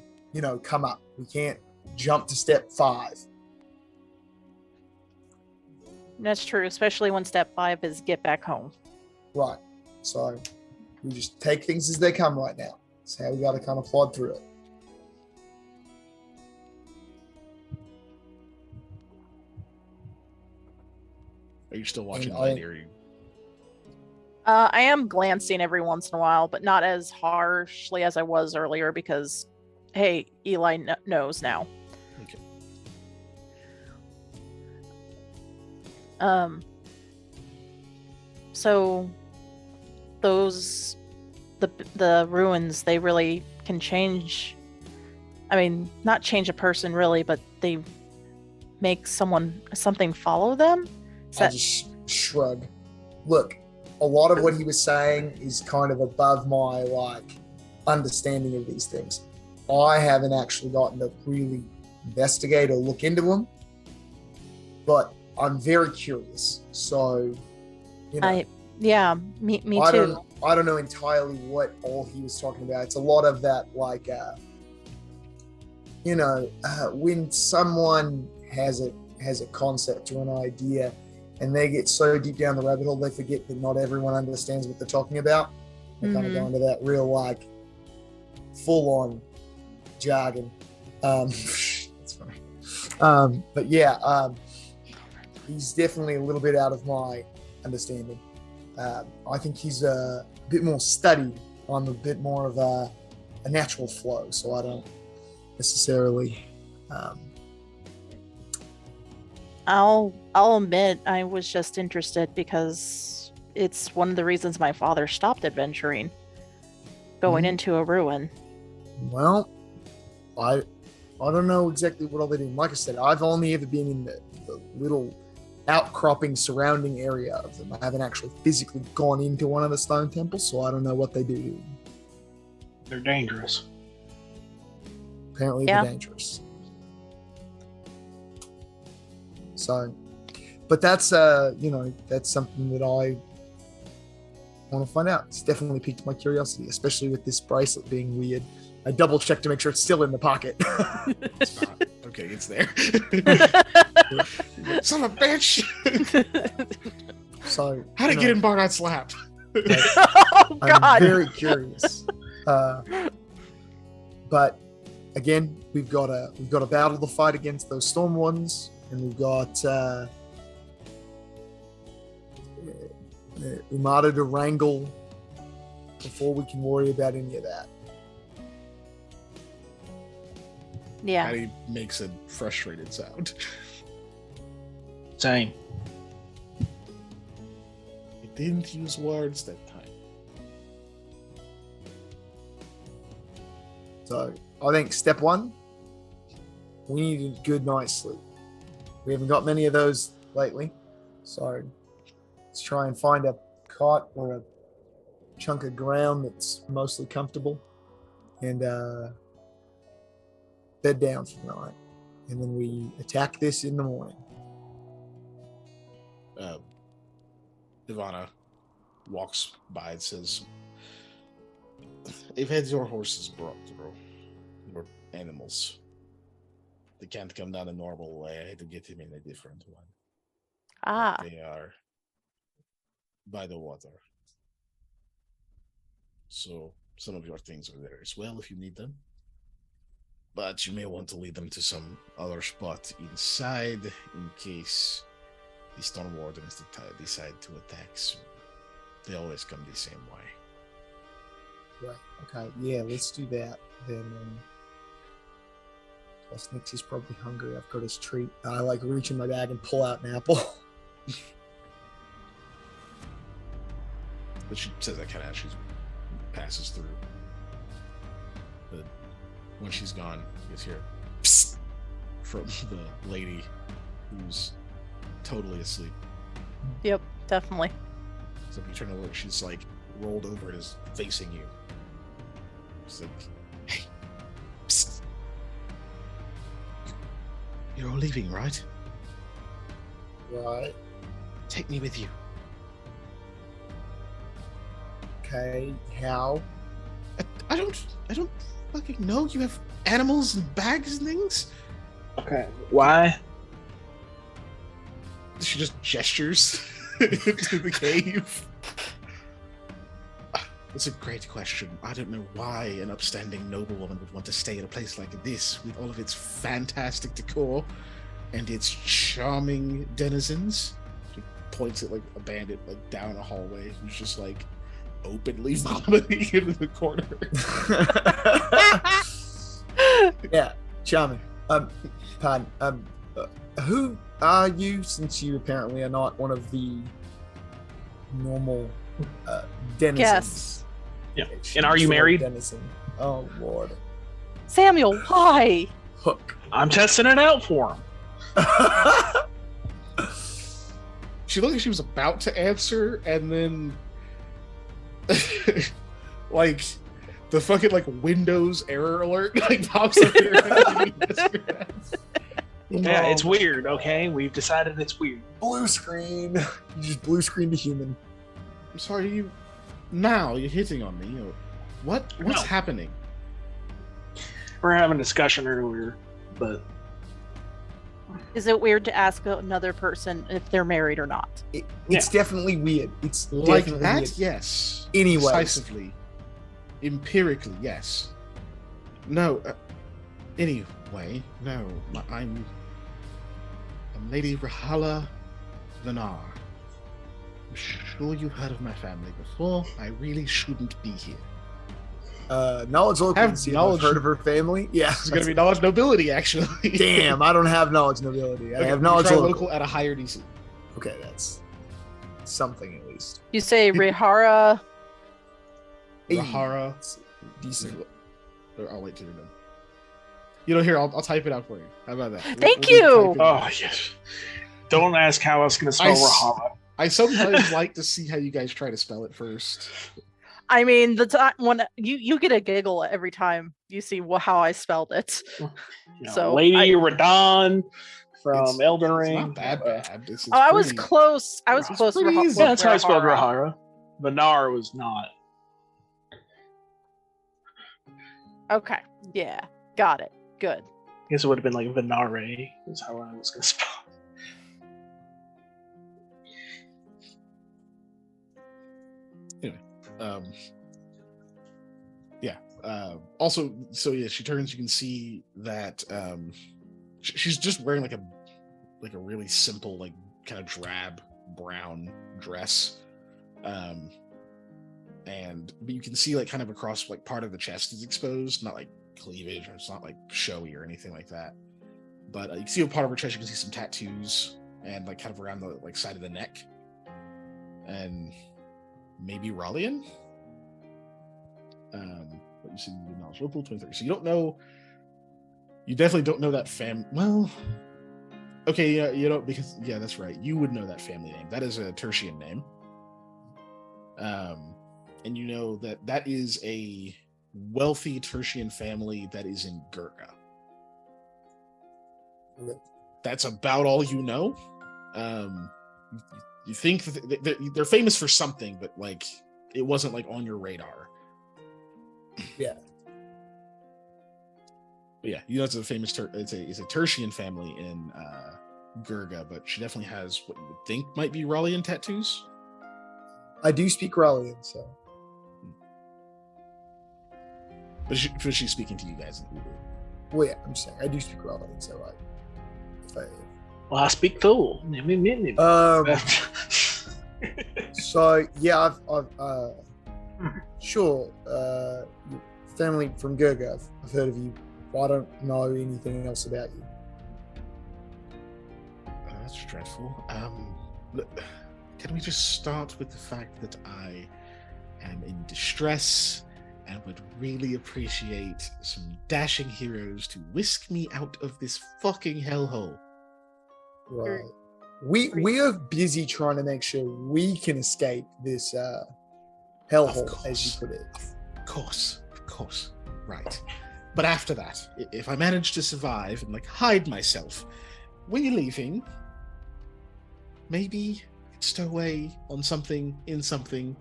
come up. We can't jump to step 5. That's true, especially when step 5 is get back home. Right. So we just take things as they come right now. That's how we got to kind of plod through it. Are you still watching And Light? Or you... I am glancing every once in a while, but not as harshly as I was earlier because, hey, Eli knows now. Okay. So those the ruins, they really can change. I mean, not change a person really, but they make something follow them. I just shrug. Look, a lot of what he was saying is kind of above my understanding of these things. I haven't actually gotten to really investigate or look into them, but I'm very curious. So, Yeah, me I too. don't know entirely what all he was talking about. It's a lot of that, when someone has a concept or an idea, and they get so deep down the rabbit hole, they forget that not everyone understands what they're talking about. They kind of go into that real full-on jargon. That's funny. But yeah, he's definitely a little bit out of my understanding. I think he's a bit more studied. I'm a bit more of a natural flow, so I don't necessarily. I'll admit I was just interested because it's one of the reasons my father stopped adventuring, going into a ruin. Well, I don't know exactly what all they do. Like I said, I've only ever been in the little outcropping surrounding area of them. I haven't actually physically gone into one of the stone temples, so I don't know what they do. they're dangerous. Apparently, Yeah. they're dangerous. So, but that's that's something that want to find out. It's definitely piqued my curiosity, especially with this bracelet being weird. I double check to make sure it's still in the pocket. It's not. Okay, it's there. Son of a bitch! So How'd it get in Bardat's lap? Oh I'm God! very curious. But again, we've got a battle to fight against those storm ones, and we've got Umada to wrangle before we can worry about any of that. Yeah. Patty makes a frustrated sound. Same. He didn't use words that time. So I think step one, we need a good night's sleep. We haven't got many of those lately. So let's try and find a cot or a chunk of ground that's mostly comfortable and bed down for the night. And then we attack this in the morning. Ivana walks by and says, "I've had your horses brought through. Your animals. They can't come down a normal way. I had to get him in a different one. Ah. They are by the water. So some of your things are there as well if you need them. But you may want to lead them to some other spot inside in case the Storm Wardens decide to attack soon. They always come the same way." Right. Okay. Yeah, let's do that. Then plus Nix is probably hungry. I've got his treat. I like reach in my bag and pull out an apple. But she says that kind of as she passes through. But when she's gone, you just hear psst from the lady who's totally asleep. Yep. Definitely. So if you turn to look, she's like rolled over and is facing you. She's like, "Hey, psst. You're all leaving, right? Right. Take me with you." Okay. How? I don't fucking know. You have animals and bags and things? Okay. Why? She just gestures to the cave. That's a great question. I don't know why an upstanding noblewoman would want to stay at a place like this with all of its fantastic decor and its charming denizens. She points at like a bandit like down a hallway who's just like openly vomiting into the corner. Yeah, charming. Pardon. Who are you? Since you apparently are not one of the normal denizens. Yes. Yeah. She And are you just a married? Denizen. Oh Lord. Samuel, why? Hook. I'm testing it out for him. She looked like she was about to answer, and then like the fucking like Windows error alert like pops up here. Yeah, it's weird, okay? We've decided it's weird. Blue screen. You just blue screen to human. I'm sorry, you're hitting on me. Or what's No. happening? We're having a discussion earlier, but Is it weird to ask another person if they're married or not? It's definitely weird. It's Like definitely that? weird. Yes. Anyways. Decisively. Empirically, yes. No. Anyway, no. I'm Lady Rahala Venar. I'm sure you've heard of my family before. I really shouldn't be here. Knowledge local. Have See, knowledge- I've heard of her family. Yeah. This is going to be knowledge nobility, actually. Damn, I don't have knowledge nobility. I Okay, have you knowledge try local. at a higher DC. Okay, that's something at least. You say Rihara. Hey, Rahara. it's decent. Or I'll wait till you're done. You know, here, I'll type it out for you. How about that? Thank just you! type it. oh yes. Don't ask how I was going to spell Rahala. I sometimes like to see how you guys try to spell it first. I mean, the time when you get a giggle every time you see how I spelled it. You know, So, Lady I- Radon from It's- Elden It's Ring. not bad. It's Oh, I was pretty- close. I was It's close. pretty with easy. Yeah, that's how I spelled Rahara. Rahara. Vinar was not. Okay. Yeah. Got it. Good. I guess it would have been like Vinare, is how I was going to spell. Anyway, yeah. Also, so yeah, she turns. You can see that she's just wearing like a really simple, like kind of drab brown dress, but you can see like kind of across like part of the chest is exposed, not like cleavage, or it's not like showy or anything like that. But you can see a part of her chest. You can see some tattoos and like kind of around the like side of the neck, and maybe Rallian. But you see the knowledge level 23. So you don't know. You definitely don't know that Well, okay, yeah, you don't, because yeah, that's right. You would know that family name. That is a Tertian name. And you know that that is a wealthy Tertian family that is in Gurga. That's about all you know. You think they're famous for something, but like it wasn't like on your radar. Yeah. But yeah, you know it's a famous it's a Tertian family in Gurga, but she definitely has what you would think might be Rallian tattoos. I do speak Rallian, so. But she's speaking to you guys in Ulu. Well, yeah, I'm saying I do speak Rallian, so Well, I speak Thule. So yeah, I've sure, family from Gurga. I've heard of you. Well, I don't know anything else about you. That's dreadful. Look, can we just start with the fact that I am in distress and would really appreciate some dashing heroes to whisk me out of this fucking hellhole? Right. We are busy trying to make sure we can escape this hellhole, as you put it. Of course. Right. But after that, if I manage to survive and like hide myself, when you're leaving, maybe stow away on something, in something.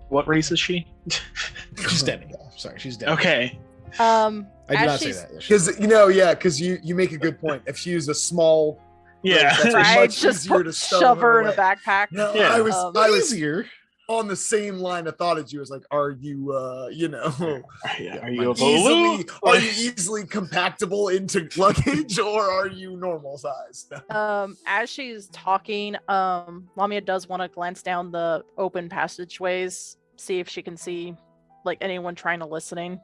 What race is she? She's Demi. Sorry, she's Demi. Okay. I did not say that. Because you make a good point. If she was a small, Yeah. that's Right, much just easier to stow shove her in a away. backpack. No, Yeah. I was Easier. on the same line of thought as you. Was like, are you Are you easily compactable into luggage, or are you normal sized? As she's talking, Lamia does want to glance down the open passageways, see if she can see like anyone trying to listening.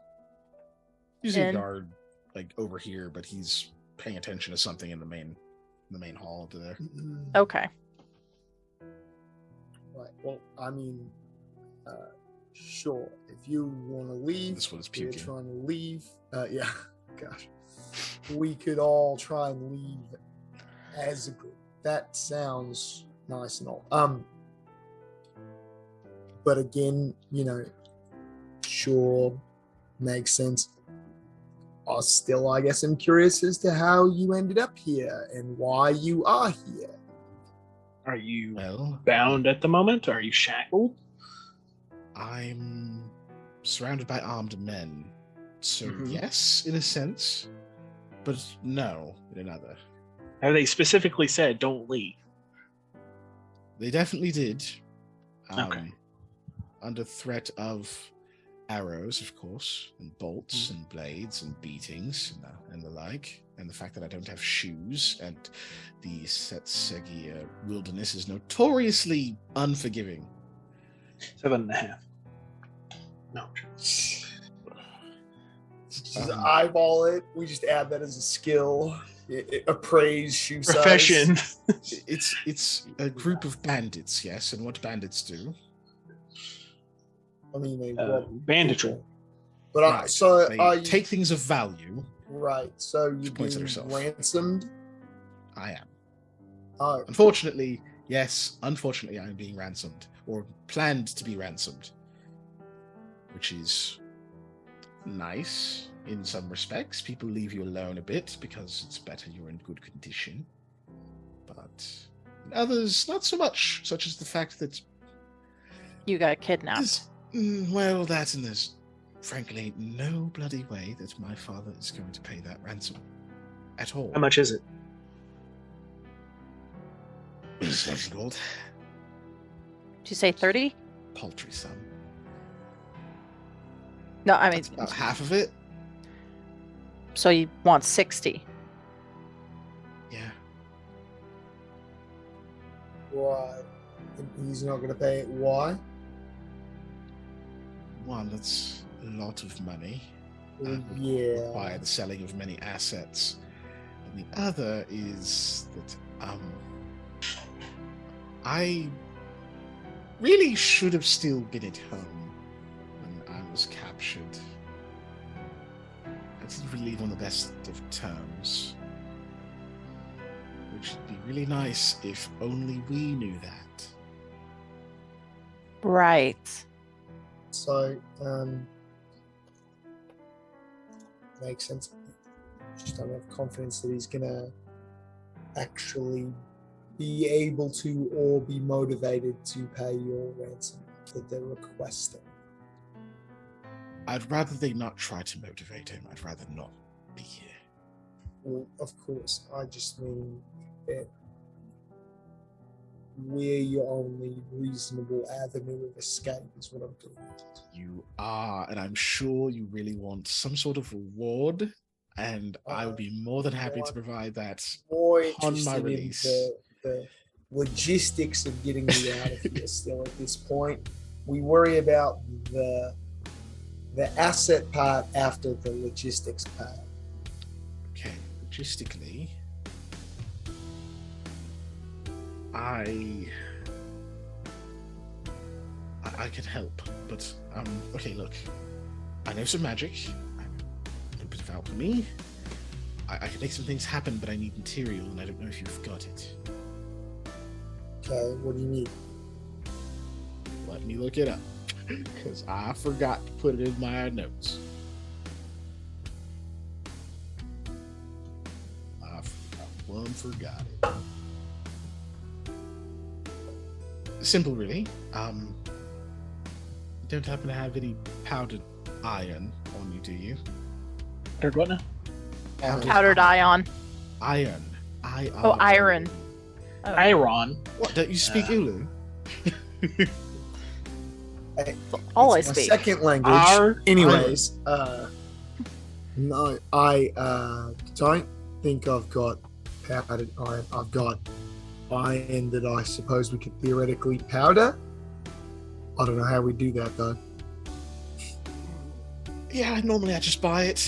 You see a in. guard like over here, but he's paying attention to something in the main hall over there. Okay. Right. Well, I mean, sure. If you want to leave, This one's we're puking. trying to leave. Yeah. Gosh, we could all try and leave as a group. That sounds nice and all. But again, sure, makes sense. I guess I'm curious as to how you ended up here and why you are here. Are you Well, bound at the moment? Are you shackled? I'm surrounded by armed men. So Mhm. yes, in a sense, but no, in another. Have they specifically said don't leave? They definitely did. Okay. Under threat of arrows, of course, and bolts and blades and beatings and the like, and the fact that I don't have shoes, and the Setsegia wilderness is notoriously unforgiving. 7.5. No. Just eyeball it. We just add that as a skill. Appraise shoe size. Profession. It's a group of bandits, yes, and what bandits do? I mean, they rob banditry. people. But Right. They are you take things of value. right? So you're points at being herself. ransomed. I am. Oh, Unfortunately, I'm being ransomed, or planned to be ransomed, which is nice in some respects. People leave you alone a bit because it's better you're in good condition. But Others, not so much, such as the fact that You got kidnapped. well, that and there's frankly no bloody way that my father is going to pay that ransom at all. How much is it? 7 gold. Did you say 30? Paltry sum. No, I mean, That's about half of it. so you want 60. Yeah. Right. And he's not going to pay it. Why? One, that's a lot of money. Would Yeah. require the selling of many assets. And the other is that I really should have still been at home when I was captured. I didn't really leave on the best of terms. Which would be really nice if only we knew that. Right. So, makes sense. Just don't have confidence that he's gonna actually be able to or be motivated to pay your ransom that they're requesting. I'd rather they not try to motivate him. I'd rather not be here. Well, of course, I just mean that we're your only reasonable avenue of escape is what I'm doing. You are, and I'm sure you really want some sort of reward, and I would be more than happy to provide that More on my interested in release. the logistics of getting you out of here still at this point. We worry about the asset part after the logistics part. Okay, logistically, I could help, but okay, look, I know some magic, I know a bit of alchemy. I can make some things happen, but I need material, and I don't know if you've got it. Okay, what do you need? Let me look it up, because I forgot to put it in my notes. I forgot it. Simple, really. You don't happen to have any powdered iron on you, do you? Heard what now? Powdered ion. Iron. Oh, iron. Oh. Iron. What? Don't you speak Ulu? Always It's my speak. second language. Anyways, no, I don't think I've got powdered iron. I've got iron that I suppose we could theoretically powder. I don't know how we do that though. Yeah, normally I just buy it.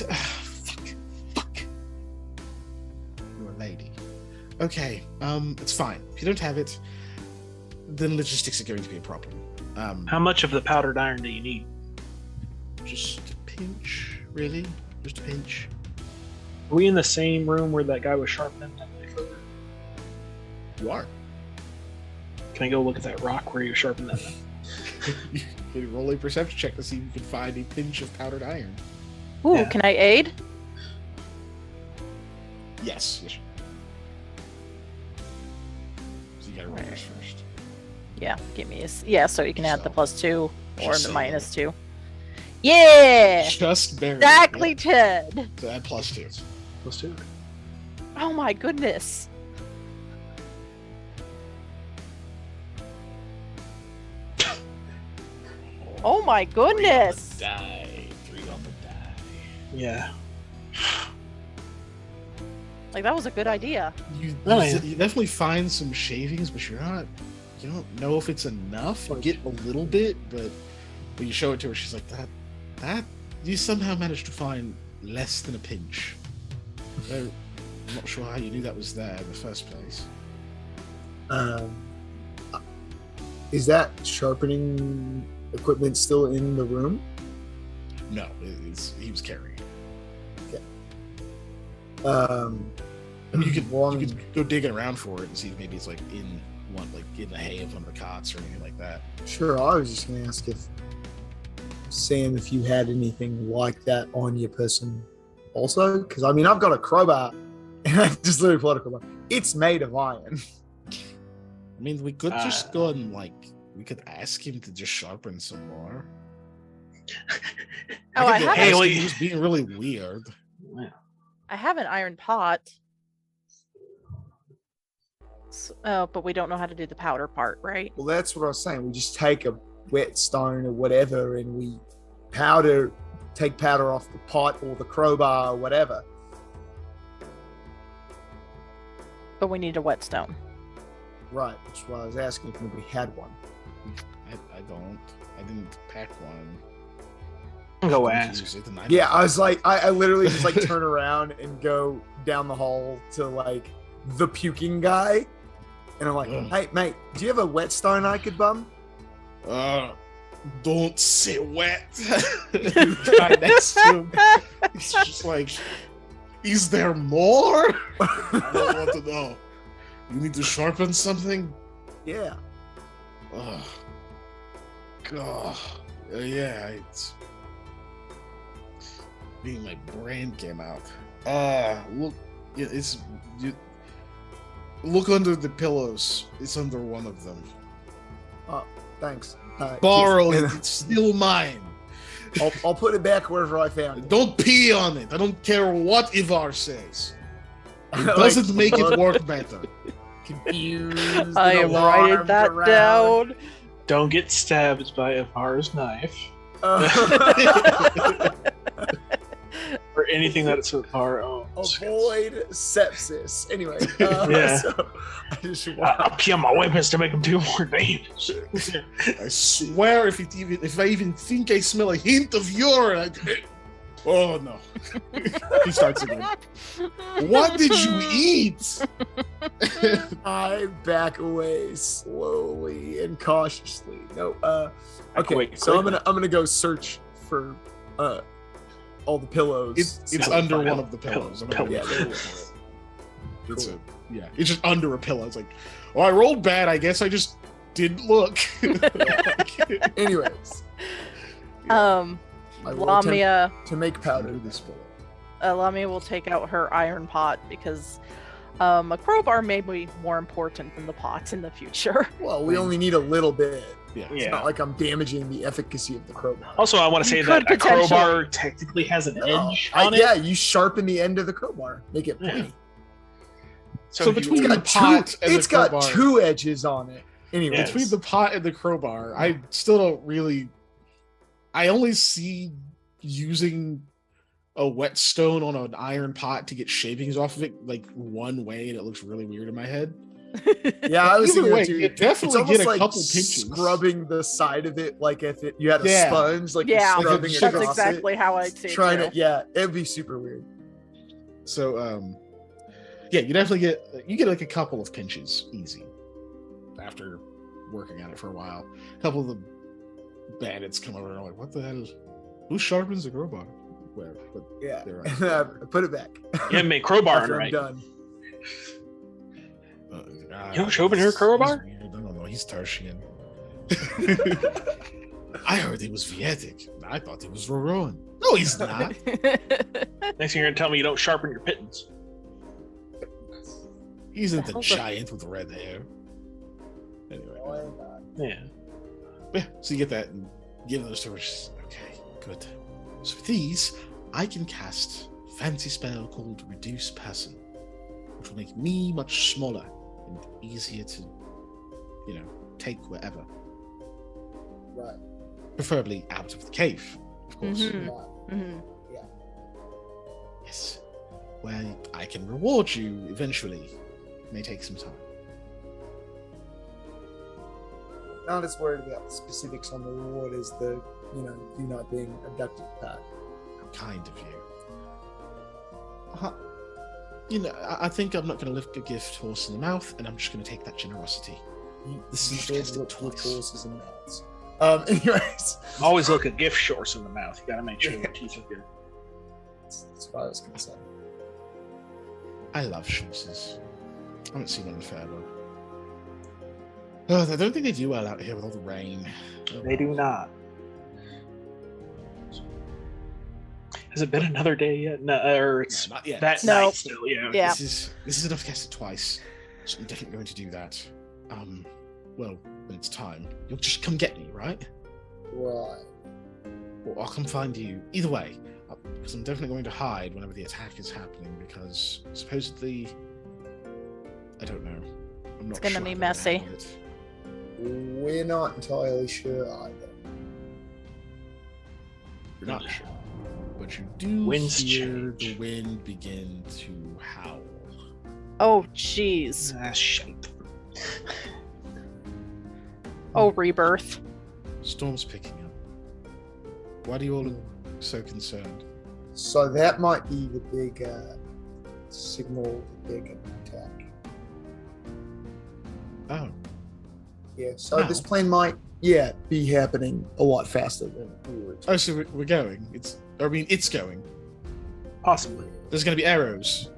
Fuck. You're a lady. Okay, it's fine. If you don't have it, then logistics are going to be a problem. How much of the powdered iron do you need? Just a pinch, really? Just a pinch. Are we in the same room where that guy was sharpening that knife over? You are. Can I go look at that rock where he was sharpening that knife? You can roll a perception check to see if you can find a pinch of powdered iron. Ooh, Yeah. can I aid? Yes. So you gotta roll this first. Yeah, give me so you can add the +2 or Just the saying. -2. Yeah, Just barely. exactly, Yep. Ted. So add +2. Let's do it. Oh my goodness. Oh my goodness. 3 on the die. 3 on the die. Yeah. Like that was a good idea. You, Oh, you, yeah. you definitely find some shavings, but you don't know if it's enough. You get a little bit, but when you show it to her, she's like, that you somehow managed to find less than a pinch. I'm not sure how you knew that was there in the first place. Is that sharpening equipment still in the room? No, he was carrying it. I mean, you could go digging around for it and see if maybe it's like in the hay of one of the cots or anything like that. Sure, I was just gonna ask Sam, if you had anything like that on your person also, because I mean I've got a crowbar and I just literally pulled out a crowbar. It's made of iron. mean, we could just go and we could ask him to just sharpen some more. Oh, I have. Hey, well, He was being really weird. I have an iron pot. But we don't know how to do the powder part, right? Well, that's what I was saying. We just take a whetstone or whatever, and we take powder off the pot or the crowbar or whatever. But we need a whetstone. Right, which is why I was asking if nobody had one. I don't. I didn't pack one. Go Didn't ask. use it, and Yeah, I was like, I literally just turn around and go down the hall to the puking guy, and I'm like, Ugh. hey mate, do you have a whetstone I could bum? Don't sit wet. The guy next to him, he's just like, is there more? I don't want to know. You need to sharpen something? Yeah. Ugh. God. Yeah, my brain came out. Look, look under the pillows. It's under one of them. Thanks. Borrow it. It's still mine. I'll put it back wherever I found it. Don't pee on it. I don't care what Ivar says. It doesn't make it work better. Confused. I and am writing alarmed that around. down. Don't get stabbed by Ivar's knife or anything that Ivar owns. Avoid sepsis. Anyway, Yeah. so I just I'll pee on my weapons to make them do more damage. I swear, if I even think I smell a hint of urine, oh no. He starts again. What did you eat? I back away slowly and cautiously. No, okay. away So quickly. I'm gonna go search for all the pillows. It's under one of the pillows. I'm gonna Yeah, look there it for is. it. It's Cool. it's just under a pillow. It's like, well, I rolled bad. I guess I just didn't look. Anyways, I will Lamia, attempt to make powder. Under this pillow. Lamia will take out her iron pot because a crowbar may be more important than the pot in the future. Well, we only need a little bit. Yeah. It's not like I'm damaging the efficacy of the crowbar. Also, I want to say You that could a crowbar potentially- technically has an No, edge on it. yeah, you sharpen the end of the crowbar, make it Yeah. pointy. So if you- between It's the got pot two. and the It's got crowbar- two edges on it. Anyway, Yes. Between the pot and the crowbar, I still don't really. I only see using a whetstone on an iron pot to get shavings off of it one way, and it looks really weird in my head. yeah, I was Either thinking way, that too. you definitely It's almost get a like couple pinches. scrubbing the side of it, like if you had a Yeah. sponge, like Yeah, you're scrubbing Like a- that's across exactly how I it. see Trying it. to, yeah, it'd be super weird. So, yeah, you definitely get a couple of pinches easy after working on it for a while. A couple of the bandits come over and are like, "What the hell? Who sharpens a crowbar?" Where? But Yeah, They're and I put it back You haven't made crowbar after I'm right. done. You don't sharpen your crowbar? He's weird. I don't know. He's Tarshian. I heard he was Vietic. I thought he was Roroan. No, he's not. Next thing you're gonna tell me you don't sharpen your pittance. He's not the hell's a- giant with red hair. Anyway. Yeah. Yeah, so you get that and give those to her. She's, okay, good. So with these, I can cast a fancy spell called Reduce Person, which will make me much smaller and easier to, take wherever. Right. Preferably out of the cave, of course. Mhm. Right. Mhm. Yes. Where I can reward you eventually. May take some time. Not as worried about the specifics on the reward as the, you not being abducted part. How kind of you. I think I'm not going to lift a gift horse in the mouth, and I'm just going to take that generosity. This You is should just look twice. with horses and mouths. Anyways, Always look a gift horse in the mouth. You gotta make sure your teeth are good. that's what I was gonna say. I love horses. I haven't seen one in Fairwood. Oh, I don't think they do well out here with all the rain. They do not. Has it been another day yet? No, or it's Not yet. that No. night still. Yeah. Yeah. This is enough to cast it twice. So I'm definitely going to do that. Well, when it's time, you'll just come get me, right? Right. Or I'll come find you. Either way, because I'm definitely going to hide whenever the attack is happening, because supposedly, I don't know. I'm not It's gonna sure be how to messy. handle it. We're not entirely sure either. You're not sure, but you do Winds hear change. the wind begin to howl. Oh, jeez. Ah, shit. Oh, rebirth. Storm's picking up. Why do you all look so concerned? So that might be the big signal that they're going to attack. Oh, Yeah, so No. this plane might, be happening a lot faster than we were expecting. oh, so we're going. It's going. Possibly. There's going to be arrows.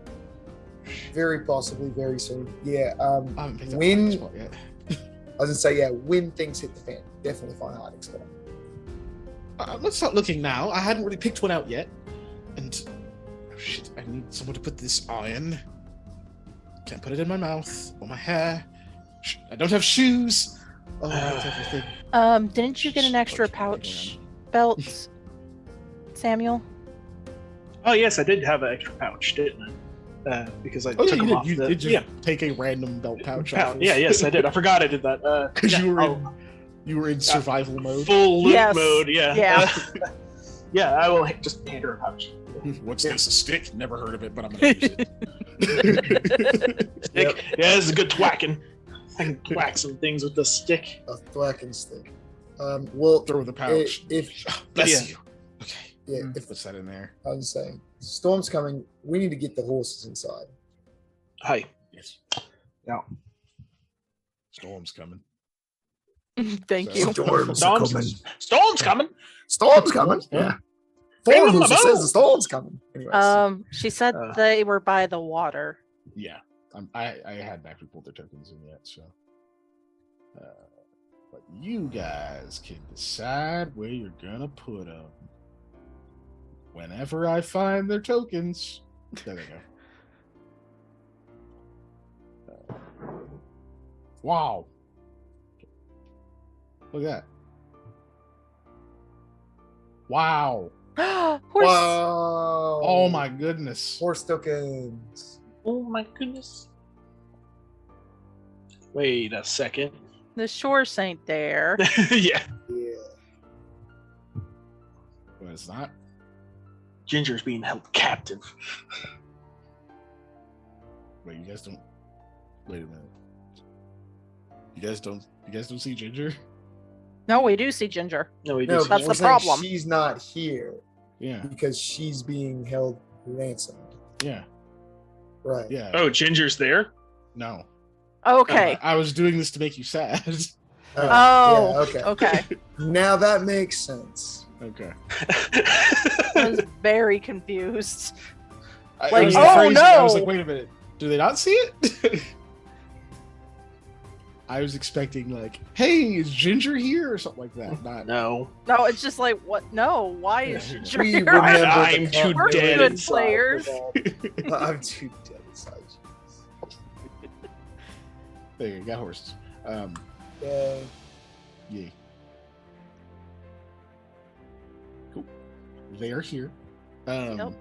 Very possibly, very soon. Yeah, I haven't picked up When- the spot yet. I was going to say, when things hit the fan, definitely find hiding spot. Let's start looking now. I hadn't really picked one out yet. And, oh shit, I need someone to put this on. Can't put it in my mouth or my hair. I don't have shoes. Oh, that's everything. Didn't you get an extra pouch belt, Samuel? Oh yes, I did have an extra pouch, didn't I? Because I Oh, took yeah, them you off did. You the did just take a random belt pouch off. Yeah, yes, I did. I forgot I did that. Because yeah, you were in survival mode. full loot Yes. mode. Yeah. Yeah. Yeah, I will just hand her a pouch. What's this? A stick? Never heard of it, but I'm gonna use it. Stick. Yeah, this is a good thwacking. I can thwack some things with the stick. A thwacking stick. Well, Throw the pouch. if Bless Yeah. you. Okay, yeah, if what's that in there? I was saying, storm's coming, we need to get the horses inside. Hi. Yes. Yeah. Storm's coming. Thank So- you. Storm's Storm's coming. Storm's coming. Storm's coming. Yeah. Bring Thor on the who says boat. the storm's coming. Anyways. She said Uh. they were by the water. Yeah, I hadn't actually pulled their tokens in yet, so. But you guys can decide where you're gonna put them. Whenever I find their tokens, there they go. Wow! Look at that! Wow! Horse. Wow. Oh my goodness! Horse tokens. Oh my goodness. Wait a second. The shores ain't there. Yeah. Yeah. But it's not. Ginger's being held captive. Wait, you guys don't. Wait a minute. You guys don't see Ginger? No, we do see Ginger. No, he No, doesn't. That's but we're the saying problem. She's not here Yeah, because she's being held ransomed. yeah, Right. yeah. Oh, Ginger's there? No. Okay. I was doing this to make you sad. Oh, yeah, okay. Okay. Now that makes sense. Okay. I was very confused. It Like, was oh, the phrasing. I was no! like, wait a minute. Do they not see it? I was expecting like, hey, is Ginger here or something like that. Not. No. No, it's just like, what? No, why is Ginger We here? remember I'm the too continuity dead Good inside players. of all- I'm too dead inside. There you go. Got horses. Yeah. Yeah. Cool. They are here. Yep.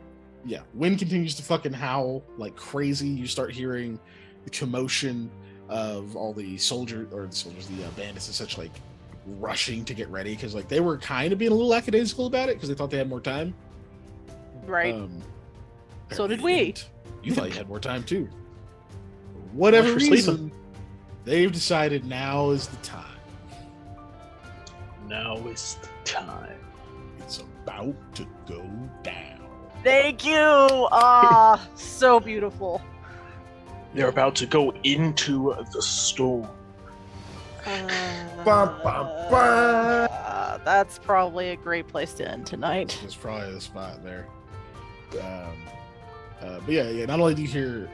Yeah. Wind continues to fucking howl like crazy. You start hearing the commotion of all the the bandits and such, like rushing to get ready because like they were kind of being a little lackadaisical about it because they thought they had more time. Right. So did apparently we. you didn't. You thought you had more time too. For whatever Much for reason, sleeping. they've decided now is the time. Now is the time. It's about to go down. Thank you. Ah, so beautiful. They're about to go into the storm. Bum, bum, bum. That's probably a great place to end tonight. That's probably the spot there. But yeah. Not only do you hear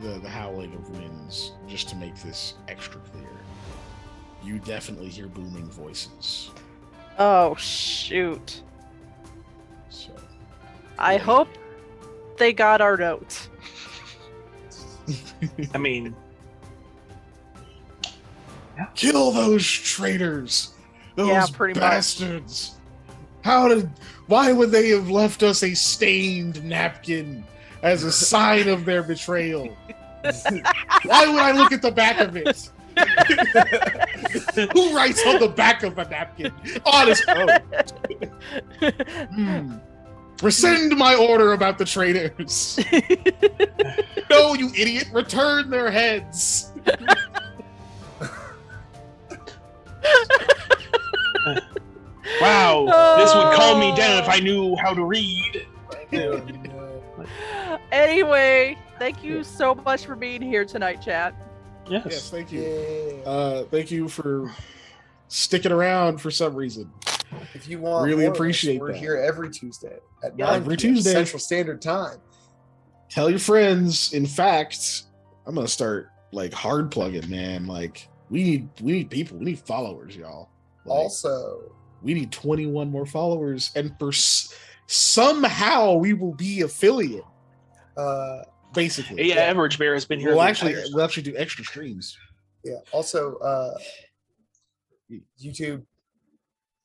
the howling of winds, just to make this extra clear, you definitely hear booming voices. Oh shoot! So I hope they got our notes. I mean, Kill those traitors. Those Yeah, pretty much. bastards. Why would they have left us a stained napkin as a sign of their betrayal? Why would I look at the back of it? Who writes on the back of a napkin? Honest. Rescind my order about the traitors. No, you idiot. Return their heads. Wow, this would calm me down if I knew how to read. Anyway, thank you so much for being here tonight, chat. Yes, thank you. Yeah. Thank you for sticking around for some reason. If you want, Really more of us, appreciate we're that. here every Tuesday at Yeah, 9 every p.m. Tuesday. Central Standard Time. Tell your friends. In fact, I'm gonna start like hard plugging, man. Like we need people. We need followers, y'all. Like, Also, we need 21 more followers, and somehow we will be affiliate. Basically, Yeah, Average Bear has been here. We'll the actually entire time. we'll actually do extra streams. yeah. Also, YouTube,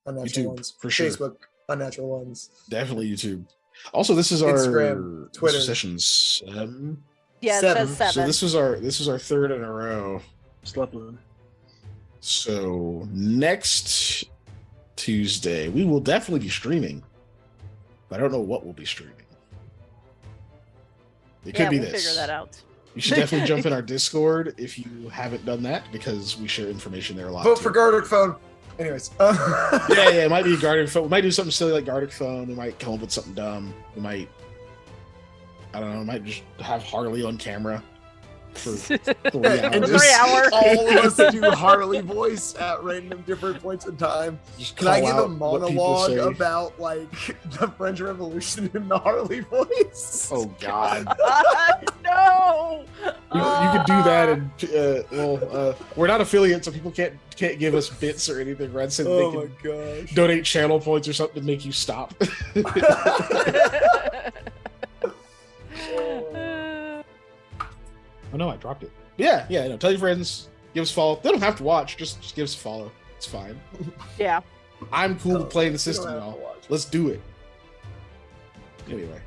Unnatural YouTube, Ones. for sure. Facebook, Unnatural Ones. Definitely YouTube. Also, this is Instagram, our Twitter. sessions. Yeah, it Seven. says 7. So this is our third in a row. Slept with him. So next Tuesday we will definitely be streaming. But I don't know what we'll be streaming. It could Yeah, be we'll this. figure that out. You should definitely jump in our Discord if you haven't done that, because we share information there a lot. Vote too. for Garlic Phone. Anyways. Yeah, it might be Gardic Phone. We might do something silly like Gardic Phone. We might come up with something dumb. We might, I don't know, we might just have Harley on camera for 3 And hours. just- 3 hours. All of us do Harley voice at random different points in time. Just Can I call give a out what people monologue say. about like the French Revolution in the Harley voice? Oh God. No. You could do that, and we're not affiliates, so people can't give us bits or anything. Right? So Oh they my can gosh. donate channel points or something to make you stop. Oh no, I dropped it. Yeah, no. Tell your friends, give us a follow. They don't have to watch. Just give us a follow. It's fine. Yeah. I'm cool No, playing the you don't system, have to y'all. watch. Let's do it. Anyway,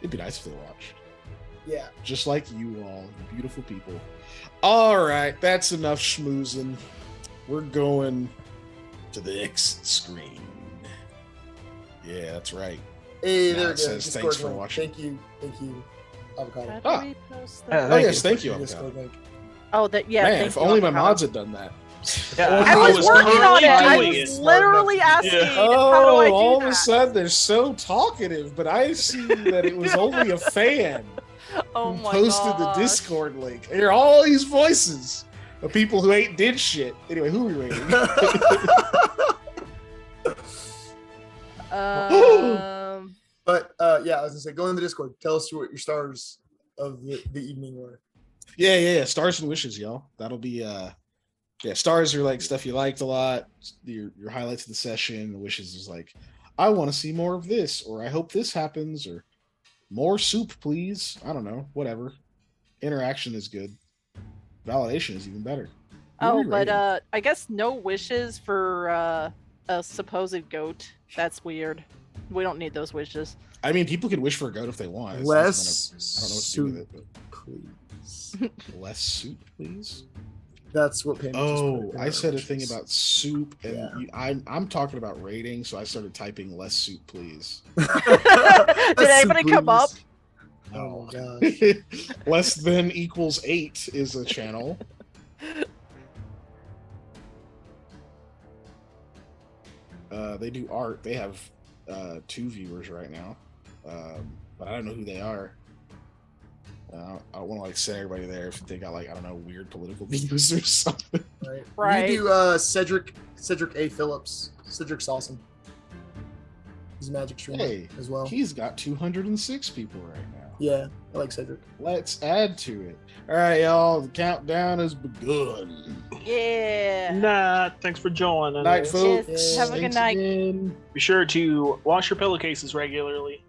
it'd be nice if they watched. Yeah. Just like you all, you beautiful people. All right, that's enough schmoozing. We're going to the exit screen. Yeah, that's right. Hey, Now there it it goes. says, Discord "Thanks for link. watching." Thank you, Avocado. How Ah. do we post Yeah, that? Oh Thank yes, thank you. Discord Avocado. link. Oh, that yeah. Man, thank if you, only my Avocado. mods had done that. Yeah, I was working on it. I doing was it. literally asking, Yeah. how do I do Oh, all of that? a sudden they're so talkative, but I see that it was only a fan Oh who my posted the gosh. Discord link. And hear all these voices of people who ain't did shit. Anyway, who are we rating? But yeah, I was gonna say, go in the Discord. Tell us what your stars of the evening were. Yeah. Stars and wishes, y'all. That'll be stars are like stuff you liked a lot. Your highlights of the session. The wishes is like, I want to see more of this, or I hope this happens, or more soup, please. I don't know, whatever. Interaction is good. Validation is even better. Who are Oh, we but rating? I guess no wishes for a supposed goat. That's weird. We don't need those wishes. I mean, people can wish for a goat if they want. It's Less I don't know what to do with soup, it, please. but less soup, please. That's what Pam just Oh, put in I her said a wishes. thing about soup, and Yeah. I'm talking about rating, so I started typing less soup, please. Did That's anybody soup, come up? please. Oh No. my gosh. Less than equals 8 is a channel. They do art. They have 2 viewers right now, but I don't know who they are. I don't want to like send everybody there if they got like, I don't know, weird political views or something. Right. Right. You do Cedric A. Phillips. Cedric's awesome. He's a magic streamer Hey, as well. he's got 206 people right now. Yeah, I like Cedric. Let's add to it. All right, y'all. The countdown has begun. Yeah. Nah, thanks for joining. Night, us. folks. Yes, have a good Thanks night. again. Be sure to wash your pillowcases regularly.